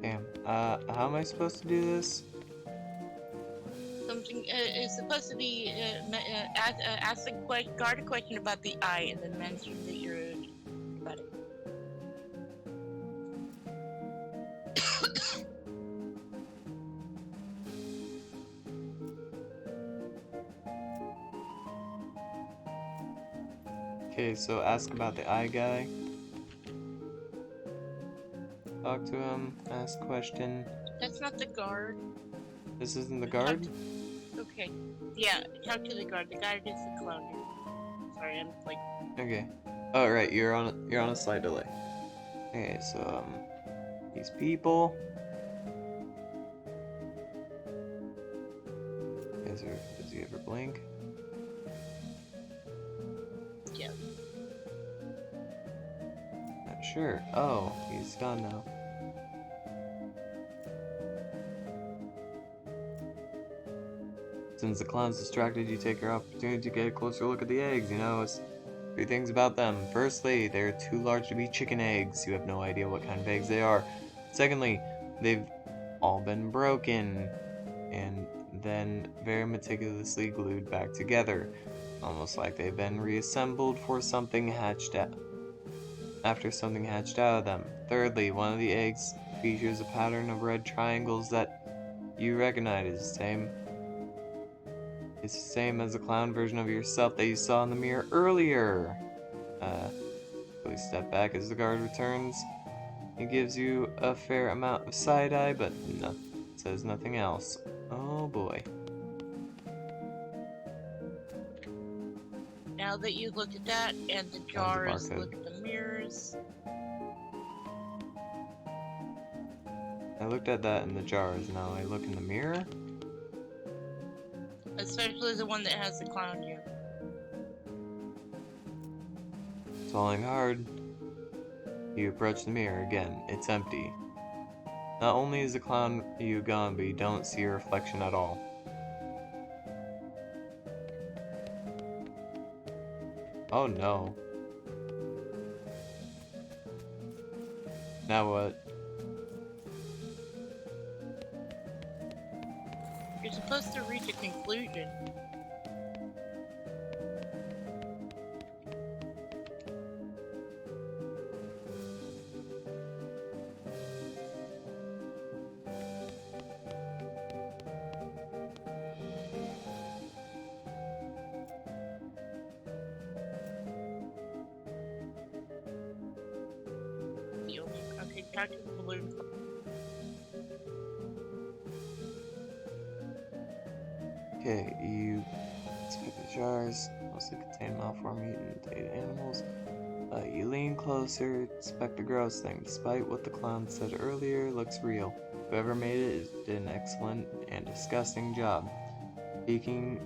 Damn. How am I supposed to do this? Something is supposed to be ask the guard a question about the eye, and then mention that you're about it. Okay, so ask about the eye guy. Talk to him, ask question. That's not the guard. This isn't the guard? Okay. Yeah, talk to the guard. The guard is the clown here. Sorry, I'm like. Okay. Oh right, you're on a slight delay. Okay, so these people. Does he ever blink? Yeah. Not sure. Oh, he's gone now. Since the clown's distracted, you take your opportunity to get a closer look at the eggs. You know, it's 3 things about them. Firstly, they're too large to be chicken eggs. You have no idea what kind of eggs they are. Secondly, they've all been broken and then very meticulously glued back together, almost like they've been reassembled for something hatched out after something hatched out of them. Thirdly, one of the eggs features a pattern of red triangles that you recognize as the same. It's the same as the clown version of yourself that you saw in the mirror earlier. Please step back as the guard returns. He gives you a fair amount of side-eye, but says nothing else. Oh boy. Now that you looked at that and the jars, look at the mirrors. I looked at that in the jars. Now I look in the mirror. Especially the one that has the clown here. Swallowing hard, you approach the mirror again. It's empty. Not only is the clown you gone, but you don't see a reflection at all. Oh no. Now what? You're supposed to reach a conclusion. Okay, talk to the balloon. Okay, you inspect the jars, mostly contain malformed mutated animals. You lean closer, inspect the gross thing. Despite what the clown said earlier, looks real. Whoever made it did an excellent and disgusting job. Peeking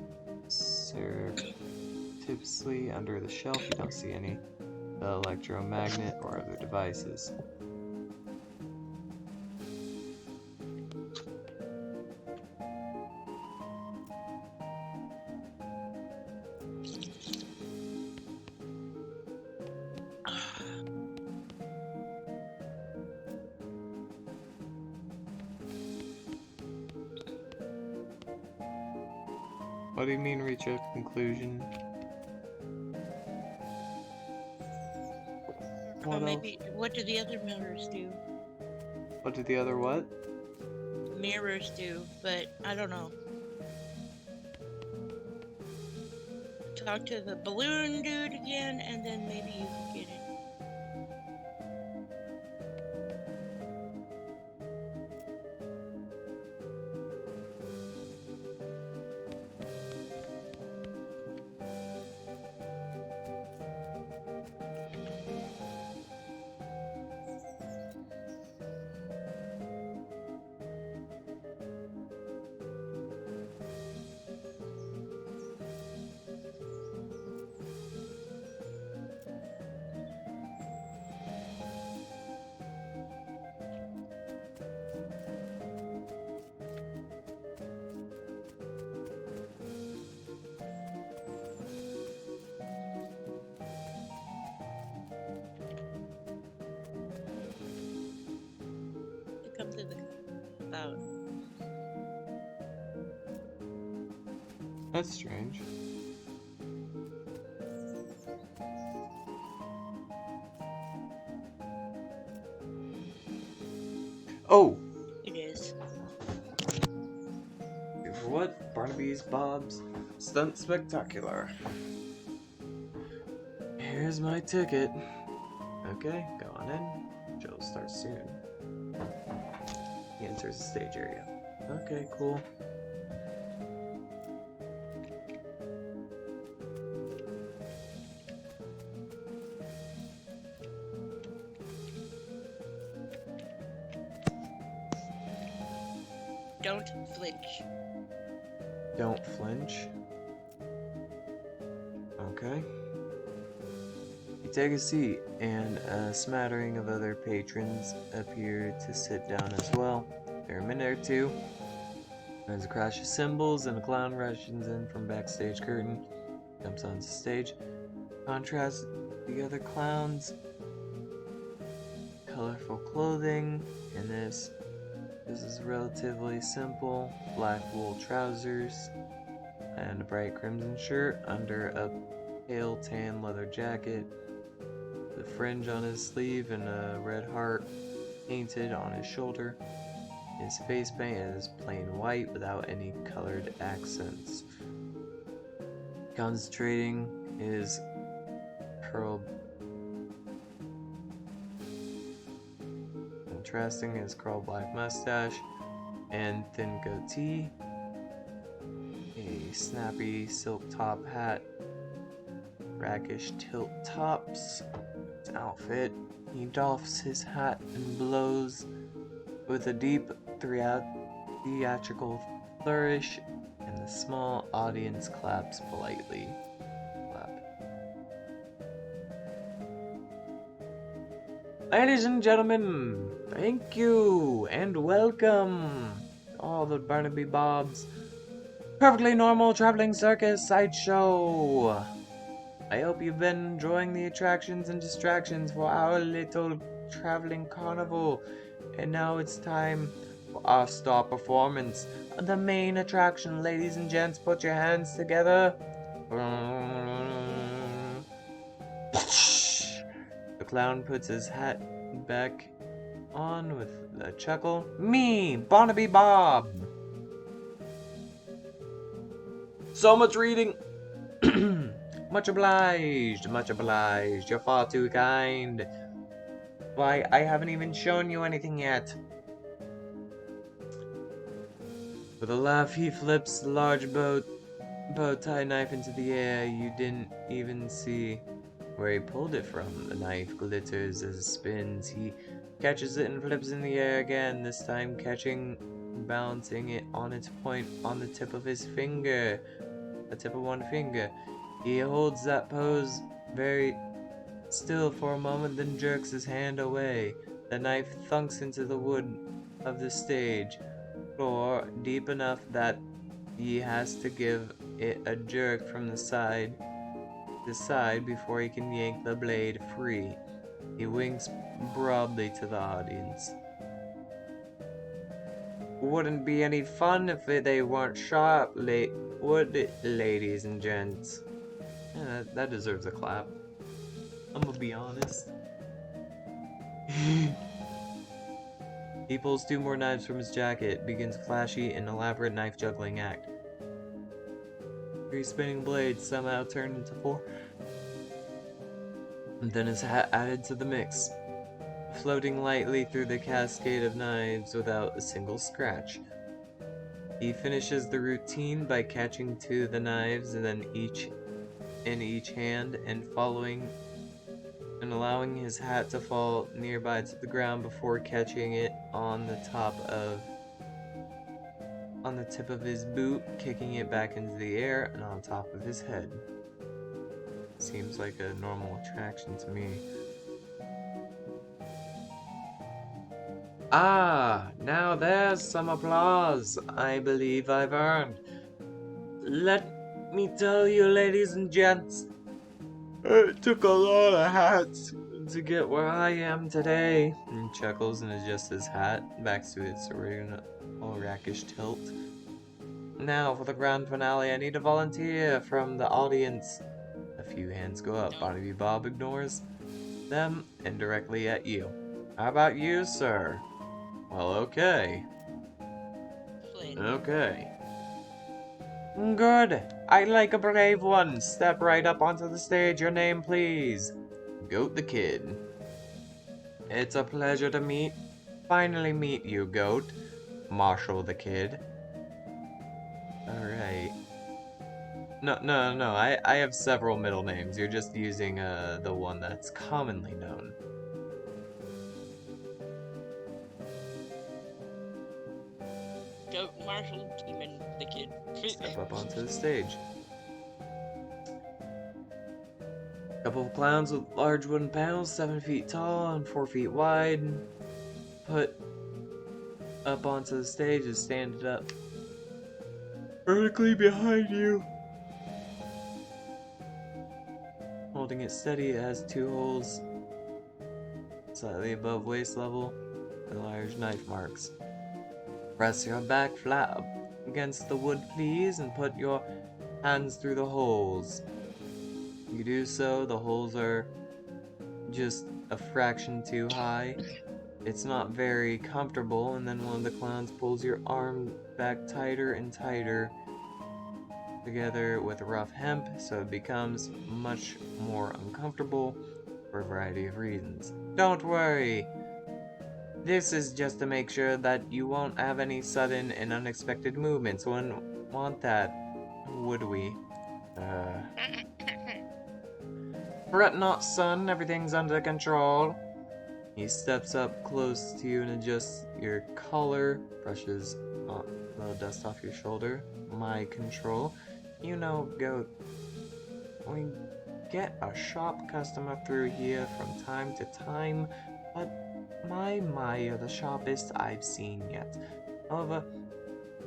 surreptitiously under the shelf, you don't see any electromagnet or other devices. What do you mean reach a conclusion? Well, maybe, what do the other mirrors do? What did the other what? Mirrors do, but I don't know. Talk to the balloon dude again, and then maybe you can get it. come through the cloud. That's strange. Oh! It is. For what? Barnaby's Bob's Stunt Spectacular. Here's my ticket. Okay, go on in. Show starts soon. He enters the stage area. Okay, cool. Don't flinch. Don't flinch. Okay. You take a seat, and a smattering of other patrons appear to sit down as well. For a minute or two, there's a crash of cymbals, and a clown rushes in from backstage curtain, jumps onto stage. Contrast the other clowns, colorful clothing, and this is relatively simple: black wool trousers and a bright crimson shirt under a pale tan leather jacket, the fringe on his sleeve and a red heart painted on his shoulder. His face paint is plain white without any colored accents. Concentrating his contrasting his curl black mustache and thin goatee, a snappy silk top hat, rakish tilt tops. His outfit, he doffs his hat and blows with a deep theatrical flourish, and the small audience claps politely. Ladies and gentlemen, thank you and welcome to all the Barnaby Bob's Perfectly Normal Traveling Circus Sideshow. I hope you've been enjoying the attractions and distractions for our little traveling carnival. And now it's time for our star performance. The main attraction, ladies and gents, put your hands together. The clown puts his hat back on with a chuckle. Me, Barnaby Bob. So much reading. Much obliged, much obliged. You're far too kind. Why, I haven't even shown you anything yet. With a laugh, he flips the large bow tie knife into the air. You didn't even see where he pulled it from. The knife glitters as it spins. He catches it and flips in the air again, this time balancing it on its point on the tip of his finger. The tip of one finger. He holds that pose very still for a moment, then jerks his hand away. The knife thunks into the wood of the stage floor deep enough that he has to give it a jerk from the side to side before he can yank the blade free. He winks broadly to the audience. Wouldn't be any fun if they weren't sharp, would it, ladies and gents? Yeah, that deserves a clap. I'm gonna be honest. He pulls 2 more knives from his jacket, begins a flashy and elaborate knife juggling act. 3 spinning blades somehow turn into 4. And then his hat added to the mix, floating lightly through the cascade of knives without a single scratch. He finishes the routine by catching 2 of the knives and then each in each hand and allowing his hat to fall nearby to the ground before catching it on the tip of his boot, kicking it back into the air and on top of his head. Seems like a normal attraction to me. Ah, now there's some applause I believe I've earned. Let me tell you, ladies and gents, it took a lot of hats and to get where I am today. He chuckles and adjusts his hat back to its original rakish tilt. Now, for the grand finale, I need a volunteer from the audience. A few hands go up. Barnaby Bob ignores them indirectly at you. How about you, sir? Well, okay. Flynn. Okay. Good. I like a brave one. Step right up onto the stage. Your name, please. Goat the Kid. It's a pleasure to finally meet you, Goat. Marshall the Kid. Alright. No. I have several middle names. You're just using the one that's commonly known. Goat Marshall Demon the Kid. Step up onto the stage. Couple of clowns with large wooden panels, 7 feet tall and 4 feet wide, put up onto the stage and stand it up vertically behind you. Holding it steady, it has 2 holes slightly above waist level and large knife marks. Press your back flat up against the wood, please, and put your hands through the holes. You do so, the holes are just a fraction too high. It's not very comfortable, and then one of the clowns pulls your arm back tighter and tighter together with rough hemp, so it becomes much more uncomfortable for a variety of reasons. Don't worry! This is just to make sure that you won't have any sudden and unexpected movements. Wouldn't want that, would we? Fret not, son. Everything's under control. He steps up close to you and adjusts your collar, brushes the dust off your shoulder. My control. You know, Goat, we get a sharp customer through here from time to time, but my, you're the sharpest I've seen yet. However,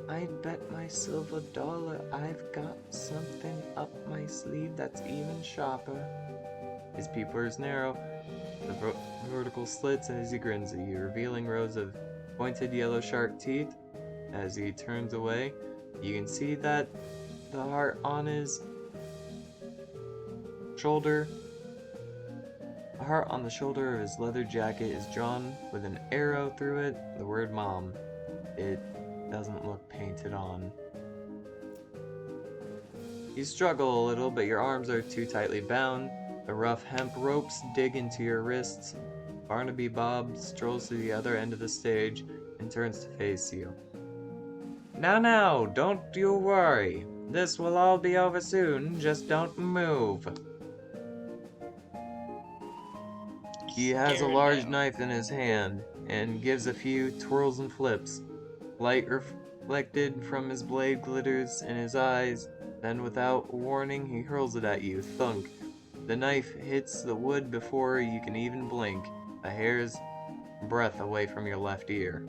I'd bet my silver dollar I've got something up my sleeve that's even sharper. His pupils narrow, the vertical slits, and as he grins at you, revealing rows of pointed yellow shark teeth. As he turns away, you can see that the heart on his shoulder, the heart on the shoulder of his leather jacket is drawn with an arrow through it, the word Mom. It doesn't look painted on. You struggle a little, but your arms are too tightly bound. The rough hemp ropes dig into your wrists. Barnaby Bob strolls to the other end of the stage and turns to face you. Now, don't you worry. This will all be over soon, just don't move. He has a large knife in his hand and gives a few twirls and flips. Light reflected from his blade glitters in his eyes, then without warning he hurls it at you, thunk. The knife hits the wood before you can even blink, a hair's breadth away from your left ear.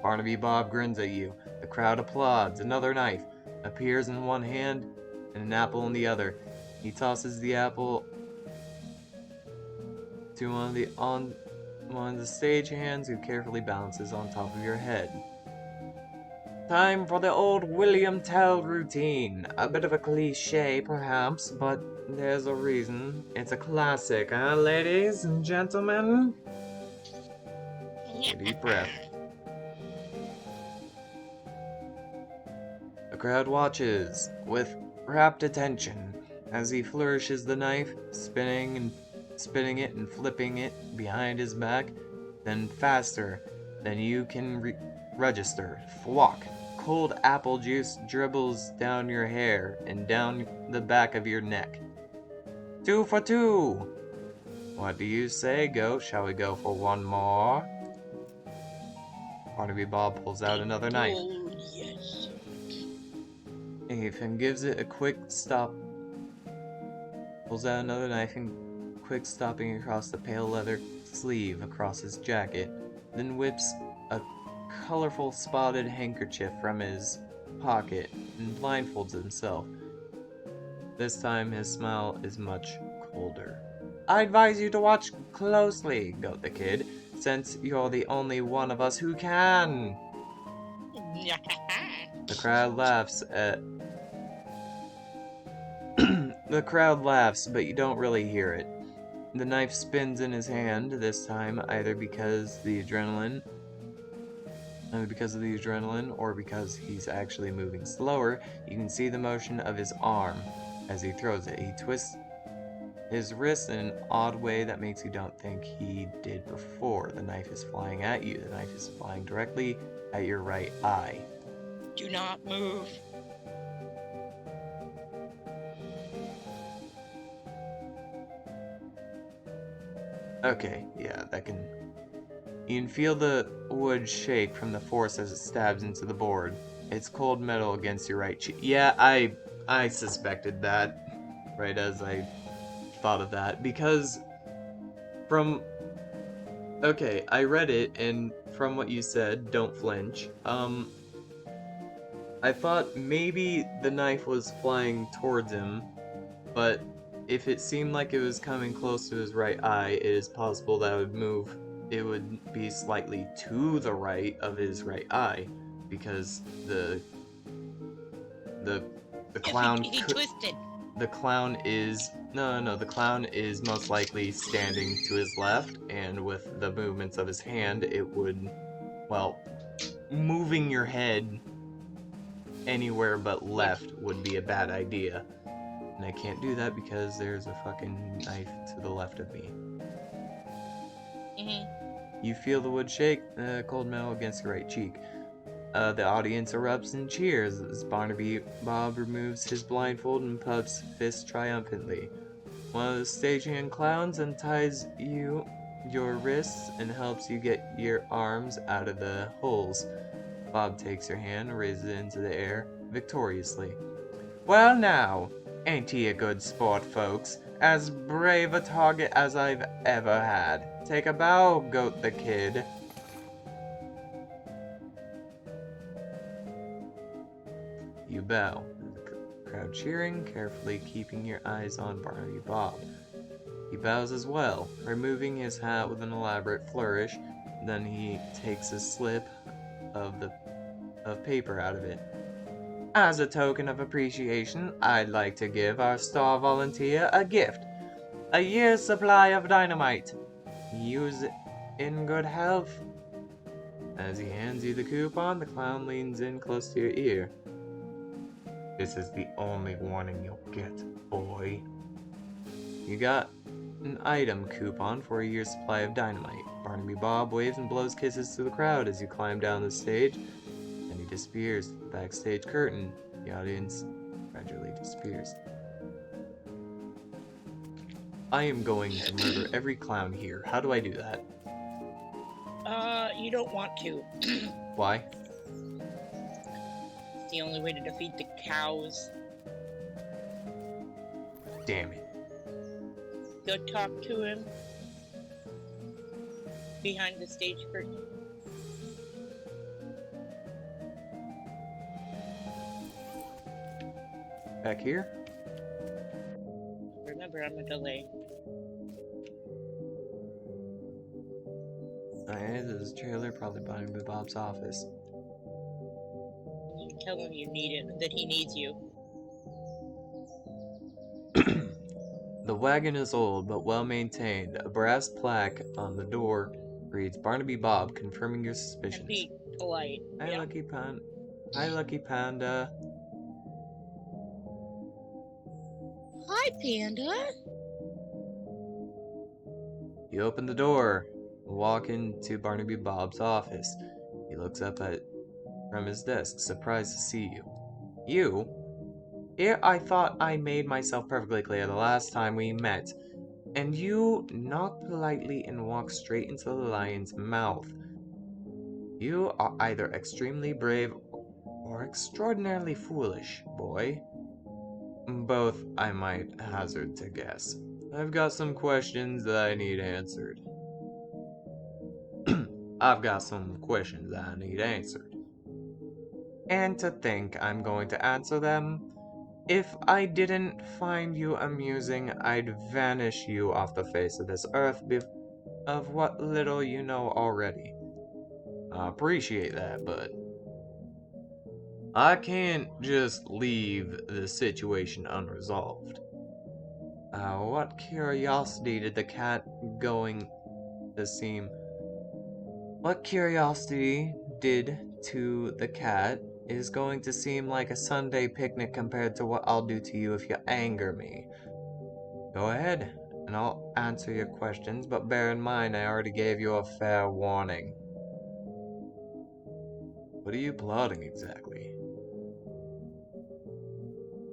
Barnaby Bob grins at you. The crowd applauds. Another knife appears in one hand and an apple in the other. He tosses the apple to one of the stage hands, who carefully balances on top of your head. Time for the old William Tell routine. A bit of a cliche, perhaps, but there's a reason. It's a classic, huh, ladies and gentlemen? A deep breath. The crowd watches with rapt attention as he flourishes the knife, spinning it and flipping it behind his back, then faster than you can register. Thwack! Cold apple juice dribbles down your hair and down the back of your neck. 2 for 2! What do you say, Goat? Shall we go for one more? Barnaby Bob pulls out another knife. Oh, yes. And gives it a quick stop. Pulls out another knife and quick stopping across the pale leather sleeve across his jacket, then whips a colorful spotted handkerchief from his pocket and blindfolds himself. This time his smile is much colder. I advise you to watch closely, goat the kid, since you're the only one of us who can. The crowd laughs at... The crowd laughs, but you don't really hear it. The knife spins in his hand, this time either because of the adrenaline or because he's actually moving slower. You can see the motion of his arm as he throws it. He twists his wrist in an odd way that makes you don't think he did before. The knife is flying at you. The knife is flying directly at your right eye. Do not move. Okay, yeah, that can... You can feel the wood shake from the force as it stabs into the board. It's cold metal against your right cheek. Yeah, I suspected that right as I thought of that, because from... Okay, I read it, and from what you said, don't flinch, I thought maybe the knife was flying towards him, but if it seemed like it was coming close to his right eye, it is possible that it would be slightly to the right of his right eye, because the clown He twisted. the clown is the clown is most likely standing to his left, and with the movements of his hand, it would, well, moving your head anywhere but left would be a bad idea. And I can't do that because there's a fucking knife to the left of me. You feel the wood shake, cold metal against your right cheek. The audience erupts in cheers as Barnaby Bob removes his blindfold and pumps fists triumphantly. One of the stagehand clowns unties your wrists and helps you get your arms out of the holes. Bob takes your hand and raises it into the air victoriously. Well now, ain't he a good sport, folks? As brave a target as I've ever had. Take a bow, goat the kid. You bow. The crowd cheering, carefully keeping your eyes on Barnaby Bob. He bows as well, removing his hat with an elaborate flourish. Then he takes a slip of paper out of it. As a token of appreciation, I'd like to give our star volunteer a gift. A year's supply of dynamite. Use it in good health. As he hands you the coupon, the clown leans in close to your ear. This is the only warning you'll get, boy. You got an item coupon for a year's supply of dynamite. Barnaby Bob waves and blows kisses to the crowd as you climb down the stage, and he disappears. Backstage curtain. The audience gradually disappears. I am going to murder every clown here. How do I do that? You don't want to. Why? It's the only way to defeat the cows. Damn it. Go talk to him. Behind the stage curtain. Back here? Remember, I'm a delay. Alright, this is a trailer, probably Barnaby Bob's office. You tell him you need him, that he needs you. The wagon is old, but well maintained. A brass plaque on the door reads Barnaby Bob, confirming your suspicions. And be polite. Hi, yeah. Hi, Lucky Panda. Hi, Panda. You open the door and walk into Barnaby Bob's office. He looks up from his desk, surprised to see you. You? Here I thought I made myself perfectly clear the last time we met. And you knock politely and walk straight into the lion's mouth. You are either extremely brave or extraordinarily foolish, boy. Both, I might hazard to guess. I've got some questions that I need answered. I've got some questions that I need answered. And to think I'm going to answer them If I didn't find you amusing, I'd vanish you off the face of this earth of what little you know already. I appreciate that, but I can't just leave the situation unresolved. What curiosity did the cat going to seem... What curiosity did to the cat is going to seem like a Sunday picnic compared to what I'll do to you if you anger me. Go ahead, and I'll answer your questions, but bear in mind I already gave you a fair warning. What are you plotting exactly?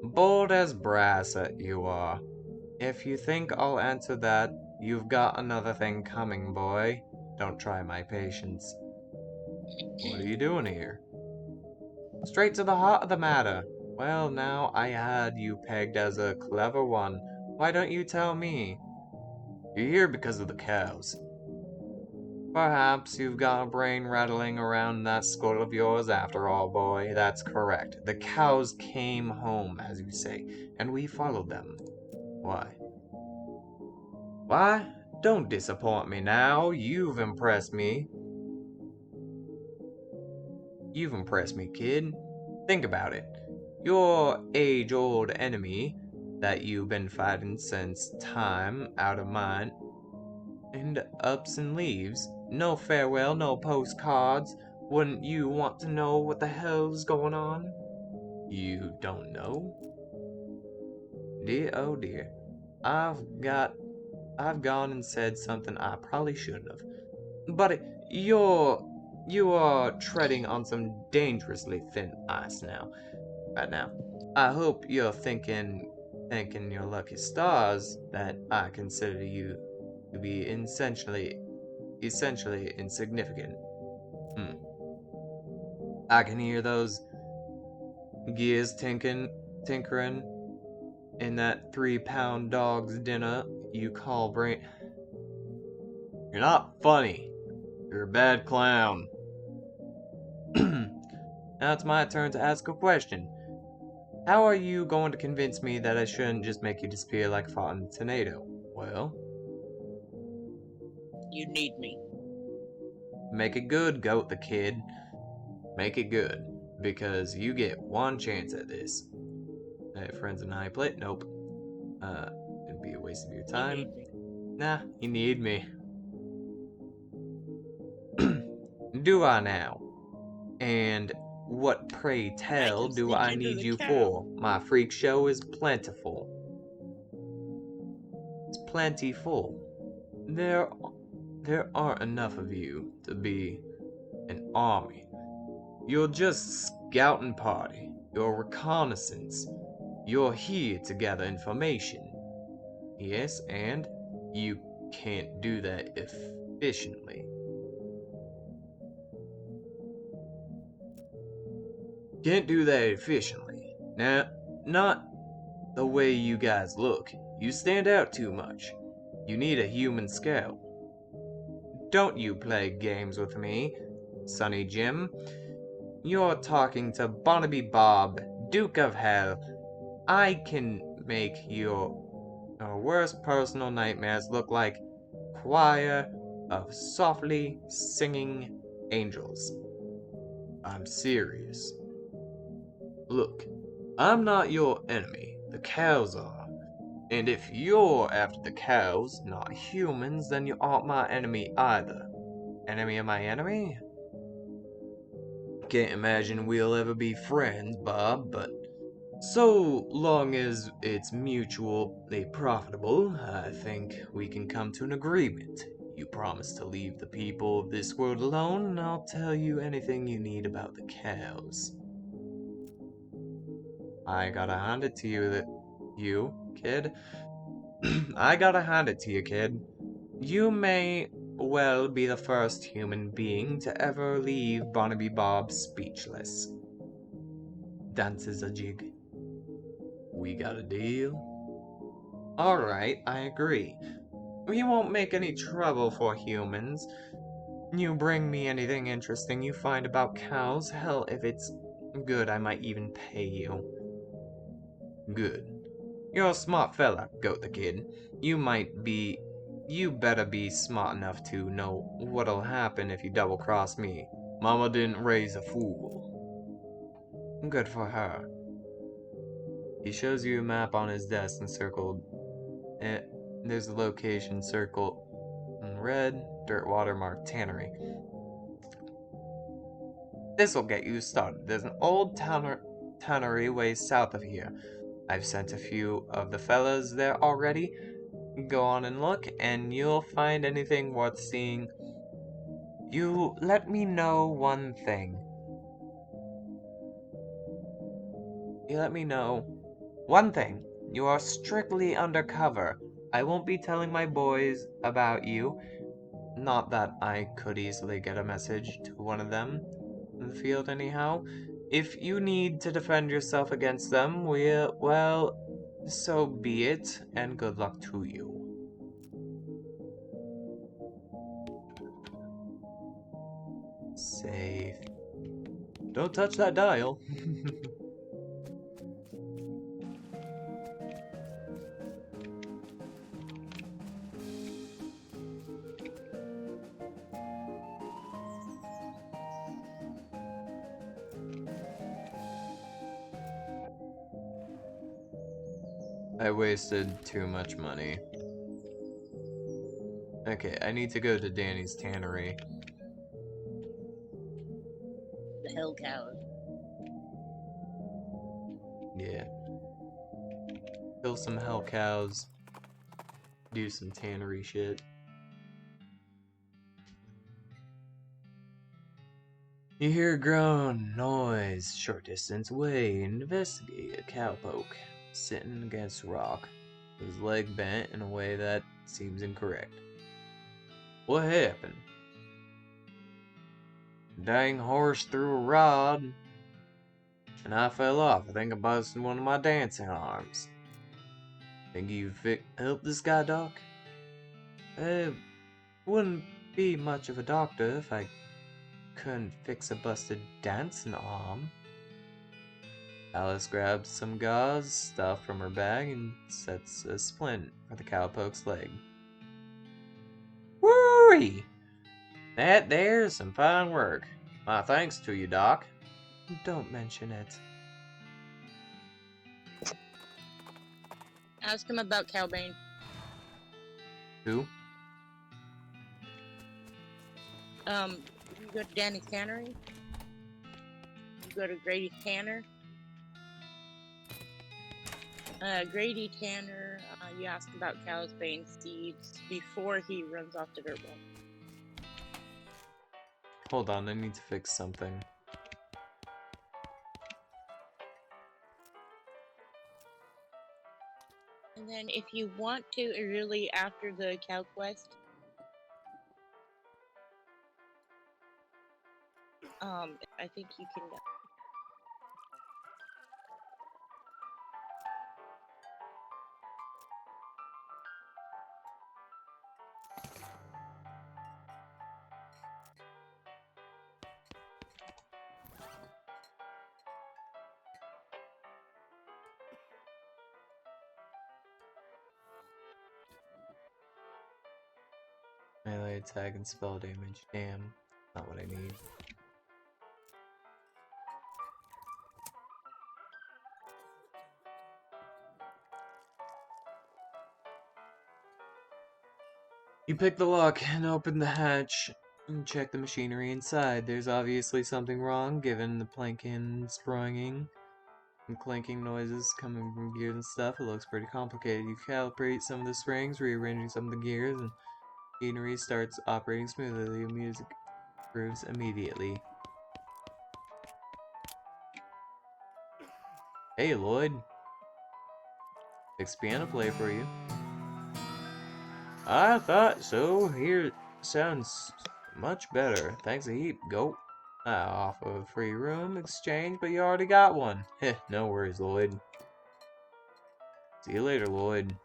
Bold as brass you are. If you think I'll answer that, you've got another thing coming, boy. Don't try my patience. What are you doing here? Straight to the heart of the matter. Well, now I had you pegged as a clever one. Why don't you tell me? You're here because of the cows. Perhaps you've got a brain rattling around that skull of yours after all, boy. That's correct. The cows came home, as you say, and we followed them. Why? Why? Don't disappoint me now. You've impressed me. You've impressed me, kid. Think about it. Your age-old enemy that you've been fighting since time out of mind and ups and leaves. No farewell, no postcards. Wouldn't you want to know what the hell's going on? You don't know? Dear, oh dear. I've gone and said something I probably shouldn't have. But you are treading on some dangerously thin ice now. Right now. I hope you're thanking your lucky stars that I consider you to be essentially insignificant. Hmm. I can hear those gears tinkering in that 3-pound dog's dinner you call brain. You're not funny. You're a bad clown. Now it's my turn to ask a question. How are you going to convince me that I shouldn't just make you disappear like a rotten tornado? Well, You need me. make it good, Goat the Kid. Make it good, because you get one chance at this. Hey, friends and I play? Nope. It'd be a waste of your You time. need me. Nah, you need me. Do I now? And what, pray I tell, can do sneak I into need the you cow. for? My freak show is plentiful. It's plentiful. There aren't enough of you to be an army. You're just scouting party. You're reconnaissance. You're here to gather information. Yes, and you can't do that efficiently. Can't do that efficiently. Now, not the way you guys look. You stand out too much. You need a human scout. Don't you play games with me, Sonny Jim. You're talking to Barnaby Bob, Duke of Hell. I can make your worst personal nightmares look like choir of softly singing angels. I'm serious. Look, I'm not your enemy. The cows are. And if you're after the cows, not humans, then you aren't my enemy either. Enemy of my enemy? Can't imagine we'll ever be friends, Bob, but so long as it's mutually profitable, I think we can come to an agreement. You promise to leave the people of this world alone, and I'll tell you anything you need about the cows. I gotta hand it to you, kid. I gotta hand it to you, kid. You may well be the first human being to ever leave Barnaby Bob speechless. Dances a jig. We got a deal? Alright, I agree. We won't make any trouble for humans. You bring me anything interesting you find about cows. Hell, if it's good, I might even pay you. Good. You're a smart fella, Goat the Kid. You better be smart enough to know what'll happen if you double-cross me. Mama didn't raise a fool. Good for her. He shows you a map on his desk and circled. There's a location circled in red, dirt watermark tannery. This'll get you started. There's an old tannery way south of here. I've sent a few of the fellas there already. Go on and look, and you'll find anything worth seeing. You let me know one thing. You let me know one thing. You are strictly undercover. I won't be telling my boys about you. Not that I could easily get a message to one of them in the field anyhow. If you need to defend yourself against them, well, so be it, and good luck to you. Save. Don't touch that dial. I wasted too much money. Okay, I need to go to Danny's tannery. The hell cows. Yeah. Kill some hell cows. Do some tannery shit. You hear a groan, noise, short distance away. Investigate a cowpoke sitting against a rock, his leg bent in a way that seems incorrect. What happened? Dang horse threw a rod, and I fell off. I think I busted one of my dancing arms. Think you help this guy, Doc? Wouldn't be much of a doctor if I couldn't fix a busted dancing arm. Alice grabs some gauze stuff from her bag and sets a splint for the cowpoke's leg. Woo-wee! That there's some fine work. My thanks to you, Doc. Don't mention it. Ask him about Cowbane. Who? You go to Danny's Tannery. You go to Grady's Tanner. Grady Tanner, you ask about Cowbane seeds before he runs off the dirt wall. Hold on, I need to fix something. And then if you want to, really after the cow quest, I think you can. Melee attack and spell damage. Damn, not what I need. You pick the lock and open the hatch and check the machinery inside. There's obviously something wrong given the planking springing and clanking noises coming from gears and stuff. It looks pretty complicated. You calibrate some of the springs, rearranging some of the gears, and machinery starts operating smoothly. The music improves immediately. Hey Lloyd. Fix piano play for you. I thought so. Here sounds much better. Thanks a heap, Goat. I offer a free room exchange, but you already got one. Heh, no worries, Lloyd. See you later, Lloyd.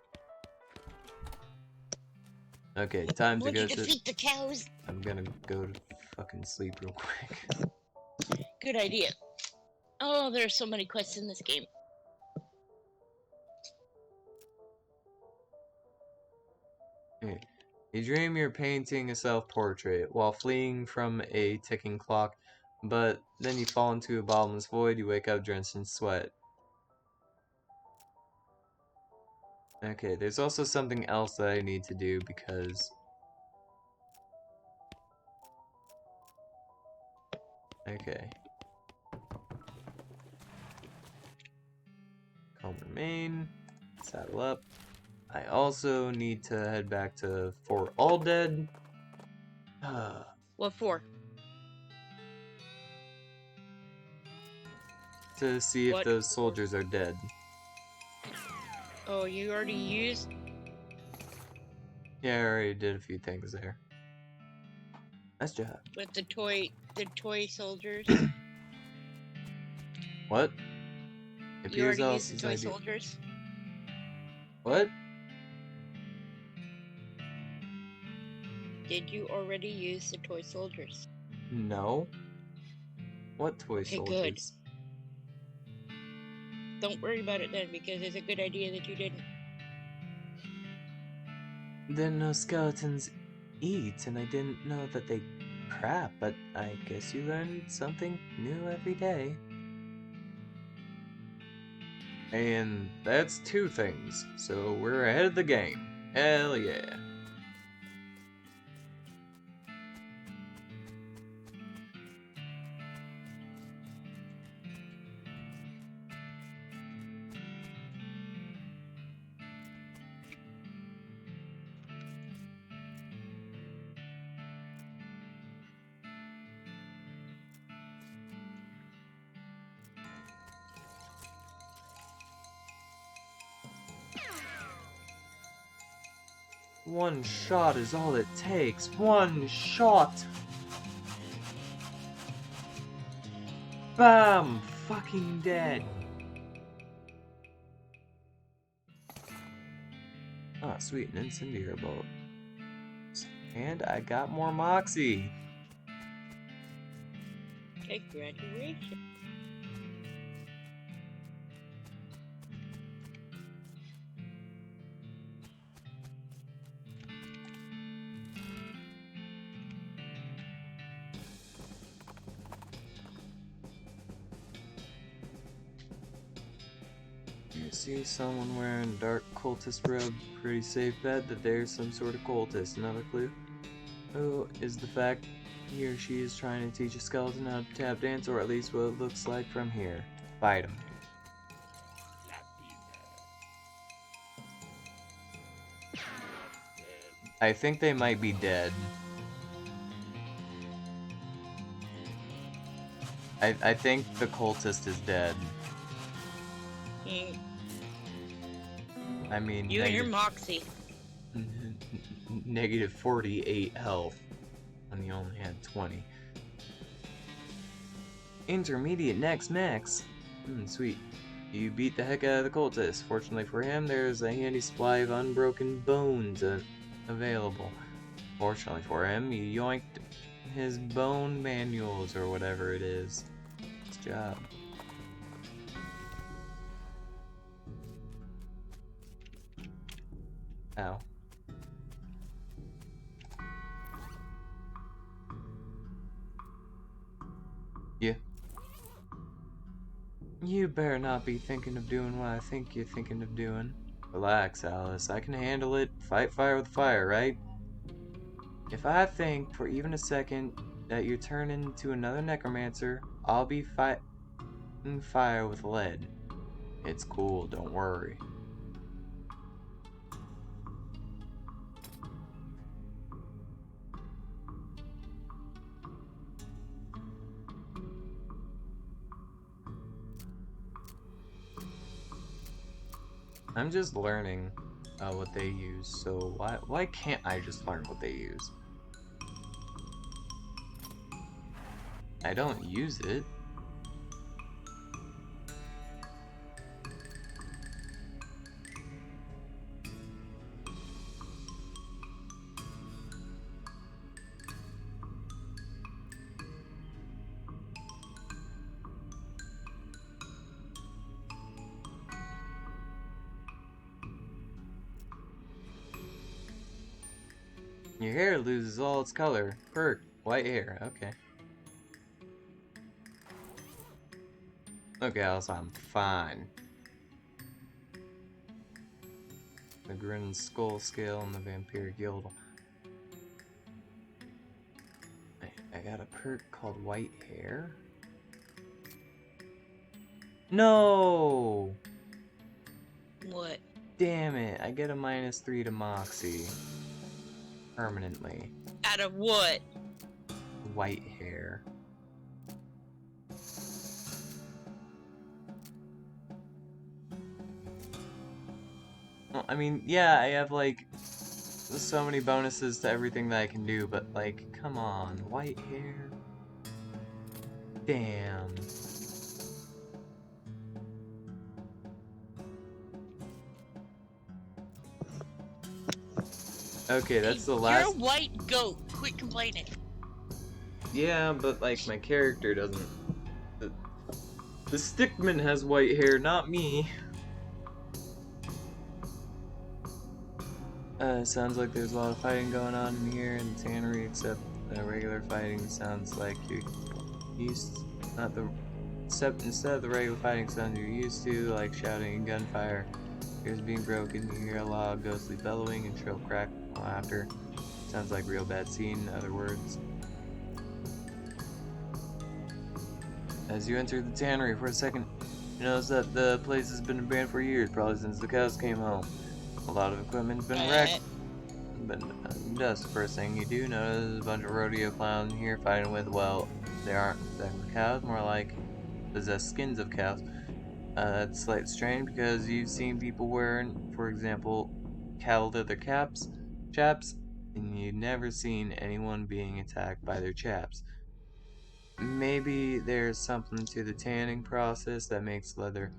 Okay, time to go to defeat the cows. I'm gonna go to fucking sleep real quick. Good idea. Oh, there are so many quests in this game. You dream you're painting a self-portrait while fleeing from a ticking clock, but then you fall into a bottomless void. You wake up drenched in sweat. Okay, there's also something else that I need to do because... Okay. Calm remain. Saddle up. I also need to head back to Fort Alldead. What for? To see if What those for? soldiers are dead. Oh, you already used? Yeah, I already did a few things there. Nice job. With the toy soldiers? What? It You appears already used the Alice's toy idea. soldiers? What? Did you already use the toy soldiers? No. What toy Okay, good. soldiers? Don't worry about it then, because it's a good idea that you didn't. Didn't know skeletons eat, and I didn't know that they crap, but I guess you learn something new every day. And that's 2 things, so we're ahead of the game. Hell yeah. One shot is all it takes. One shot! Bam! Fucking dead. Ah, sweet, an incendiary bolt. And I got more moxie. Congratulations. You see someone wearing dark cultist robe, pretty safe bet that there's some sort of cultist. Another clue? Oh, is the fact he or she is trying to teach a skeleton how to tap dance, or at least what it looks like from here. Fight him. I think they might be dead. I think the cultist is dead. I mean, You and your moxie. negative 48 health when you only had 20. Intermediate next max. Sweet. You beat the heck out of the cultist. Fortunately for him, there's a handy supply of unbroken bones available. Fortunately for him, you yoinked his bone manuals or whatever it is. Nice job. Ow. Yeah. You better not be thinking of doing what I think you're thinking of doing. Relax, Alice. I can handle it. Fight fire with fire, right? If I think for even a second that you're turning into another necromancer, I'll be fighting fire with lead. It's cool, don't worry. I'm just learning what they use, so why can't I just learn what they use? I don't use it. Your hair loses all its color. Perk. White hair. Okay. Okay, Alice, I'm fine. The Grin and Skull Scale and the Vampire Guild. I got a perk called White Hair? No! What? Damn it, I get a -3 to Moxie. Permanently. Out of what? White hair. Well, I mean, yeah, I have, like, so many bonuses to everything that I can do, but, like, come on, white hair? Damn. Okay, that's the last... You're a white goat. Quit complaining. Yeah, but, like, my character doesn't... The stickman has white hair, not me. Sounds like there's a lot of fighting going on in here in the tannery, except regular fighting sounds like you're used... Not the... Except instead of the regular fighting sounds you're used to, like shouting and gunfire, ears being broken, you hear a loud ghostly bellowing and shrill crack laughter. Sounds like real bad scene, in other words. As you enter the tannery for a second, you notice that the place has been abandoned for years, probably since the cows came home. A lot of equipment's been wrecked, but just the first thing you do notice is a bunch of rodeo clowns here fighting with, well, they aren't exactly cows, more like possessed skins of cows. That's slightly strange because you've seen people wearing, for example, cattle leather chaps, and you've never seen anyone being attacked by their chaps. Maybe there's something to the tanning process that makes leather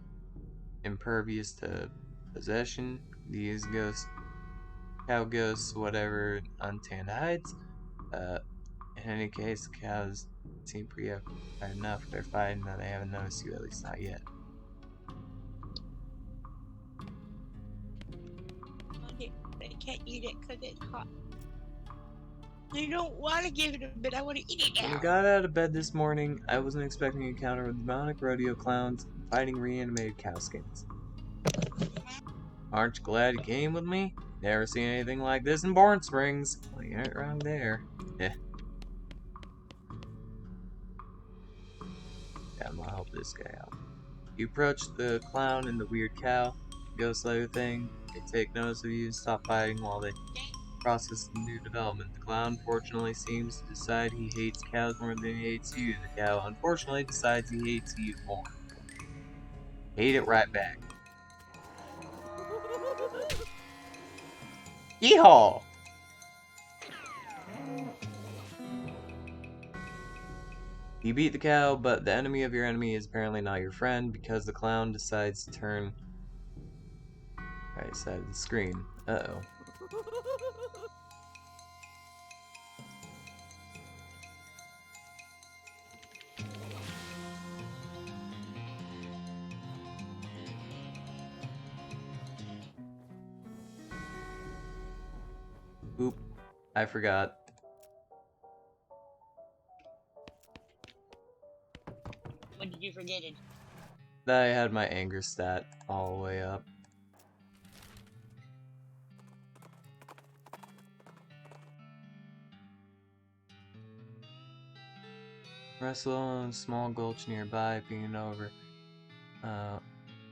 impervious to possession. These ghosts, cow ghosts, whatever, untanned hides. In any case, the cows seem preoccupied enough with their fighting that they haven't noticed you, at least not yet. I can't eat it because it's hot. I don't want to give it a bit. I want to eat it When now. I got out of bed this morning, I wasn't expecting to encounter with demonic rodeo clowns fighting reanimated cow skins. Aren't you glad you came with me? Never seen anything like this in Born Springs. Well, you ain't wrong there. Yeah, I'm gonna help this guy out. You approach the clown and the weird cow, ghost leather thing. They take notice of you and stop fighting while they process the new development. The clown fortunately seems to decide he hates cows more than he hates you. The cow unfortunately decides he hates you more. Hate it right back. Yeehaw! You beat the cow, but the enemy of your enemy is apparently not your friend because the clown decides to turn right side of the screen. Uh-oh. Oop. I forgot. What did you forget it? That I had my anger stat all the way up. Wrestle in a small gulch nearby, being over.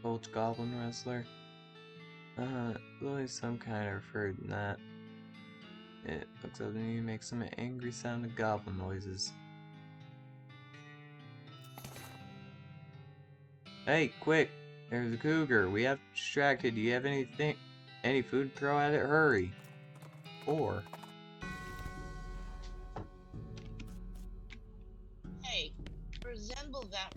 Gulch Goblin Wrestler. Really some kind of referred in that. It looks up to me and makes some angry sounding goblin noises. Hey, quick! There's a cougar. We have distracted. Do you have any food to throw at it? Hurry! Or Hey, resemble that.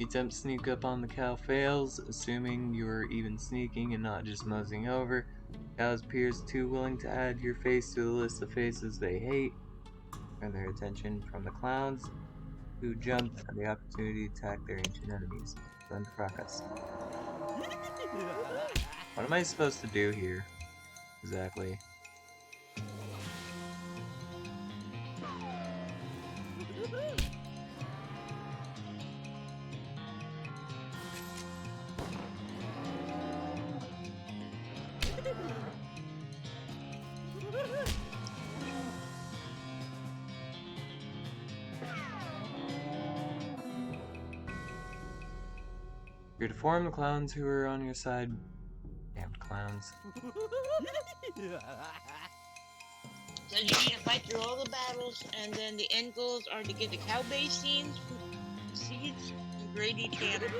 the attempt to sneak up on the cow fails, assuming you were even sneaking and not just moseying over. Cows appears too willing to add your face to the list of faces they hate. Turn their attention from the clowns who jump at the opportunity to attack their ancient enemies. Learn to fracas. What am I supposed to do here? Exactly. You're to form the clowns who are on your side. Damn clowns. So you need to fight through all the battles, and then the end goals are to get the cow base seeds and Grady Tanner.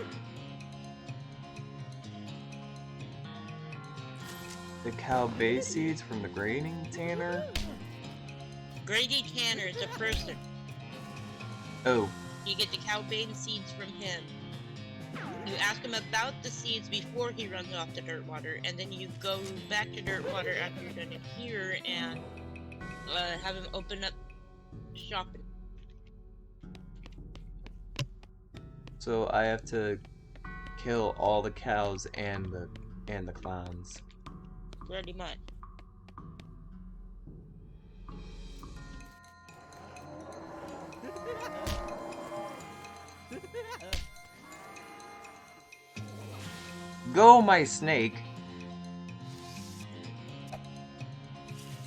The cow base seeds from the grading tanner? Grady Tanner is a person. Oh. You get the cow base seeds from him. You ask him about the seeds before he runs off to Dirtwater, and then you go back to Dirtwater after you're done here and have him open up shop. So I have to kill all the cows and the clowns. Pretty much. Go, my snake!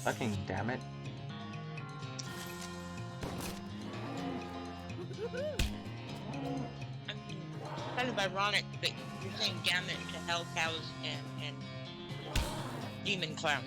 Fucking damn it. I mean, kind of ironic that you're saying damn it to hell cows and demon clowns.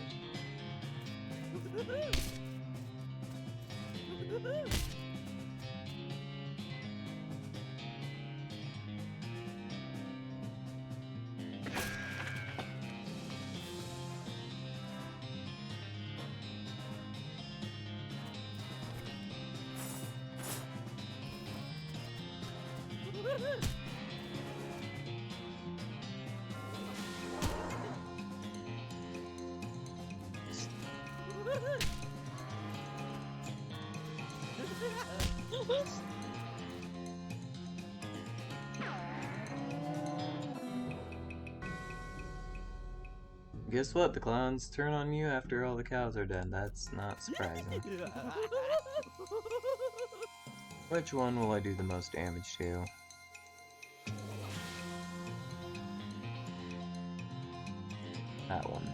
Guess what? The clowns turn on you after all the cows are dead. That's not surprising. Which one will I do the most damage to? That one.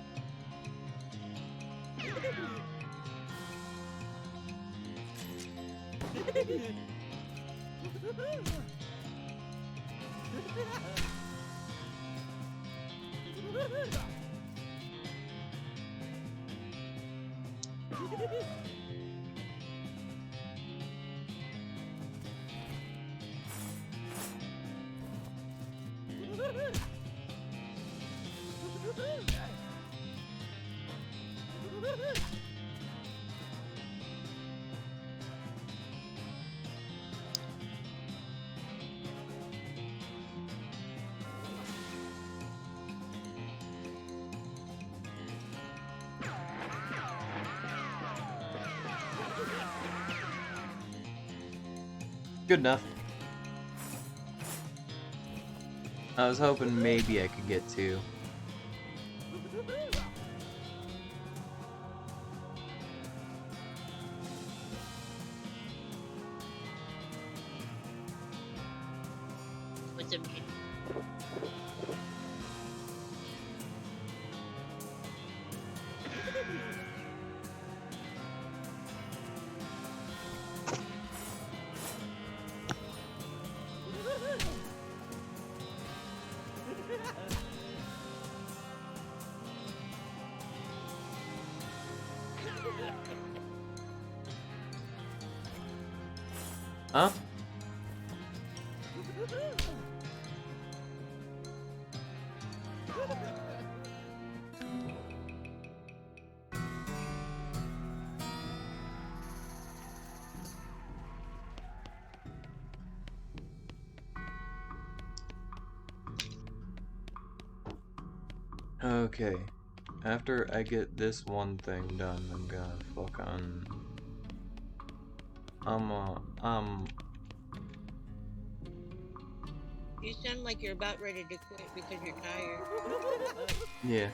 Good enough. I was hoping maybe I could get two. What's it mean? Huh? Okay. After I get this one thing done, I'm gonna fucking... You sound like you're about ready to quit because you're tired. Yeah,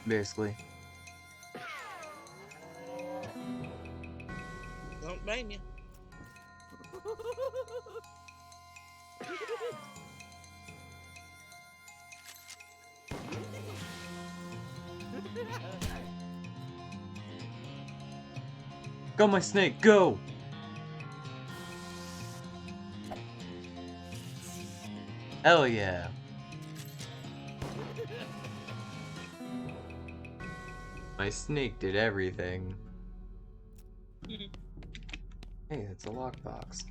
basically. Don't blame you. Go, my snake, go! Hell yeah. My snake did everything. Hey, it's a lockbox.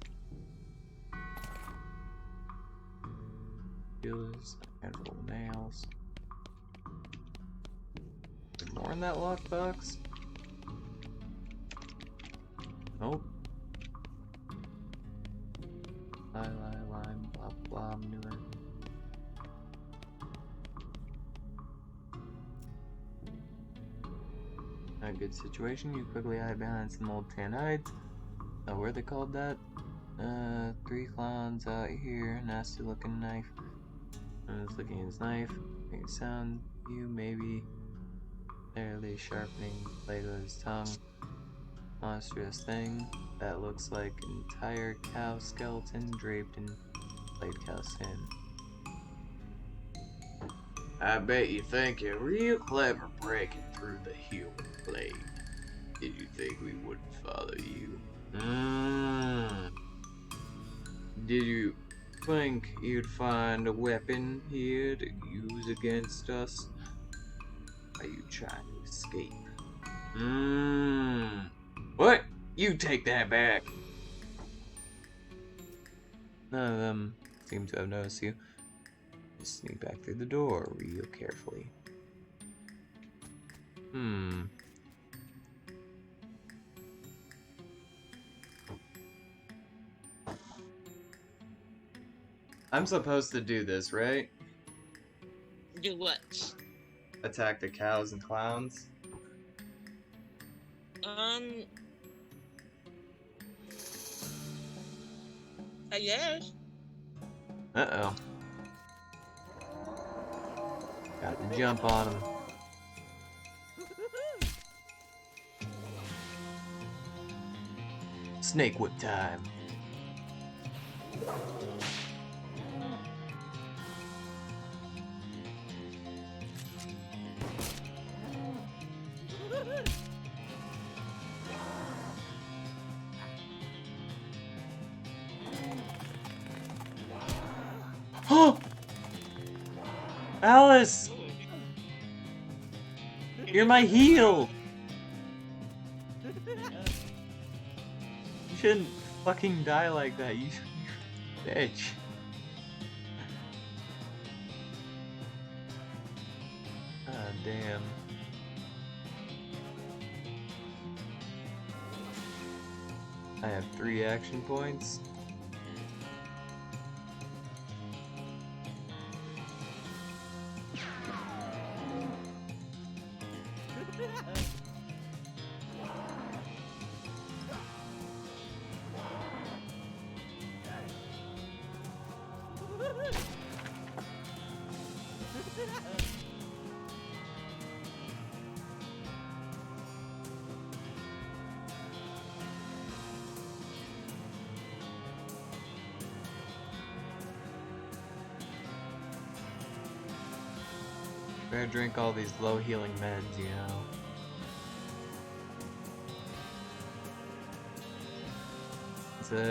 Feelers, a handful of nails. Is there more in that lockbox? Nope. Lime, blah blah, manure. A good situation. You quickly hide behind some old tan hides. Oh, where they called that? 3 clowns out here. Nasty looking knife. Someone's looking at his knife. Make a sound. You maybe barely sharpening the blade with his tongue. Monstrous thing that looks like an entire cow skeleton draped in played cow skin. I bet you think you're real clever breaking through the human blade. Did you think we wouldn't follow you? Did you think you'd find a weapon here to use against us? Are you trying to escape? What? You take that back! None of them seem to have noticed you. Just sneak back through the door real carefully. I'm supposed to do this, right? Do what? Attack the cows and clowns? I guess. Uh-oh. Got to jump on him. Snake whip time. Oh! Alice! You're my heel! You shouldn't fucking die like that, you bitch. Ah, damn. I have 3 action points. Better drink all these low healing meds, you know.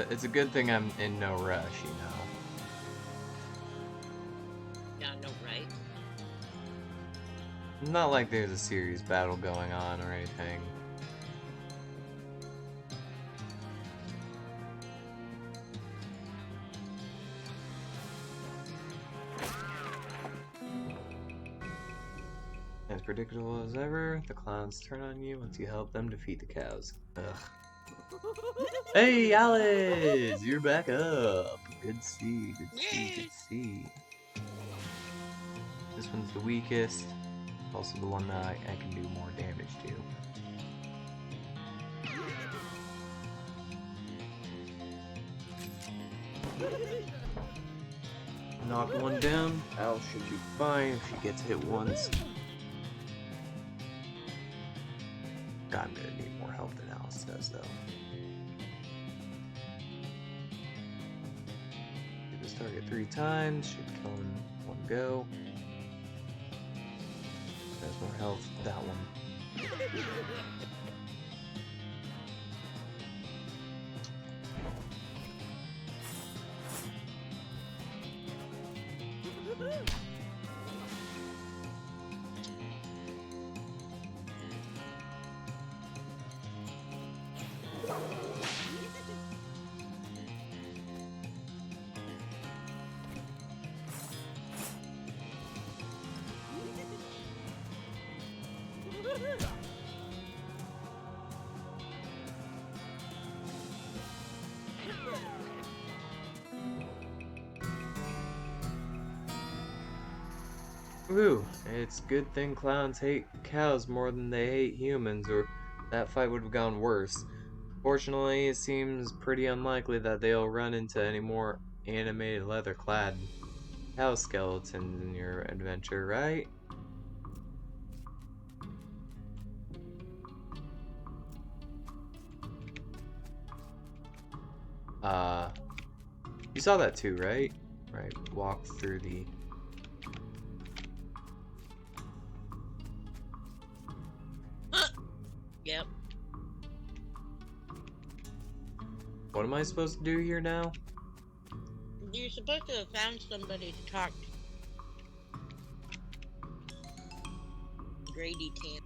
It's a good thing I'm in no rush, you know. Yeah, no, right? Not like there's a serious battle going on or anything. As predictable as ever, the clowns turn on you once you help them defeat the cows. Ugh. Hey, Alice! You're back up! Good to see, good to see, good to see. This one's the weakest. Also the one that I can do more damage to. Knock one down. Al should be fine if she gets hit once. God, I'm gonna need more health than Alice does, though. Hit this target 3 times. Should kill him in one go. Has more health. That one. Ooh, it's good thing clowns hate cows more than they hate humans, or that fight would have gone worse. Fortunately, it seems pretty unlikely that they'll run into any more animated leather-clad cow skeletons in your adventure, right? You saw that too, right? Right, walk through the... Yep. What am I supposed to do here now? You're supposed to have found somebody to talk to. Grady Tan.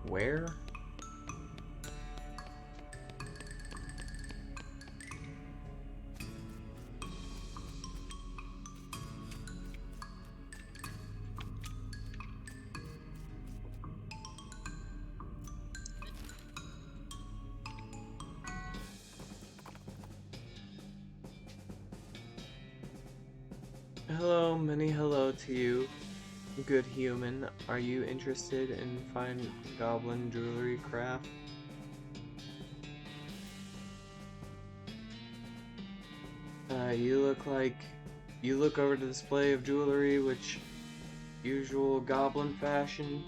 Where? Hello, many hello to you, good human. Are you interested in fine goblin jewelry craft? You look over the display of jewelry, which usual goblin fashion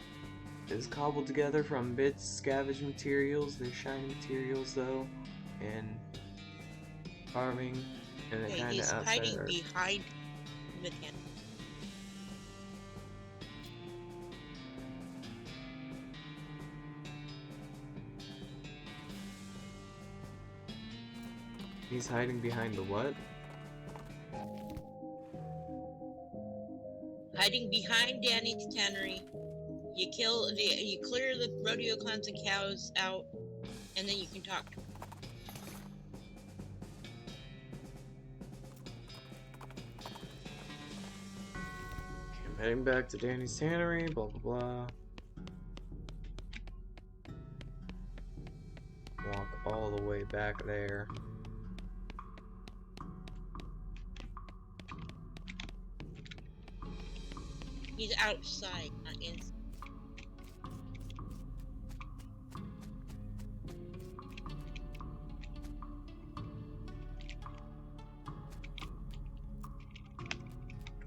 is cobbled together from bits, scavenged materials. They're shiny materials though, and carving, and it Okay, kind of he's outside hiding art. behind the tent. He's hiding behind the what? Hiding behind Danny's tannery. You clear the rodeo clowns and cows out, and then you can talk to him. I'm heading back to Danny's tannery, blah blah blah. Walk all the way back there. He's outside, not inside.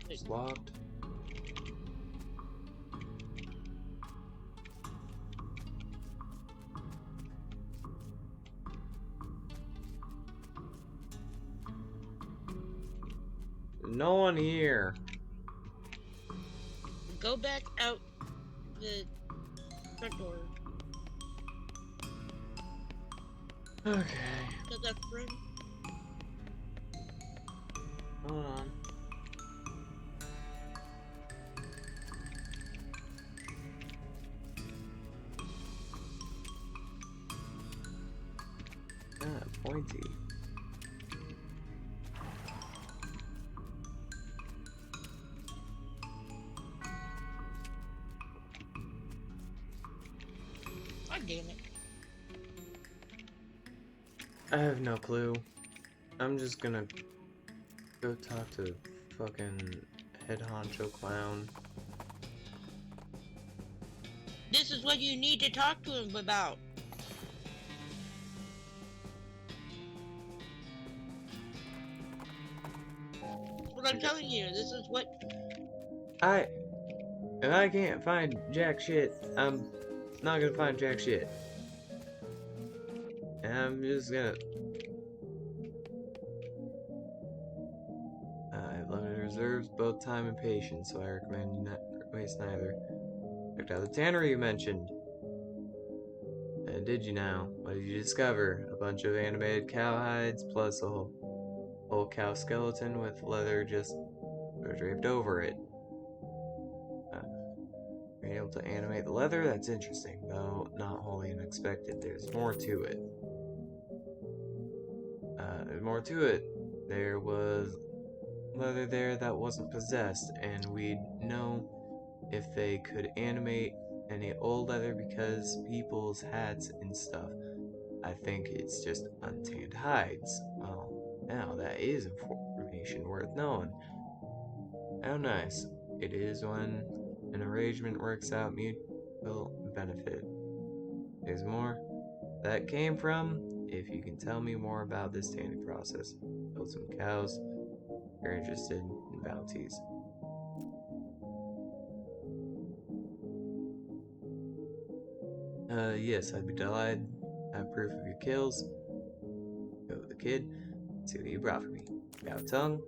It's locked. No one here. Go back out the front door. Okay. To the front. Hold on. Ah, pointy. God damn it. I have no clue. I'm just gonna Go talk to fucking head honcho clown. This is what you need to talk to him about. What I'm telling you, this is what. If I can't find jack shit, I'm not gonna find jack shit. And I'm just gonna. I have limited reserves, both time and patience, so I recommend you not waste neither. Checked out the tannery you mentioned. Did you now? What did you discover? A bunch of animated cowhides, plus a whole cow skeleton with leather just draped over it. Being able to animate the leather, that's interesting, though not wholly unexpected. There's more to it. There's more to it. There was leather there that wasn't possessed, and we'd know if they could animate any old leather because people's hats and stuff. I think it's just untanned hides. Well, now that is information worth knowing. How nice it is when an arrangement works out mutual benefit. There's more that came from. If you can tell me more about this tanning process, build some cows. You're interested in bounties. Yes, I'd be delighted. I have proof of your kills. Go with the kid. See what you brought for me. Cow tongue.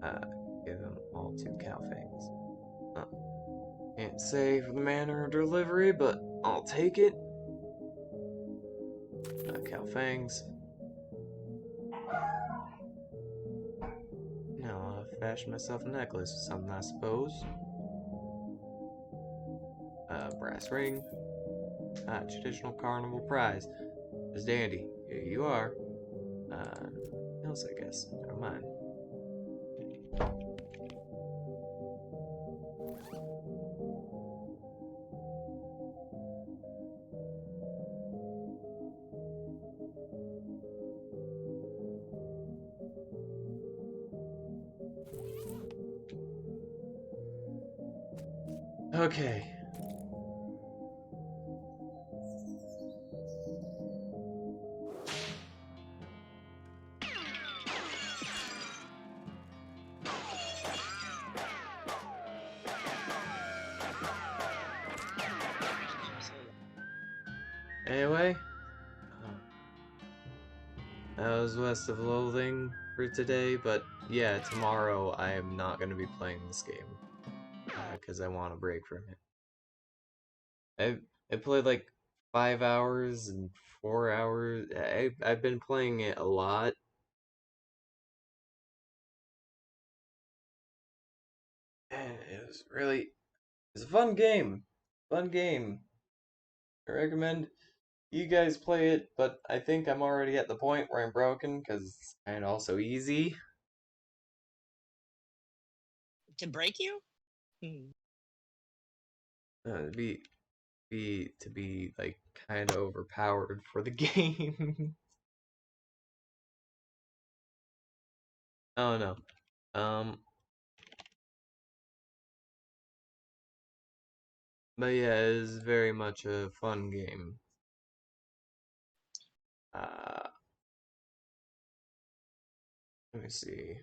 Uh, Give him all 2 cow fangs. Can't say for the manner of delivery, but I'll take it. Cow fangs. Now I'll fashion myself a necklace or something, I suppose. Brass ring. Traditional carnival prize. Miss Dandy, here you are. Else, I guess. Never mind. Okay. Anyway, that was West of Loathing for today, but yeah, tomorrow I am not going to be playing this game because I want a break from it. I played like 5 hours and 4 hours. I've been playing it a lot. And it's a fun game. Fun game. I recommend you guys play it, but I think I'm already at the point where I'm broken because it's kind of also easy. To break you? To be like kind of overpowered for the game. I don't know. But yeah, it is very much a fun game. Uh, Let me see.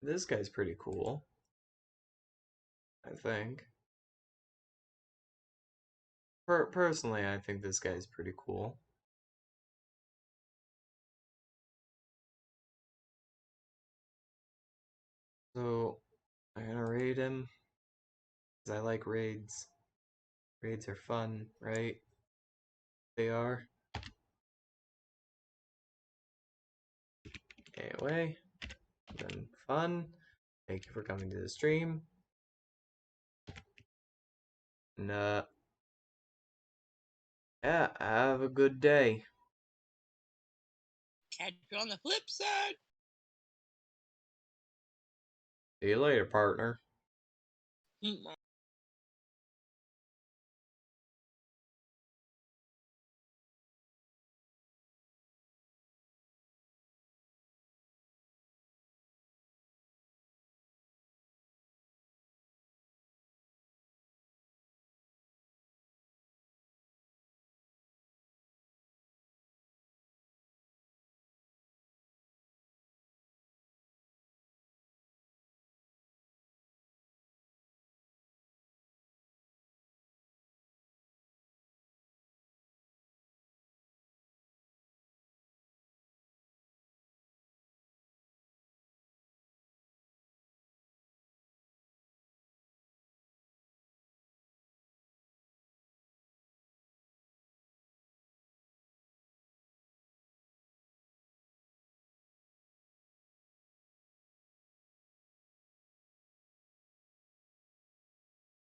This guy's pretty cool, I think. Personally, I think this guy's pretty cool. So, I'm gonna raid him, because I like raids. Raids are fun, right? They are. Anyway, been fun. Thank you for coming to the stream. And, yeah, have a good day. Catch you on the flip side. See you later, partner.